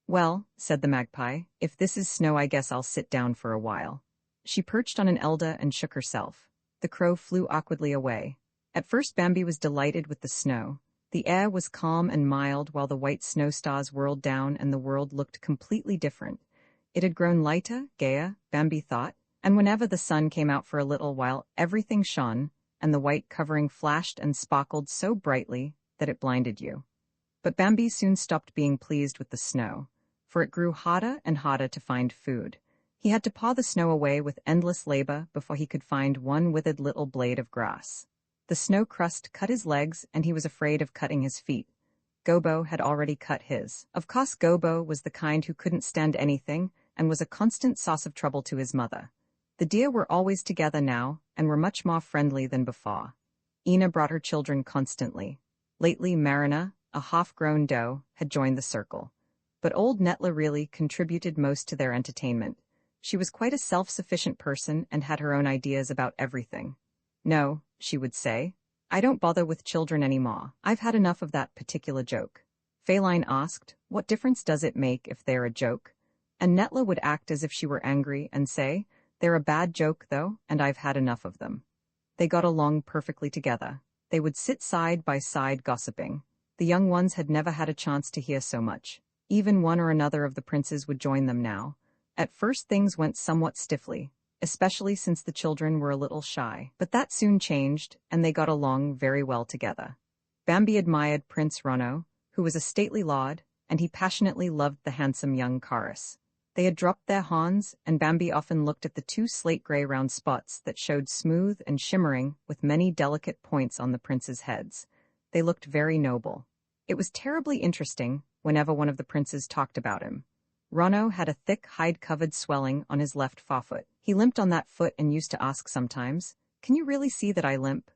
"Well," said the magpie, "if this is snow, I guess I'll sit down for a while." She perched on an elder and shook herself. The crow flew awkwardly away. At first Bambi was delighted with the snow. The air was calm and mild while the white snow stars whirled down and the world looked completely different. It had grown lighter, gayer, Bambi thought, and whenever the sun came out for a little while, everything shone, and the white covering flashed and sparkled so brightly that it blinded you. But Bambi soon stopped being pleased with the snow, for it grew harder and harder to find food. He had to paw the snow away with endless labor before he could find one withered little blade of grass. The snow crust cut his legs, and he was afraid of cutting his feet. Gobo had already cut his. Of course, Gobo was the kind who couldn't stand anything and was a constant source of trouble to his mother. The deer were always together now and were much more friendly than before. Ina brought her children constantly. Lately, Marina, a half-grown doe, had joined the circle. But old Netla really contributed most to their entertainment. She was quite a self-sufficient person and had her own ideas about everything. "No," she would say, "I don't bother with children anymore. I've had enough of that particular joke." Feline asked, "What difference does it make if they're a joke?" And Netla would act as if she were angry and say, "They're a bad joke, though, and I've had enough of them." They got along perfectly together. They would sit side by side gossiping. The young ones had never had a chance to hear so much. Even one or another of the princes would join them now. At first things went somewhat stiffly, especially since the children were a little shy. But that soon changed, and they got along very well together. Bambi admired Prince Rono, who was a stately lord, and he passionately loved the handsome young chorus. They had dropped their horns, and Bambi often looked at the two slate-gray round spots that showed smooth and shimmering with many delicate points on the princes' heads. They looked very noble. It was terribly interesting whenever one of the princes talked about him. Rono had a thick, hide-covered swelling on his left forefoot. He limped on that foot and used to ask sometimes, "Can you really see that I limp?"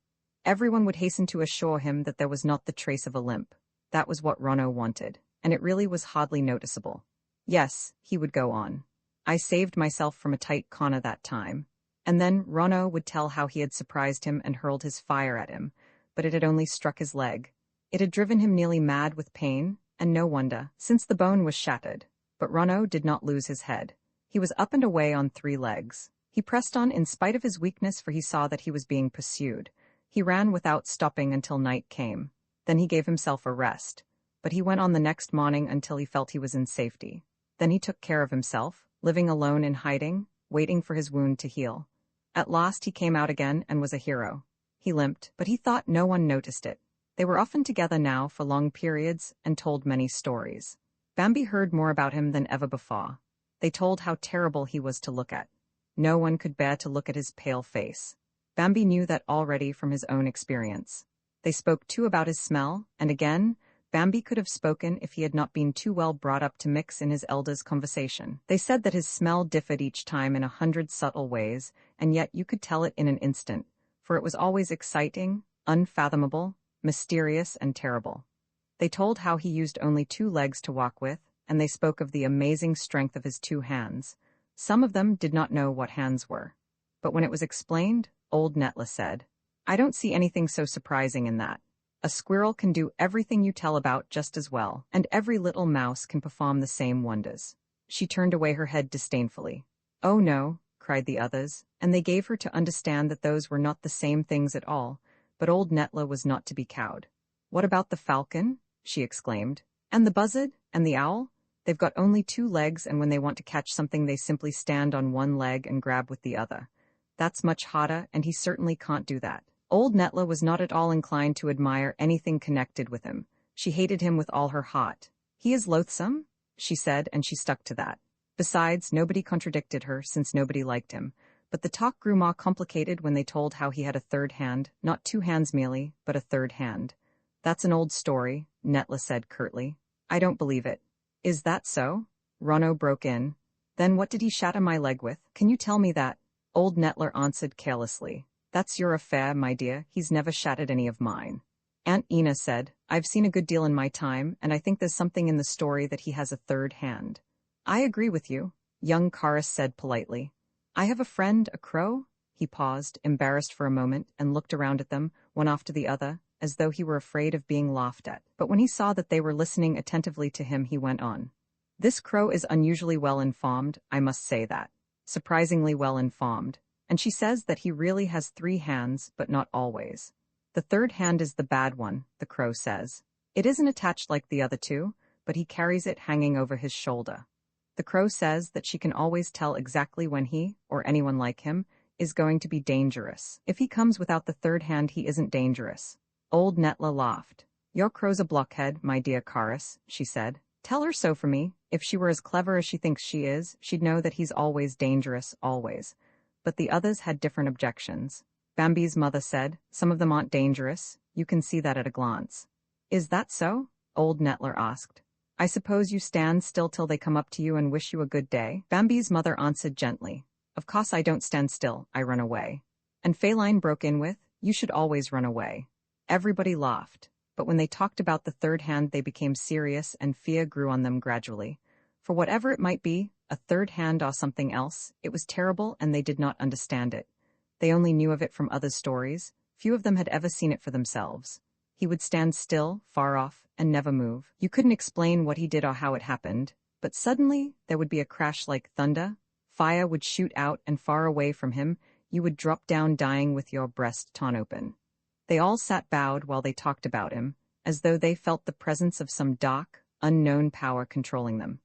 Everyone would hasten to assure him that there was not the trace of a limp. That was what Rono wanted. and it really was hardly noticeable. Yes, he would go on. I saved myself from a tight corner that time. And then Ronno would tell how he had surprised him and hurled his fire at him, but it had only struck his leg. It had driven him nearly mad with pain, and no wonder, since the bone was shattered. But Ronno did not lose his head. He was up and away on 3 legs. He pressed on in spite of his weakness, for he saw that he was being pursued. He ran without stopping until night came. Then he gave himself a rest. But he went on the next morning until he felt he was in safety. Then he took care of himself, living alone in hiding, waiting for his wound to heal. At last he came out again and was a hero. He limped, but he thought no one noticed it. They were often together now for long periods and told many stories. Bambi heard more about him than ever before. They told how terrible he was to look at. No one could bear to look at his pale face. Bambi knew that already from his own experience. They spoke too about his smell, and again, Bambi could have spoken if he had not been too well brought up to mix in his elders' conversation. They said that his smell differed each time in 100 subtle ways, and yet you could tell it in an instant, for it was always exciting, unfathomable, mysterious, and terrible. They told how he used only 2 legs to walk with, and they spoke of the amazing strength of his 2 hands. Some of them did not know what hands were. But when it was explained, old Netla said, "I don't see anything so surprising in that. A squirrel can do everything you tell about just as well, and every little mouse can perform the same wonders." She turned away her head disdainfully. "Oh no," cried the others, and they gave her to understand that those were not the same things at all, but old Netla was not to be cowed. "What about the falcon?" she exclaimed. "And the buzzard? And the owl? They've got only 2 legs, and when they want to catch something they simply stand on one leg and grab with the other. That's much harder, and he certainly can't do that." Old Netla was not at all inclined to admire anything connected with him. She hated him with all her heart. "He is loathsome," she said, and she stuck to that. Besides, nobody contradicted her, since nobody liked him. But the talk grew more complicated when they told how he had a 3rd hand, not 2 hands merely, but a 3rd hand. "That's an old story," Netla said curtly. "I don't believe it." "Is that so?" Ronno broke in. "Then what did he shatter my leg with? Can you tell me that?" Old Netler answered carelessly. "That's your affair, my dear. He's never shattered any of mine." Aunt Ina said, "I've seen a good deal in my time, and I think there's something in the story that he has a 3rd hand." "I agree with you," young Karis said politely. "I have a friend, a crow." He paused, embarrassed for a moment, and looked around at them, one after the other, as though he were afraid of being laughed at. But when he saw that they were listening attentively to him, he went on. "This crow is unusually well informed, I must say that. Surprisingly well informed. And she says that he really has 3 hands, but not always. The 3rd hand is the bad one, the crow says. It isn't attached like the other 2, but he carries it hanging over his shoulder. The crow says that she can always tell exactly when he, or anyone like him, is going to be dangerous. If he comes without the 3rd hand, he isn't dangerous." Old Netla laughed. "Your crow's a blockhead, my dear Karis," she said. "Tell her so for me. If she were as clever as she thinks she is, she'd know that he's always dangerous, always." But the others had different objections. Bambi's mother said, "Some of them aren't dangerous. You can see that at a glance." "Is that so?" Old Netler asked. "I suppose you stand still till they come up to you and wish you a good day?" Bambi's mother answered gently. "Of course I don't stand still, I run away." And Feline broke in with, "You should always run away." Everybody laughed, but when they talked about the 3rd hand they became serious and fear grew on them gradually. For whatever it might be, a 3rd hand or something else, it was terrible and they did not understand it. They only knew of it from others' stories. Few of them had ever seen it for themselves. He would stand still, far off, and never move. You couldn't explain what he did or how it happened, but suddenly there would be a crash like thunder, fire would shoot out, and far away from him, you would drop down dying with your breast torn open. They all sat bowed while they talked about him, as though they felt the presence of some dark, unknown power controlling them.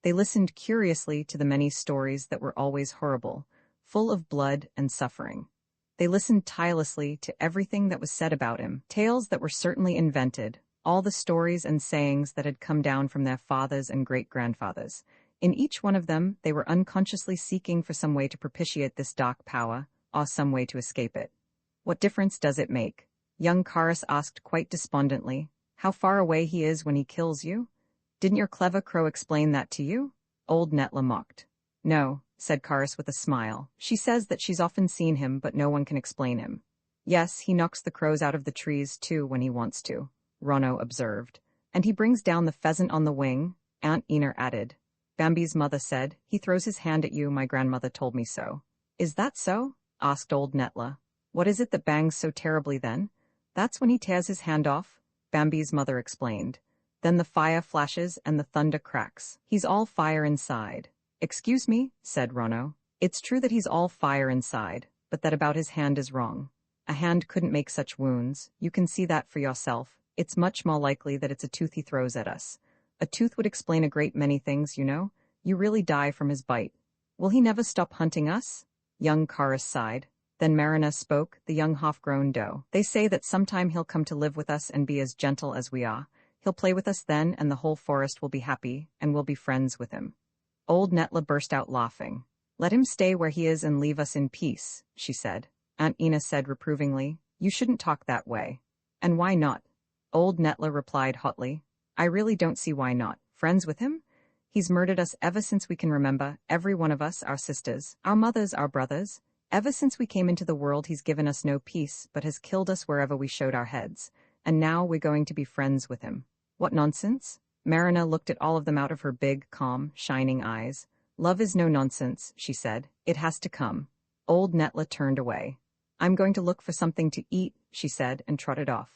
They listened curiously to the many stories that were always horrible, full of blood and suffering. They listened tirelessly to everything that was said about him, tales that were certainly invented, all the stories and sayings that had come down from their fathers and great-grandfathers. In each one of them, they were unconsciously seeking for some way to propitiate this dark power, or some way to escape it. "What difference does it make?" Young Karis asked quite despondently. "How far away he is when he kills you? Didn't your clever crow explain that to you?" Old Netla mocked. "No," said Karis with a smile. "She says that she's often seen him, but no one can explain him." "Yes, he knocks the crows out of the trees, too, when he wants to," Ronno observed. And he brings down the pheasant on the wing, Aunt Ina added. Bambi's mother said, he throws his hand at you, my grandmother told me so. Is that so? Asked old Netla. What is it that bangs so terribly then? That's when he tears his hand off, Bambi's mother explained. Then the fire flashes and the thunder cracks. He's all fire inside. Excuse me, said Rono. It's true that he's all fire inside, but that about his hand is wrong. A hand couldn't make such wounds. You can see that for yourself. It's much more likely that it's a tooth he throws at us. A tooth would explain a great many things, you know. You really die from his bite. Will he never stop hunting us? Young Chorus sighed. Then Marina spoke, the young half-grown doe. They say that sometime he'll come to live with us and be as gentle as we are. He'll play with us then, and the whole forest will be happy, and we'll be friends with him. Old Netla burst out laughing. Let him stay where he is and leave us in peace, she said. Aunt Ina said reprovingly, you shouldn't talk that way. And why not? Old Netla replied hotly. I really don't see why not. Friends with him? He's murdered us ever since we can remember, every one of us, our sisters, our mothers, our brothers. Ever since we came into the world he's given us no peace, but has killed us wherever we showed our heads. And now we're going to be friends with him. What nonsense? Marina looked at all of them out of her big, calm, shining eyes. Love is no nonsense, she said. It has to come. Old Netla turned away. I'm going to look for something to eat, she said, and trotted off.